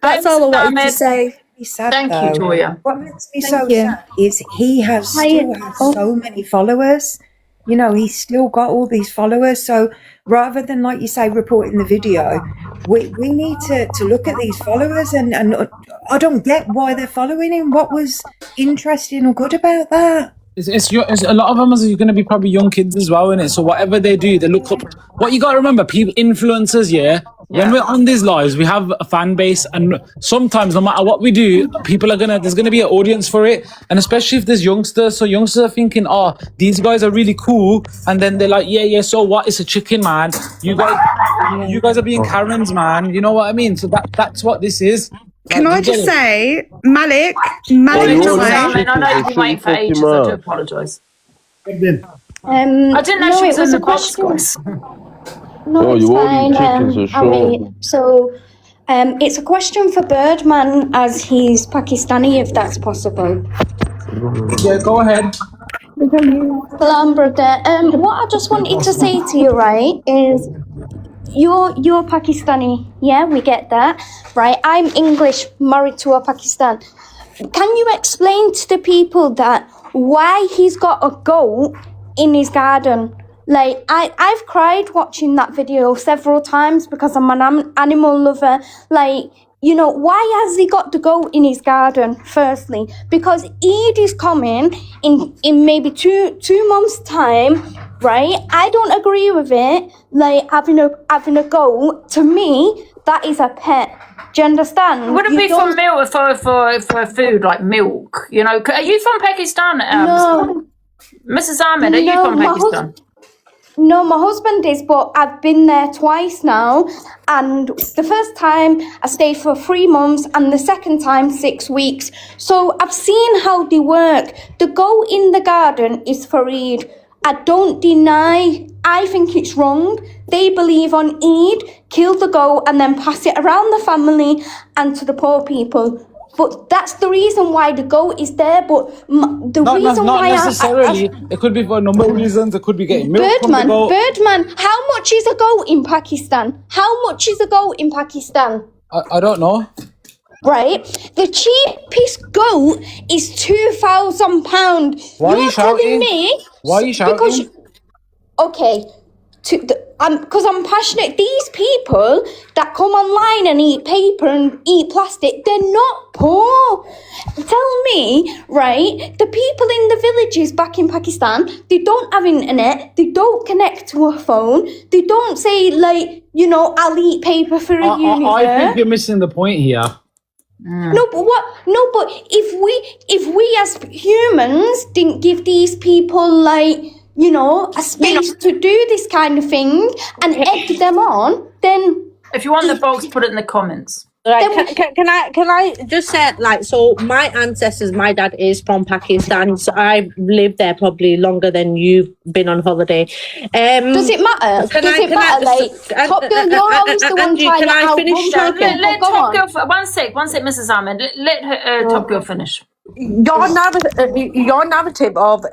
That's all I wanted to say. Thank you, Toya. What makes me so sad is he still has so many followers. You know, he's still got all these followers. So rather than, like you say, reporting the video, we need to look at these followers and I don't get why they're following him. What was interesting or good about that? It's a lot of them are going to be probably young kids as well, innit? So whatever they do, they look up. What you got to remember, people, influencers, when we're on these lives, we have a fan base, and sometimes no matter what we do, there's gonna be an audience for it, and especially if there's youngsters. So youngsters are thinking, oh, these guys are really cool, and then they're like, yeah, so what? It's a chicken, man. You guys are being Karens, man. You know what I mean? So that's what this is. Can I just say, Malik, I know you've been waiting for ages. I do apologise. I didn't know she was in the box, guys. No, it's fine. It's a question for Birdman as he's Pakistani, if that's possible. Yeah, go ahead. Salam, brother. What I just wanted to say to you, right, is you're Pakistani. Yeah, we get that, right? I'm English, married to a Pakistan. Can you explain to the people that why he's got a goat in his garden? Like, I've cried watching that video several times because I'm an animal lover. Like, you know, why has he got the goat in his garden, firstly? Because Eid is coming in maybe two months' time, right? I don't agree with it. Like, having a goat, to me, that is a pet. Do you understand? Would it be for milk, for food, like milk? You know, are you from Pakistan? No. Mrs. Ahmed, are you from Pakistan? No, my husband is, but I've been there twice now. And the first time I stayed for 3 months and the second time 6 weeks. So I've seen how they work. The goat in the garden is for Eid. I don't deny, I think it's wrong. They believe on Eid, kill the goat and then pass it around the family and to the poor people. But that's the reason why the goat is there. But not necessarily. It could be for a number of reasons. It could be getting milk from the goat. Birdman, how much is a goat in Pakistan? How much is a goat in Pakistan? I don't know. Right, the cheapest goat is £2,000. Why are you shouting? Why are you shouting? Because, okay, because I'm passionate. These people that come online and eat paper and eat plastic, they're not poor. Tell me, right, the people in the villages back in Pakistan, they don't have internet, they don't connect to a phone, they don't say, like, you know, I'll eat paper for a universe. I think you're missing the point here. No, but if we as humans didn't give these people, like, you know, a space to do this kind of thing and egg them on, then if you want the box, put it in the comments. Right, can I just say, like, so my ancestors, my dad is from Pakistan, so I've lived there probably longer than you've been on holiday. Does it matter? Top Girl, you're always the one trying to out. Let Top Girl, one sec, Mrs. Ahmed. Let her, Top Girl finish. Your narrative of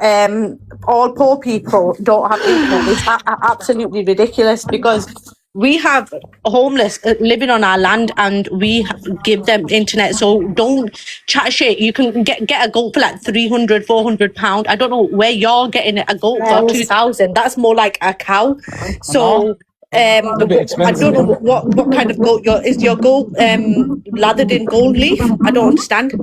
all poor people don't have internet is absolutely ridiculous, because we have homeless living on our land, and we give them internet. So don't chat shit. You can get a goat for like 300, 400 pound. I don't know where you're getting a goat for 2,000. That's more like a cow. So I don't know what kind of goat is your goat lathered in gold leaf? I don't understand.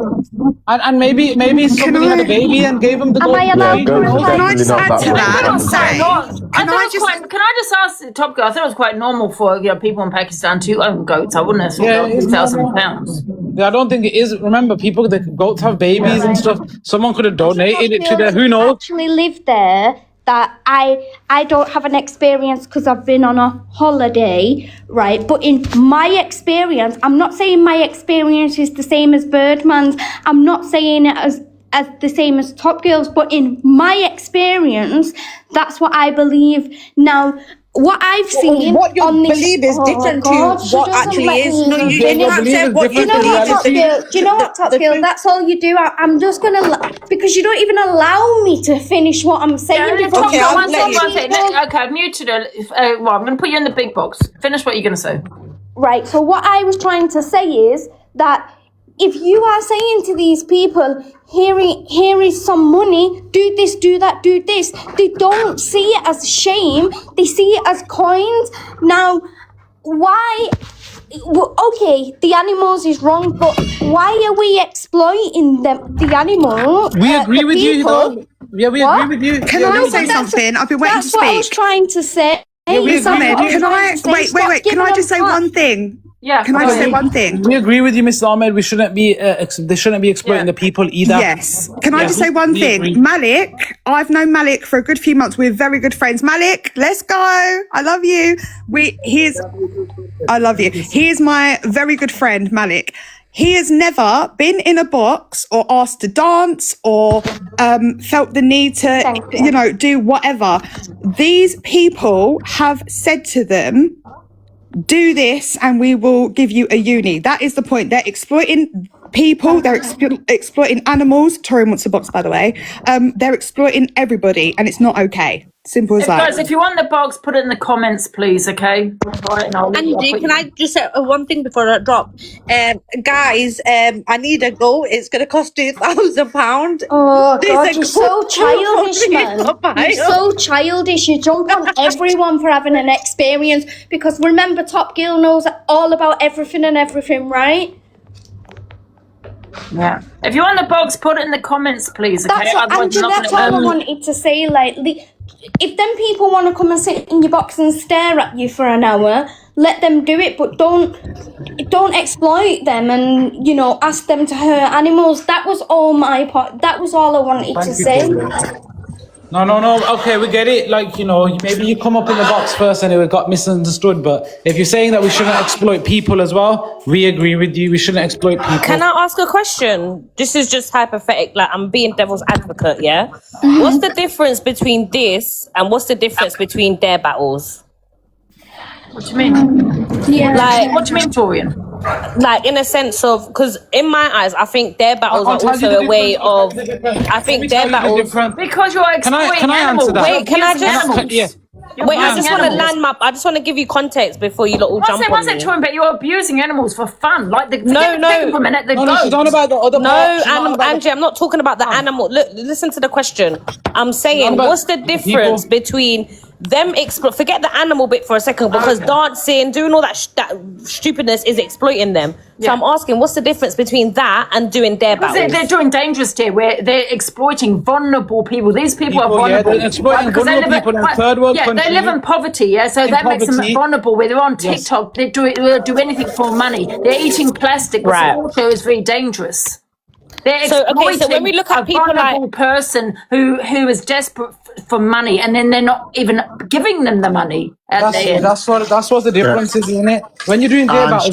And maybe somebody had a baby and gave him the goat. I allowed to Can I just add to that and say, Can I just ask Top Girl? I thought it was quite normal for people in Pakistan to own goats. I wouldn't have thought it's £2,000. Yeah, I don't think it is. Remember, the goats have babies and stuff. Someone could have donated it to them. Who knows? Actually live there. That I don't have an experience because I've been on a holiday, right? But in my experience, I'm not saying my experience is the same as Birdman's. I'm not saying it as the same as Top Girl's, but in my experience, that's what I believe. Now, what I've seen what you on this, believe is different to what actually is. No, you can't say what you believe. Do you know what, Top Girl? That's all you do. I'm just gonna because you don't even allow me to finish what I'm saying. Okay, I've muted her. Well, I'm gonna put you in the big box. Finish what you're gonna say. Right. So what I was trying to say is that if you are saying to these people, here is some money, do this, do that, do this, they don't see it as shame, they see it as coins. Now, why, okay, the animals is wrong, but why are we exploiting the animal? We agree with you, though. Yeah, we agree with you. Can I say something? I've been waiting to speak. That's what I was trying to say. Wait. Can I just say one thing? Yeah. Can I just say one thing? We agree with you, Mr. Ahmed. We shouldn't be. They shouldn't be exploiting the people either. Yes. Can I just say one thing? Malik, I've known Malik for a good few months. We're very good friends. Malik, let's go. I love you. I love you. Here's my very good friend, Malik. He has never been in a box or asked to dance or felt the need to, do whatever. These people have said to them, do this and we will give you a uni. That is the point. They're exploiting people. They're exploiting animals. Tori wants a box, by the way. They're exploiting everybody and it's not okay. Simple as that. Guys, if you want the box, put it in the comments, please, okay? Right, Angie, can I just say one thing before I drop? Guys, I need a goat. It's going to cost £2,000. Oh, God, you're so childish, man. You're so childish. You jump on everyone for having an experience because remember, Top Girl knows all about everything, right? Yeah. If you want the box, put it in the comments, please, okay? That's what, Angie, that's all I wanted to say. Like, if them people want to come and sit in your box and stare at you for an hour, let them do it, but don't exploit them and ask them to hurt animals. That was all my part. That was all I wanted to say. No. Okay, we get it. Like, maybe you come up in the box first and it got misunderstood. But if you're saying that we shouldn't exploit people as well, we agree with you. We shouldn't exploit people. Can I ask a question? This is just hypothetical. Like, I'm being devil's advocate, yeah? Mm-hmm. What's the difference between this and what's the difference between their battles? What do you mean? Yeah. Like, what do you mean, Torian? Like, in a sense of, because in my eyes, I think their battles are also a way of, I think their battles... Because you're exploiting animals. Wait, can I just... Wait, I just want to land my... I just want to give you context before you lot all jump on me. One second, Torian, but you're abusing animals for fun. Like, No, for a minute, she's on about the other part. Angie, I'm not talking about the animal. Look, listen to the question. I'm saying, what's the difference between them forget the animal bit for a second, because dancing, doing all that stupidness is exploiting them. So I'm asking, what's the difference between that and doing their battles? They're doing dangerous here, where they're exploiting vulnerable people. These people are vulnerable. Yeah, they're exploiting vulnerable people in third world countries. They live in poverty, so that makes them vulnerable. Where they're on TikTok, they'll do anything for money. They're eating plastic, which also is very dangerous. They're exploiting so when we look at a people vulnerable person who is desperate for money, and then they're not even giving them the money. That's what the difference is, isn't it? When you're doing their battles,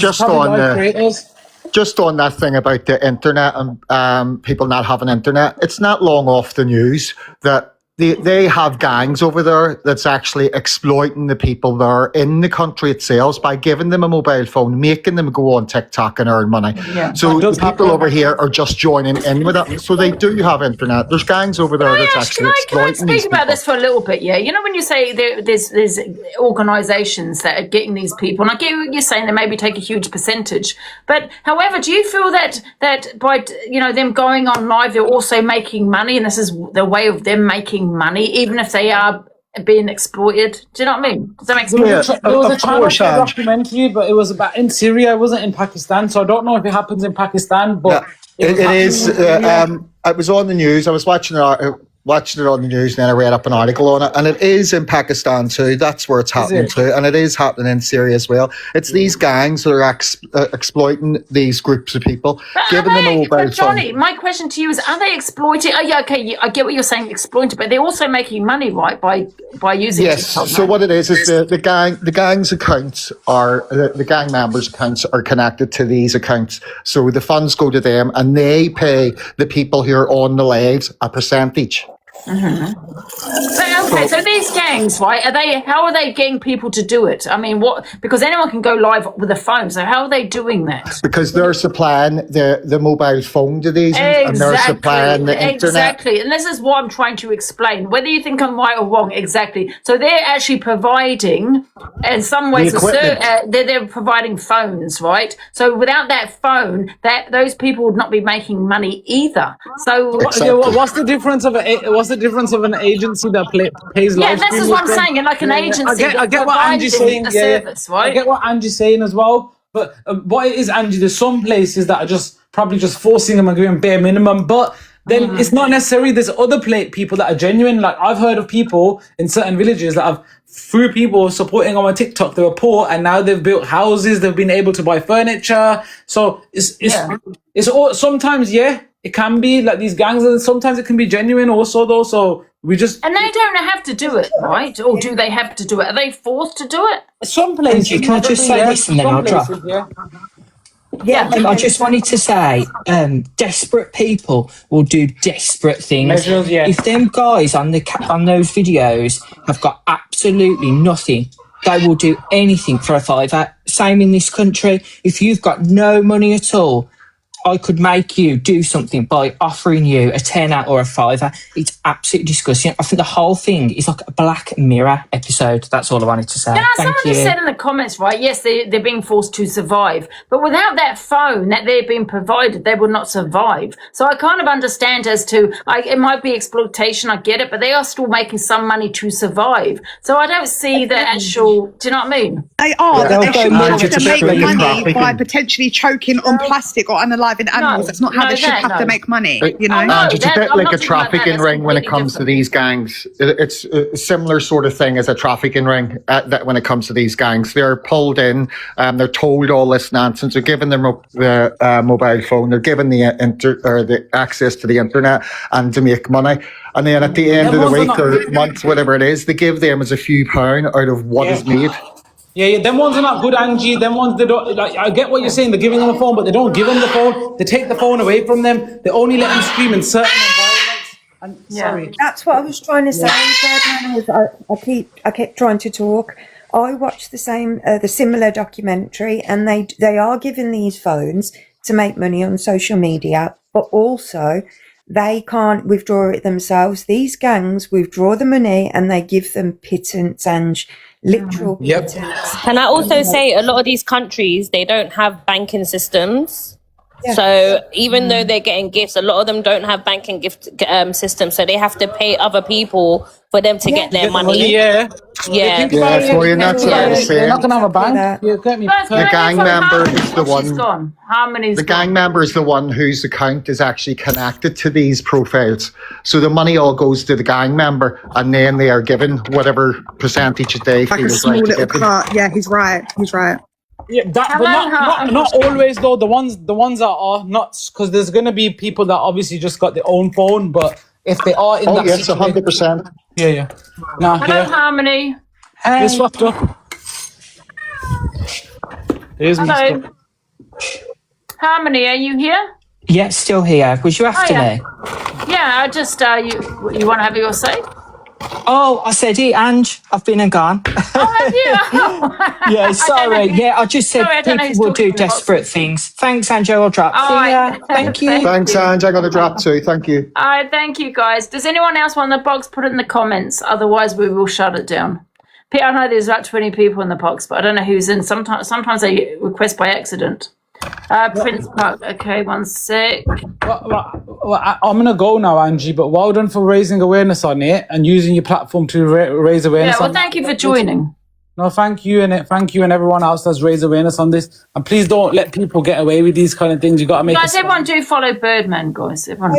just on that thing about the internet and people not having internet, it's not long off the news that they have gangs over there that's actually exploiting the people there in the country itself by giving them a mobile phone, making them go on TikTok and earn money. Yeah. So the people over here are just joining in with it. So they do have internet. There's gangs over there that's actually Can I exploiting these speak about people. this for a little bit? Yeah, you know when you say there's organisations that are getting these people, and I get what you're saying, they maybe take a huge percentage. But however, do you feel that by them going on live, they're also making money, and this is the way of them making money, even if they are being exploited? Do you know what I mean? Does that make sense? There was a Channel 4 documentary, but it was about in Syria. It wasn't in Pakistan, so I don't know if it happens in Pakistan. But It is. It was on the news. I was watching it on the news, and then I read up an article on it, and it is in Pakistan too. That's where it's happening too, and it is happening in Syria as well. It's these gangs that are exploiting these groups of people, giving them a mobile phone. Johnny, my question to you is: are they exploiting? Oh, yeah, okay, I get what you're saying, exploiting, but they're also making money, right, by using. Yes. TikTok, So right? what it is the gang's accounts are the gang members' accounts are connected to these accounts. So the funds go to them, and they pay the people who are on the lives a percentage. So these gangs, right? How are they getting people to do it? I mean, what? Because anyone can go live with a phone. So how are they doing that? Because they're supplying the mobile phone to these, and they're supplying the internet. Exactly, and this is what I'm trying to explain. Whether you think I'm right or wrong, exactly. So they're actually providing, in some ways, they're providing phones, right? So without that phone, those people would not be making money either. So what's the difference of an agency that pays live? Yeah, this is what I'm saying. And like an agency, I get what Angie's saying. Service, right? I get what Angie's saying as well. But what it is, Angie, there's some places that are probably just forcing them and giving bare minimum. But then it's not necessarily. There's other people that are genuine. Like I've heard of people in certain villages that have, through people supporting on my TikTok, they were poor and now they've built houses. They've been able to buy furniture. So it's all sometimes it can be like these gangs, and sometimes it can be genuine also though. So we just and they don't have to do it, right? Or do they have to do it? Are they forced to do it? Some places. Angie, can I just say this and then I'll drop? I just wanted to say, desperate people will do desperate things. If them guys on those videos have got absolutely nothing, they will do anything for a fiver. Same in this country. If you've got no money at all, I could make you do something by offering you a tenner or a fiver. It's absolutely disgusting. I think the whole thing is like a Black Mirror episode. That's all I wanted to say. Someone just said in the comments, right? Yes, they're being forced to survive, but without that phone that they're being provided, they would not survive. So I kind of understand as to it might be exploitation. I get it, but they are still making some money to survive. So I don't see the actual. Do you know what I mean? They are. Yeah. They should have to make money trafficking. by potentially choking on plastic or unaliving animals. That's not how they should have to make money. You know, It's a bit like a trafficking ring when it comes to these gangs. It's a similar sort of thing as a trafficking ring that when it comes to these gangs. They're pulled in, they're told all this nonsense. They're given them the mobile phone. They're given the access to the internet and to make money. And then at the end of the week or month, whatever it is, they give them as a few pound out of what is made. Yeah, them ones are not good, Angie. Them ones, they don't. Like, I get what you're saying. They're giving them a phone, but they don't give them the phone. They take the phone away from them. They only let them scream in certain environments. And sorry, that's what I was trying to say. I kept trying to talk. I watched the similar documentary, and they are given these phones to make money on social media, but also they can't withdraw it themselves. These gangs withdraw the money and they give them pittance and literal pittance. Can I also say a lot of these countries, they don't have banking systems. Yeah. So even though they're getting gifts, a lot of them don't have banking gift systems. So they have to pay other people for them to get their money. That's what I was saying. They're not gonna have a bank. You get me? The gang member is the one. Gone. Harmony's the gang member is the one whose account is actually connected to these profiles. So the money all goes to the gang member, and then they are given whatever percentage they like feel a is small right to little give them. cut. Yeah, he's right. He's right. Yeah, but not always though. The ones that are not, because there's gonna be people that obviously just got their own phone, but if they are in that yes, 100%. Yeah. Nah, Hello, Harmony. Hey. It's fucked up. Here's Hello. Mr. Harmony, are you here? Yeah, still here. Was you after me? Yeah, I just you want to have your say? Oh, I said it, Ange. I've been and gone. Oh, have you? Yeah, sorry. Yeah, I just said Sorry, I don't know people who's will do talking in the box. desperate things. Thanks, Ange. I'll drop. All See right. ya. Thank you. Thanks, Ange. I got a drop too. Thank you. All right, thank you, guys. Does anyone else want the box? Put it in the comments. Otherwise, we will shut it down. I know there's about 20 people in the box, but I don't know who's in. Sometimes they request by accident. Prince Park. Okay, 1 sec. I'm gonna go now, Angie. But well done for raising awareness on it and using your platform to raise awareness. Yeah, well, on thank you for joining. No, thank you, and everyone else that's raised awareness on this. And please don't let people get away with these kind of things. You got to make. Guys, everyone do follow Birdman, guys. Everyone.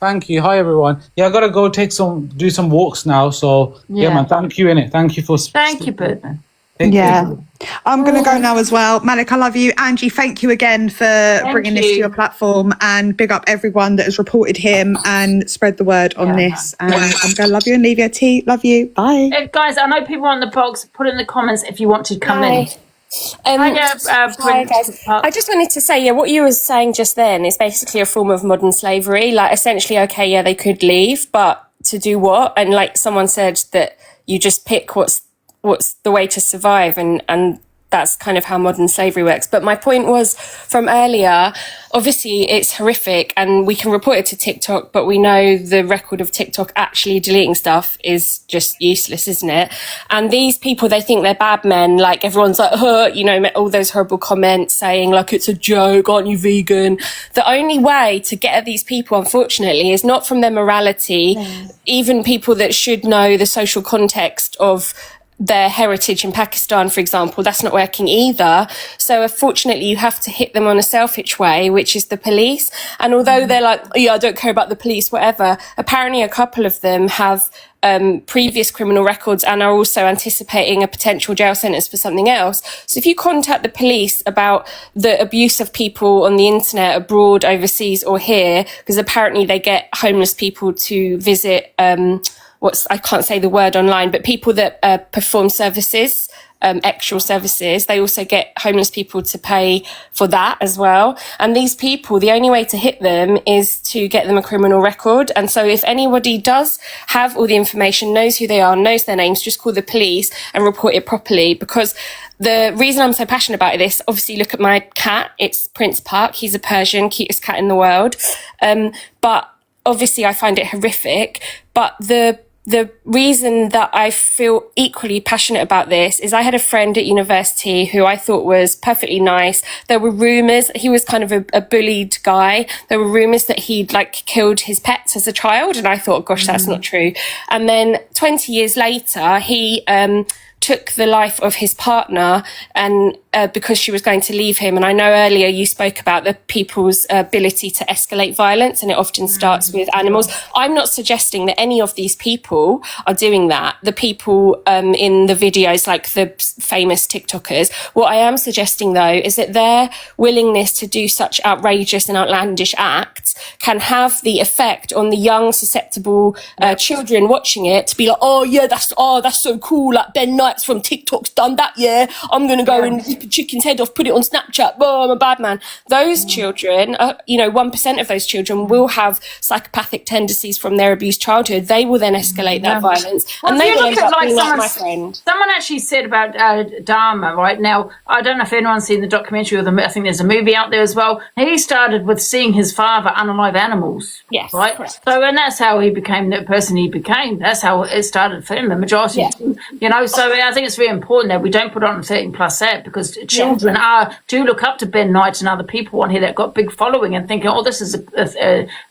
Thank you. Hi, everyone. Yeah, I gotta go do some walks now. So yeah, man. Thank you, innit. Thank you for. Thank you, Birdman. Yeah, I'm going to go now as well. Malik, I love you. Angie, thank you again for bringing this to your platform, and big up everyone that has reported him and spread the word on this. And I'm going to love you and leave you a tea. Love you. Bye. Guys, I know people on the box. Put in the comments if you want to come in. Hi guys. I just wanted to say, what you were saying just then is basically a form of modern slavery. Like, essentially, okay, they could leave, but to do what? And like someone said, that you just pick what's the way to survive, and that's kind of how modern slavery works. But my point was from earlier, obviously it's horrific and we can report it to TikTok, but we know the record of TikTok actually deleting stuff is just useless, isn't it? And these people, they think they're bad men. Like, everyone's like, all those horrible comments saying like, it's a joke, aren't you vegan? The only way to get at these people, unfortunately, is not from their morality. Even people that should know the social context of their heritage in Pakistan, for example, that's not working either. So unfortunately, you have to hit them on a selfish way, which is the police. And although they're like, I don't care about the police, whatever, apparently a couple of them have previous criminal records and are also anticipating a potential jail sentence for something else. So if you contact the police about the abuse of people on the internet abroad, overseas or here, because apparently they get homeless people to visit I can't say the word online, but people that perform services, extra services, they also get homeless people to pay for that as well. And these people, the only way to hit them is to get them a criminal record. And so if anybody does have all the information, knows who they are, knows their names, just call the police and report it properly. Because the reason I'm so passionate about this, obviously look at my cat, it's Prince Park, he's a Persian, cutest cat in the world. But obviously I find it horrific, but the reason that I feel equally passionate about this is I had a friend at university who I thought was perfectly nice. There were rumours, he was kind of a bullied guy. There were rumours that he'd like killed his pets as a child. And I thought, gosh, that's not true. And then 20 years later, he took the life of his partner and because she was going to leave him. And I know earlier you spoke about the people's ability to escalate violence, and it often starts with animals. I'm not suggesting that any of these people are doing that. The people in the videos, like the famous TikTokers. What I am suggesting, though, is that their willingness to do such outrageous and outlandish acts can have the effect on the young, susceptible children watching it to be like, oh yeah, that's so cool. Like Ben Knight's from TikTok's done that. Yeah, I'm gonna go and rip a chicken's head off, put it on Snapchat. Oh, I'm a bad man. Those children, 1% of those children will have psychopathic tendencies from their abused childhood. They will then escalate that violence, and they will end up being like my friend. Someone actually said about Dharma right now. I don't know if anyone's seen the documentary or I think there's a movie out there as well. He started with seeing his father unalive animals. Yes, right. Correct. So, and that's how he became the person he became. That's how it started for him. The majority, So I think it's very important that we don't put on a 13+ ad, because children do look up to Ben Knight and other people on here that got big following and thinking, oh, this is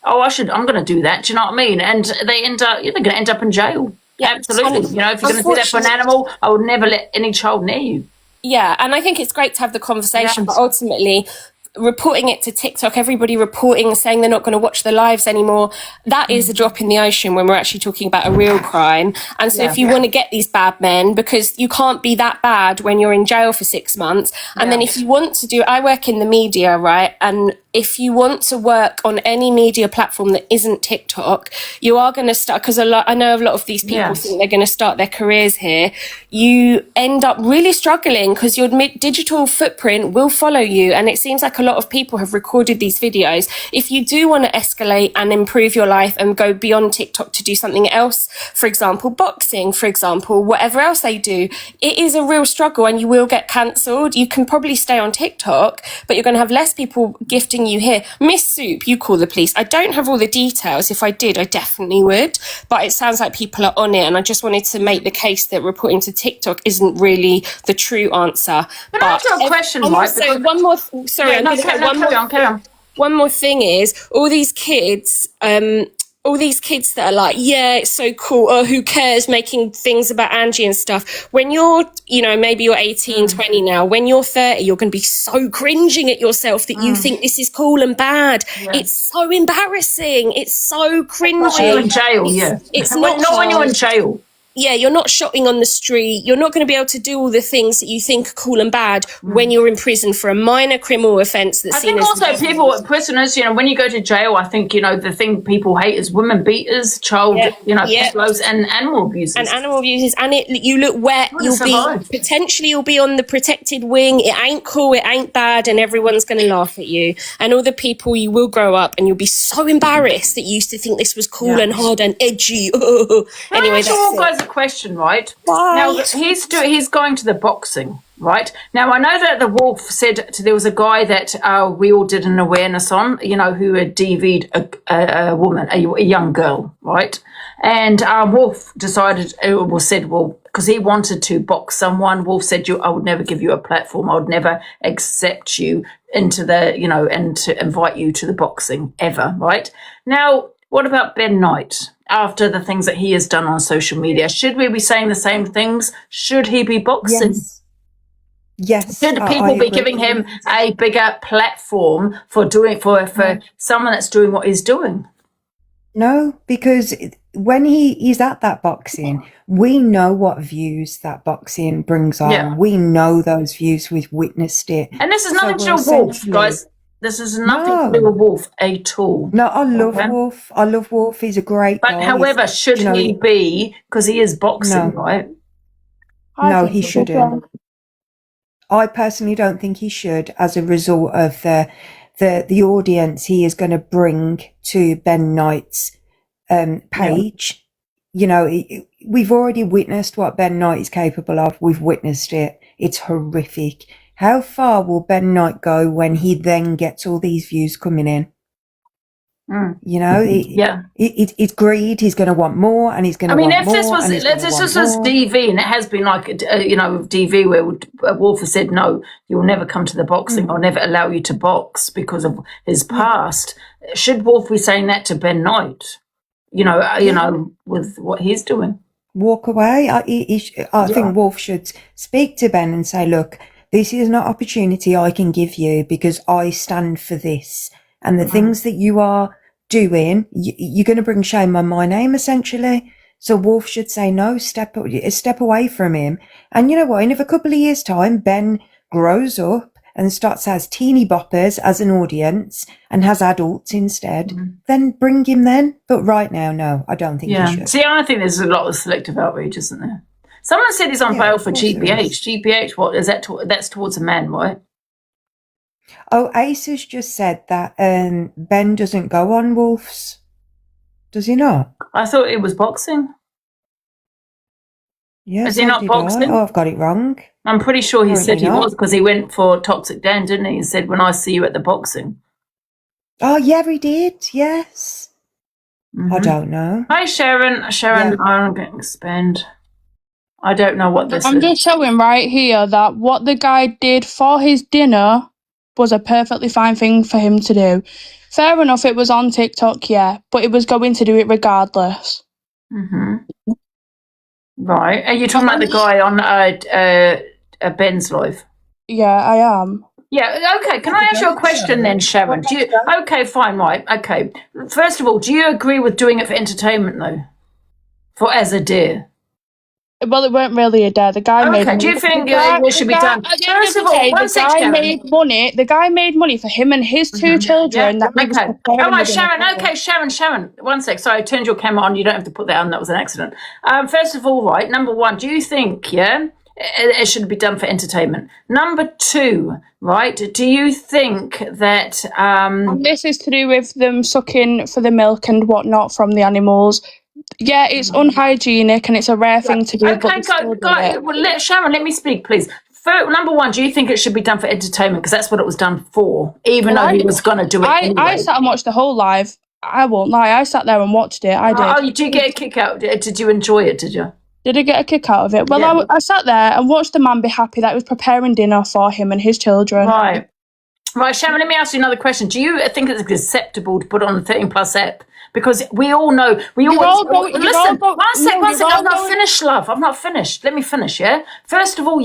I'm going to do that. Do you know what I mean? And they they're going to end up in jail. Yeah, absolutely. If you're going to do that for an animal, I would never let any child near you. Yeah, and I think it's great to have the conversation, but ultimately reporting it to TikTok, everybody reporting, saying they're not going to watch the lives anymore, that is a drop in the ocean when we're actually talking about a real crime. And so if you want to get these bad men, because you can't be that bad when you're in jail for 6 months, and then if you want to I work in the media, right? And if you want to work on any media platform that isn't TikTok, you are going to start, because I know a lot of these people think they're going to start their careers here. You end up really struggling because your digital footprint will follow you. And it seems like a lot of people have recorded these videos. If you do want to escalate and improve your life and go beyond TikTok to do something else, for example, boxing, for example, whatever else they do, it is a real struggle and you will get cancelled. You can probably stay on TikTok, but you're going to have less people gifting you here. Miss Soup, you call the police. I don't have all the details. If I did, I definitely would. But it sounds like people are on it. And I just wanted to make the case that reporting to TikTok isn't really the true answer. Can I ask you a question, right? So one more, sorry, carry on. One more thing is all these kids that are like, yeah, it's so cool. Oh, who cares? Making things about Angie and stuff. When you're, maybe you're 18, 20 now. When you're 30, you're going to be so cringing at yourself that you think this is cool and bad. Yeah. It's so embarrassing. It's so cringy. Not when you're in jail, It's not when you're in jail. Yeah, you're not shotting on the street. You're not going to be able to do all the things that you think are cool and bad when you're in prison for a minor criminal offence that's seen as... I think also people, prisoners, when you go to jail, I think, the thing people hate is women beaters, pedophiles and animal abusers. And animal abusers. And you look wet. You'll be on the protected wing. It ain't cool. It ain't bad. And everyone's going to laugh at you. And all the people, you will grow up and you'll be so embarrassed that you used to think this was cool and hard and edgy. Anyway, that's it. Question, right? Why? Now he's going to the boxing, right? Now I know that the Wolf said there was a guy that we all did an awareness on, who had DV'd a woman, a young girl, right? And Wolf decided, because he wanted to box someone, Wolf said, I would never give you a platform. I would never accept you into the, and to invite you to the boxing ever, right? Now, what about Ben Knight? After the things that he has done on social media, should we be saying the same things? Should he be boxing? Yes. Should people be giving him a bigger platform for someone that's doing what he's doing? No, because when he's at that boxing, we know what views that boxing brings on. Yeah. We know those views. We've witnessed it. And this is nothing to do with Wolf, guys. This is nothing to do with Wolf at all. No, I love Wolf. I love Wolf. He's a great guy. But however, should he be, because he is boxing, right? No, he shouldn't. I personally don't think he should, as a result of the audience he is going to bring to Ben Knight's page. Yeah. We've already witnessed what Ben Knight is capable of. We've witnessed it. It's horrific. How far will Ben Knight go when he then gets all these views coming in? It's greed. He's going to want more, and he's going to want more. I mean, if this was DV, and it has been like, DV, where Wolf has said, no, you'll never come to the boxing, I'll never allow you to box because of his past. Should Wolf be saying that to Ben Knight? With what he's doing? Walk away. I think Wolf should speak to Ben and say, look, this is an opportunity I can give you because I stand for this. And the things that you are doing, you're going to bring shame on my name, essentially. So Wolf should say, no, step away from him. And you know what? In a couple of years' time, Ben grows up and starts as teeny boppers as an audience and has adults instead. Then bring him then. But right now, no, I don't think he should. See, I think there's a lot of selective outrage, isn't there? Someone said he's on bail for GBH. GBH, what is that? That's towards a man, right? Oh, Ace has just said that Ben doesn't go on Wolves. Does he not? I thought it was boxing. Yes. Is he not boxing? Oh, I've got it wrong. I'm pretty sure he said he was, because he went for Toxic Dan, didn't he? He said, when I see you at the boxing. Oh, yeah, he did. Yes. I don't know. Hi, Sharon. Sharon, I'm going to expand. I don't know what this is. I'm just showing right here that what the guy did for his dinner was a perfectly fine thing for him to do. Fair enough, it was on TikTok, yeah, but it was going to do it regardless. Right. Are you talking about the guy on Ben's live? Yeah, I am. Yeah, okay. Can I ask you a question then, Sharon? Okay, fine, right. Okay. First of all, do you agree with doing it for entertainment, though? As a dare? Well, it weren't really a dare. The guy made money. Do you think it should be done? First of all, the guy made money for him and his two children. Yeah. Okay. All right, Sharon. Okay, Sharon. 1 sec. Sorry, I turned your camera on. You don't have to put that on. That was an accident. First of all, right, number one, do you think, it should be done for entertainment. Number 2, right? Do you think that And this is to do with them sucking for the milk and whatnot from the animals. Yeah, it's unhygienic and it's a rare thing to do. Okay, but they still do it. well, Sharon, let me speak, please. Number 1, do you think it should be done for entertainment? Because that's what it was done for, even though he was going to do it anyway. I sat and watched the whole live. I won't lie. I sat there and watched it. I did. Oh, you did get a kick out. Did you enjoy it? Did you? Did I get a kick out of it? Well, Yeah. I sat there and watched the man be happy that he was preparing dinner for him and his children. Right, Sharon, let me ask you another question. Do you think it's acceptable to put on the 13+ app? Because we all know, listen, one sec, I've not finished, love. I've not finished. Let me finish, yeah? First of all,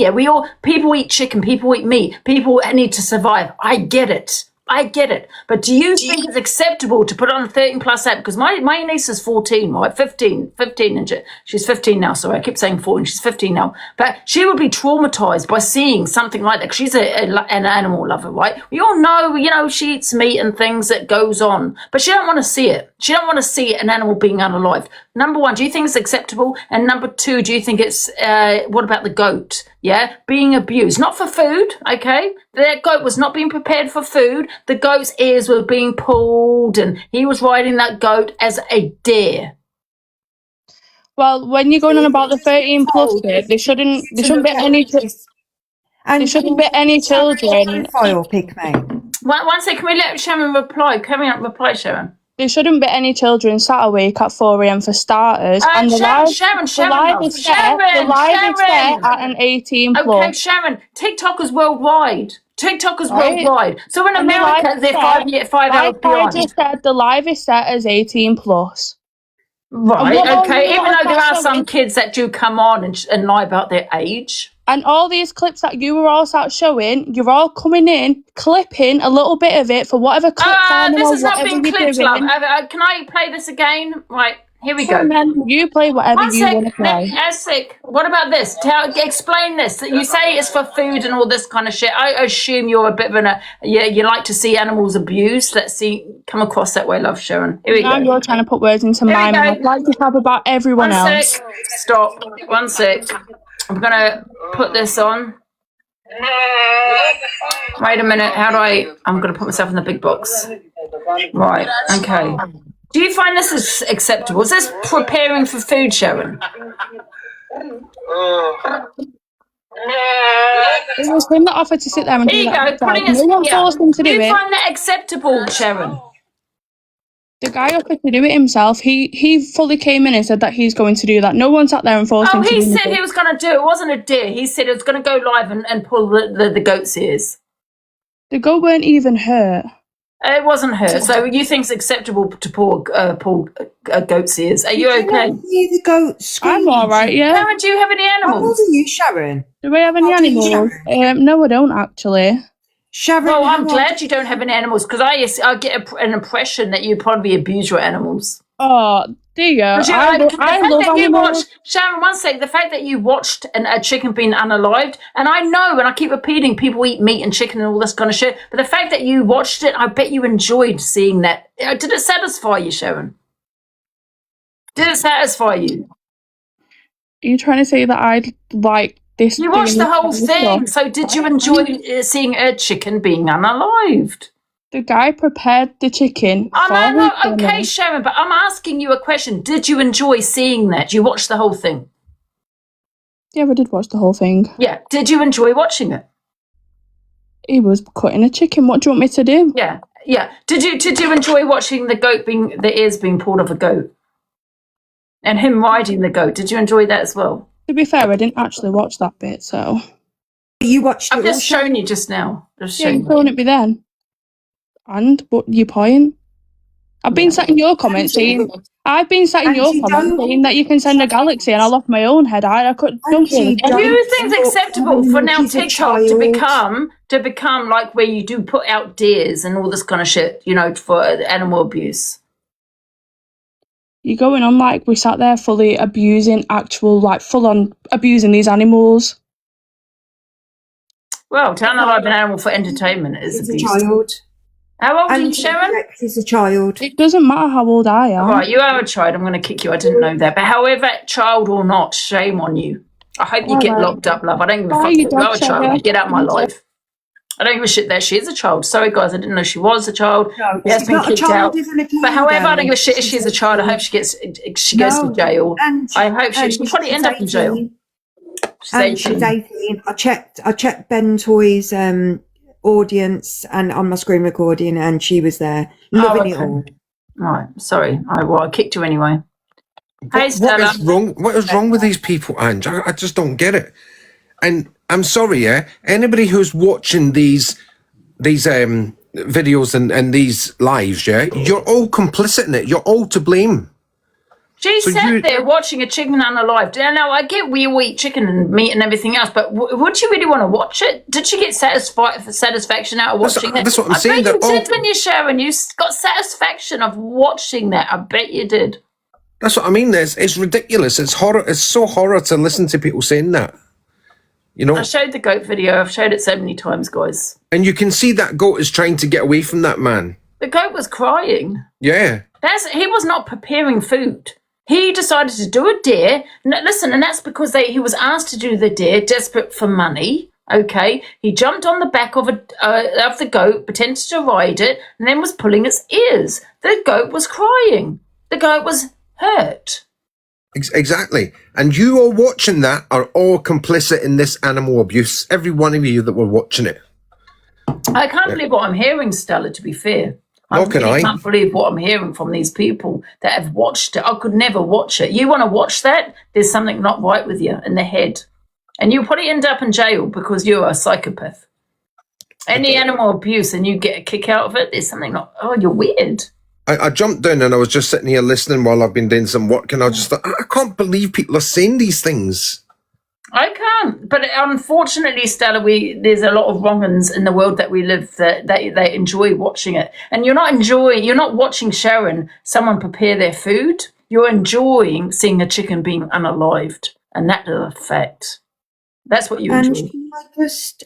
people eat chicken, people eat meat, people need to survive. I get it. But do you think it's acceptable to put on a 13+ app? Because my niece is 14, right? 15, and she's 15 now. Sorry, I keep saying 14. She's 15 now. But she would be traumatized by seeing something like that. She's an animal lover, right? We all know, she eats meat and things that goes on. But she don't want to see it. She don't want to see an animal being unalived. Number 1, do you think it's acceptable? And number 2, do you think it's, what about the goat? Yeah, being abused, not for food, okay? That goat was not being prepared for food. The goat's ears were being pulled and he was riding that goat as a deer. Well, when you're going on about the 13+ bit, there shouldn't be any children. File pick, mate. One second, can we let Sharon reply? Can we reply, Sharon? There shouldn't be any children sat awake at 4 a.m. for starters. And the live is set at an 18+. Okay, Sharon, TikTokers worldwide. Worldwide. So in America, they're 5 hours behind. I just said the live is set as 18+. Right, okay. Even though there are some kids that do come on and lie about their age. And all these clips that you were all sat showing, you're all coming in, clipping a little bit of it for whatever clip this has not been clipped, love. Can I play this again? Right, here we go. You play whatever you want to play. What about this? Explain this. You say it's for food and all this kind of shit. I assume you're a bit of you like to see animals abused. Come across that way, love, Sharon. Here we go. You're trying to put words into my mouth. Like you have about everyone else. Stop. 1 sec. I'm going to put this on. Wait a minute. I'm going to put myself in the big box. Right. Okay. Do you find this is acceptable? Is this preparing for food, Sharon? It was him that offered to sit there and do that. No one forced him to do it. Do you find that acceptable, Sharon? The guy offered to do it himself. He fully came in and said that he's going to do that. No one sat there and forced him to do it. He said he was going to do it. It wasn't a deer. He said it was going to go live and pull the goat's ears. The goat weren't even hurt. It wasn't hurt. So you think it's acceptable to pull goat's ears? Are you okay? The goat screaming. I'm all right, yeah. Sharon, do you have any animals? How old are you, Sharon? Do we have any animals? No, I don't actually. Sharon, well, I'm glad you don't have any animals because I get an impression that you probably abuse your animals. Oh, do you? I love animals. Sharon, 1 sec. The fact that you watched a chicken being unalived, and I know, and I keep repeating, people eat meat and chicken and all this kind of shit, but the fact that you watched it, I bet you enjoyed seeing that. Did it satisfy you, Sharon? Did it satisfy you? Are you trying to say that I like this? You watched the whole thing, so did you enjoy seeing a chicken being unalived? The guy prepared the chicken. Okay, Sharon, but I'm asking you a question. Did you enjoy seeing that? You watched the whole thing? Yeah, I did watch the whole thing. Yeah. Did you enjoy watching it? He was cutting a chicken. What do you want me to do? Yeah. Did you enjoy watching the ears being pulled off a goat? And him riding the goat. Did you enjoy that as well? To be fair, I didn't actually watch that bit, so. You watched it. I've just shown you just now. You showing it me then. And what your point? I've been sat in your comments saying that you can send a galaxy, and I lost my own head. Do you think it's acceptable for now TikTok to become like where you do put out deers and all this kind of shit, for animal abuse? You're going on like we sat there fully abusing full on abusing these animals. Well, to unalive an animal for entertainment is abuse. A child. How old are you, Sharon? He's a child. It doesn't matter how old I am. Right, you are a child. I'm going to kick you. I didn't know that. But however, child or not, shame on you. I hope you get locked up, love. I don't give a Bye, fuck you if you're a dog child. shadow. Get out of my life. I don't give a shit that she is a child. Sorry, guys, I didn't know she was a child. No, She has she's been not a kicked child, out. isn't a But however, I don't give a child, shit if she's a child. I hope she gets to No, jail. and I hope she'll probably she's end up in jail. 18. She's And 18. she's 18. I checked Ben Toy's audience and on my screen recording, and she was there, loving it all. Right, sorry. I kicked you anyway. Hey, What Stella. is wrong? What is wrong with these people, Ange? I just don't get it. And I'm sorry, yeah. Anybody who's watching these videos and these lives, yeah, you're all complicit in it. You're all to blame. She So sat there watching a chicken unalive. Now, I get we all eat chicken and meat and everything else, but would you really want to watch it? Did she get satisfaction out of watching it? That's what I'm saying. I bet They're you did when you're sharing. You got satisfaction of watching that. I bet you did. That's what I mean. It's ridiculous. It's horror. It's so horror to listen to people saying that. You know, I showed the goat video. I've showed it so many times, guys. and you can see that goat is trying to get away from that man. The goat was crying. Yeah. He was not preparing food. He decided to do a dare. Listen, and that's because he was asked to do the dare, desperate for money. Okay, he jumped on the back of the goat, pretended to ride it, and then was pulling its ears. The goat was crying. The goat was hurt. Exactly. And you all watching that are all complicit in this animal abuse. Every one of you that were watching it. I can't believe what I'm hearing, Stella, to be fair. Nor can I. Can't believe what I'm hearing from these people that have watched it. I could never watch it. You want to watch that? There's something not right with you in the head. And you'll probably end up in jail because you're a psychopath. Any animal abuse and you get a kick out of it, there's something not... Oh, you're weird. I jumped down and I was just sitting here listening while I've been doing some work, and I just thought, I can't believe people are saying these things. I can't. But unfortunately, Stella, there's a lot of wrong uns in the world that we live that they enjoy watching it. And you're not watching Sharon, someone prepare their food. You're enjoying seeing a chicken being unalived. And that is a fact. That's what you enjoy.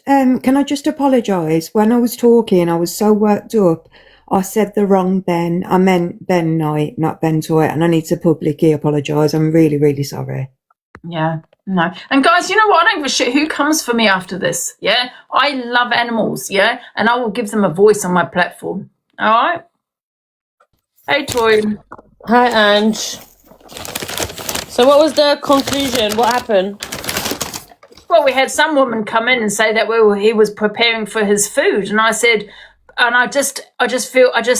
Can I just apologise? When I was talking, I was so worked up. I said the wrong Ben. I meant Ben Knight, not Ben Toy, and I need to publicly apologise. I'm really, really sorry. Yeah, no. And guys, you know what? I don't give a shit who comes for me after this, yeah? I love animals, yeah? And I will give them a voice on my platform, all right? Hey, Toy. Hi, Ange. So what was the conclusion? What happened? Well, we had some woman come in and say that he was preparing for his food, and I said... And I just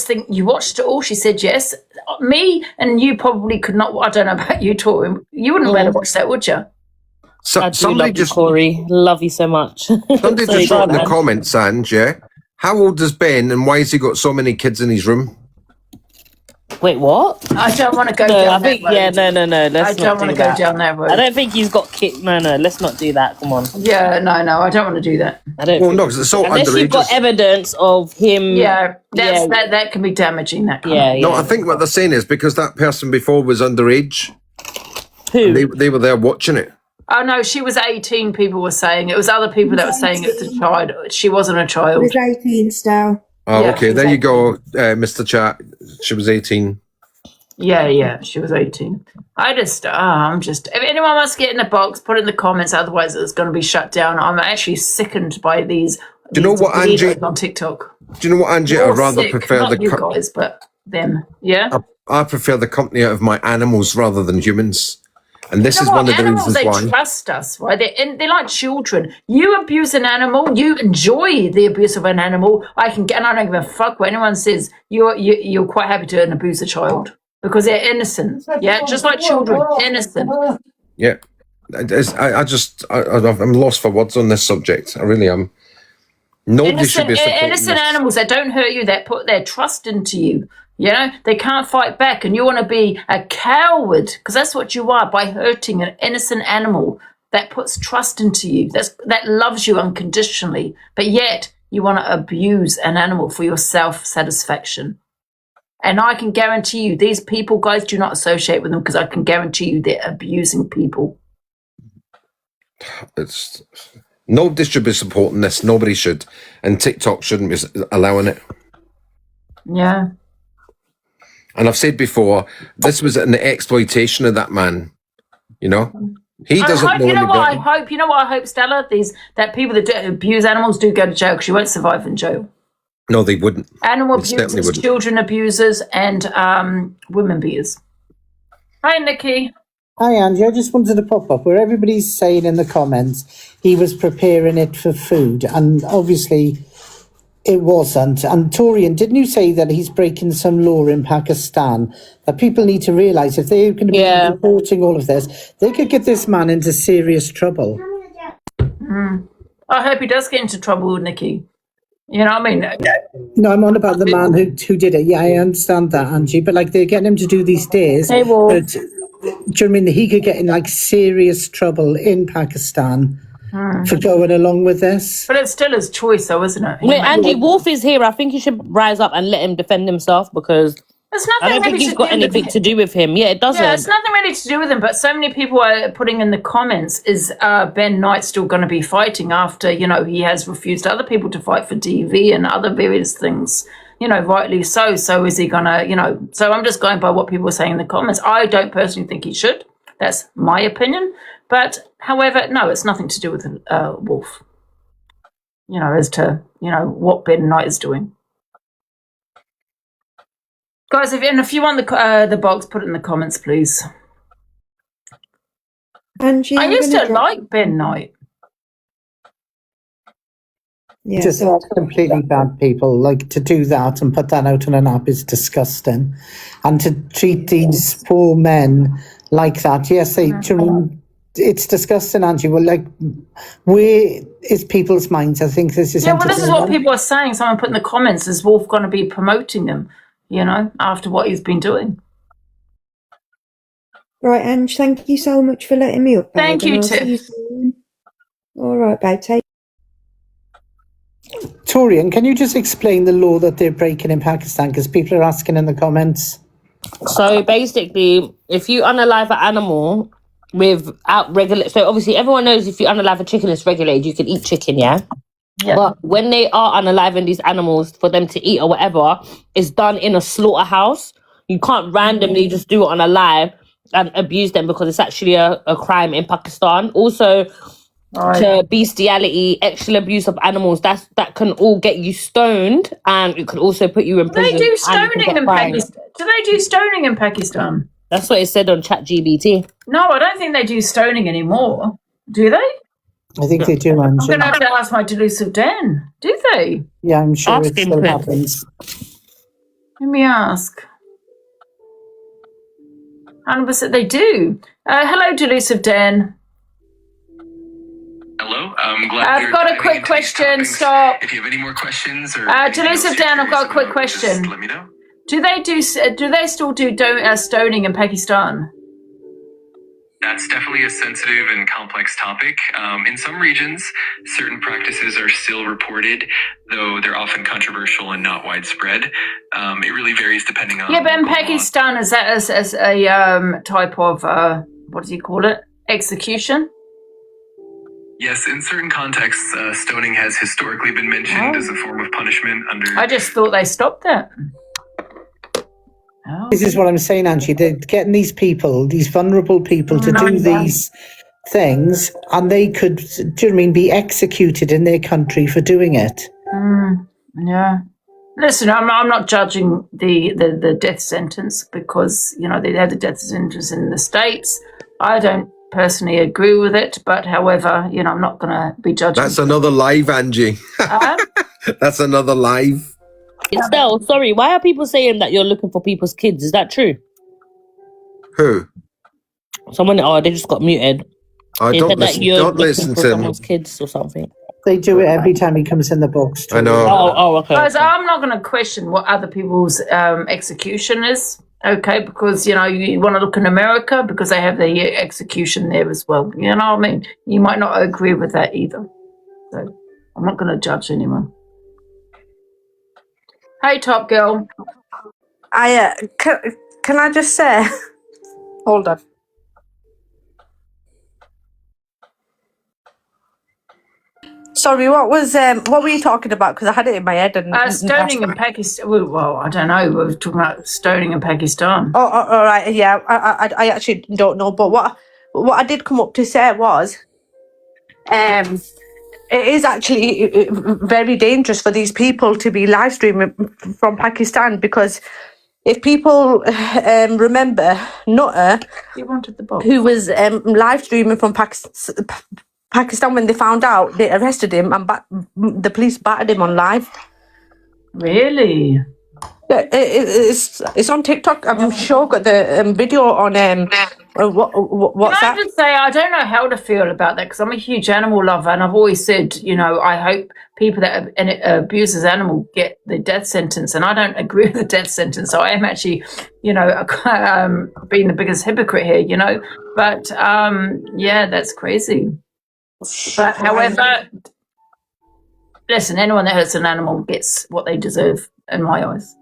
think you watched it all. She said yes. Me and you probably could not. I don't know about you, Tori. You wouldn't be able to watch that, would you? I do love you, Corey. Love you so much. Somebody just wrote in the comments, Ange, yeah? How old is Ben and why has he got so many kids in his room? Wait, what? I don't want to go down that road. Yeah, no. I don't want to go down that road. I don't think he's got kids. No, let's not do that. Come on. Yeah, no, I don't want to do that. I don't. Well, no, because it's so unless underage. you've got evidence of him. Yeah, that can be damaging. That kind of. No, I think what they're saying is because that person before was underage. Who? They were there watching it. Oh no, she was 18. People were saying it was other people that were saying it was a child. She wasn't a child. She was 18 still. Oh, Yeah, okay. There you go, Mr. Chat. She was 18. Yeah, she was 18. If anyone wants to get in the box, put it in the comments. Otherwise, it's going to be shut down. I'm actually sickened by these. Do you know what, Angie? On TikTok. Do you know what, Angie? You're I'd rather sick, prefer not the you guys, but them. Yeah. I prefer the company of my animals rather than humans, and this You know is one what? of the Animals, reasons why. they trust us, right? They're like children. You abuse an animal, you enjoy the abuse of an animal. I don't give a fuck what anyone says. You're quite happy to abuse a child because they're innocent. Yeah, just like children, innocent. Yeah, I'm lost for words on this subject. I really am. Nobody should be supporting innocent this. animals that don't hurt you, that put their trust into you. You know, they can't fight back, and you want to be a coward because that's what you are by hurting an innocent animal that puts trust into you, that loves you unconditionally, but yet you want to abuse an animal for your self-satisfaction. And I can guarantee you, these people, guys, do not associate with them because I can guarantee you they're abusing people. Nobody should be supporting this. Nobody should, and TikTok shouldn't be allowing it. Yeah. And I've said before, this was an exploitation of that man. You know, He doesn't know You know any what I better. hope? You know what I hope, Stella? That people that do abuse animals do go to jail because you won't survive in jail. No, they wouldn't. Animal They certainly abusers, wouldn't. children abusers, and women beaters. Hi, Nikki. Hi, Angie. I just wanted to pop up where everybody's saying in the comments he was preparing it for food, and obviously it wasn't. And Torian, didn't you say that he's breaking some law in Pakistan? That people need to realise if they're going to be reporting all of this, they could get this man into serious trouble. I hope he does get into trouble, Nikki. You know what I mean? No, I'm on about the man who did it. Yeah, I understand that, Angie. But like they're getting him to do these days. Hey, Wolf. But do you know what I mean? He could get in like serious trouble in Pakistan for going along with this. But it's still his choice, though, isn't it? Wait, Angie, Wolf is here. I think he should rise up and let him defend himself because There's nothing I don't think really he's to got do with anything him. to do with him. Yeah, it doesn't. Yeah, it's nothing really to do with him, but so many people are putting in the comments, is Ben Knight still going to be fighting after, he has refused other people to fight for DV and other various things, rightly so. So is he going to, so I'm just going by what people are saying in the comments. I don't personally think he should. That's my opinion. But, however, no, it's nothing to do with Wolf, as to, what Ben Knight is doing. Guys, if you want the box, put it in the comments, please. Angie, I used to like Ben Knight. Yeah, Just completely bad people. Like to do that and put that out on an app is disgusting. And to treat these poor men like that, yes, it's disgusting, Angie. Well, like, where is people's minds? I think this is Yeah, well, this is what people are saying. Someone put in the comments, is Wolf going to be promoting him, after what he's been doing? Right, Ange, thank you so much for letting me up. Thank babe, you, and I'll see Tiff. soon. All right, babe, take. Torian, can you just explain the law that they're breaking in Pakistan? Because people are asking in the comments. So basically, if you unalive an animal without regular, so obviously everyone knows if you unalive a chicken, it's regulated. You can eat chicken, yeah. But when they are unaliving these animals for them to eat or whatever, it's done in a slaughterhouse. You can't randomly just do it on a live and abuse them because it's actually a crime in Pakistan. Also, to bestiality, sexual abuse of animals, that can all get you stoned, and it could also put you in prison. They do stoning in Pakistan. Do they do stoning in Pakistan? That's what it said on ChatGPT. No, I don't think they do stoning anymore. Do they? I think they do, Angie. I'm going to have to ask my delusive Dan. Do they? Yeah, I'm sure Ask it him, still Chris. happens. Let me ask. 100% they do. Hello, delusive Dan. Hello, I'm glad I've got a quick question. Stop. If you have any more questions or Delusive Dan, I've got a quick question. let me know. Do they still do stoning in Pakistan? That's definitely a sensitive and complex topic. In some regions, certain practices are still reported, though they're often controversial and not widespread. It really varies depending on. Yeah, but in Pakistan, is that as a type of what do you call it? Execution? Yes, in certain contexts, stoning has historically been mentioned as a form of punishment under. I just thought they stopped it. This is what I'm saying, Angie. They're getting these people, these vulnerable people, to do these things, and they could, do you know what I mean, be executed in their country for doing it. Yeah. Listen, I'm not judging the death sentence because, they had the death sentence in the States. I don't personally agree with it, but however, I'm not going to be judging. That's another live, Angie. That's another live. Estelle, sorry, why are people saying that you're looking for people's kids? Is that true? Who? Someone, they just got muted. They said that you're don't looking listen for to someone's kids or something. They do it every time he comes in the box. I know. Oh, okay. Guys, I'm not going to question what other people's execution is, okay? Because, you want to look in America because they have the execution there as well. You know what I mean? You might not agree with that either. So I'm not going to judge anyone. Hey, Top Girl. Can I just say? Hold on. Sorry, what were you talking about? Because I had it in my head. And stoning in Pakistan. Well, I don't know. We were talking about stoning in Pakistan. Oh, all right. Yeah, I actually don't know. But what I did come up to say was, it is actually very dangerous for these people to be live streaming from Pakistan, because if people remember Nutter, who was live streaming from Pakistan, when they found out, they arrested him and the police battered him on live. Really? Yeah, it's on TikTok. I'm sure got the video on what's Can I that? just say, I don't know how to feel about that, because I'm a huge animal lover, and I've always said, you know, I hope people that abuse this animal get the death sentence, and I don't agree with the death sentence, so I am actually, you know, being the biggest hypocrite here, you know, but yeah, that's crazy. But however, listen, anyone that hurts an animal gets what they deserve in my eyes.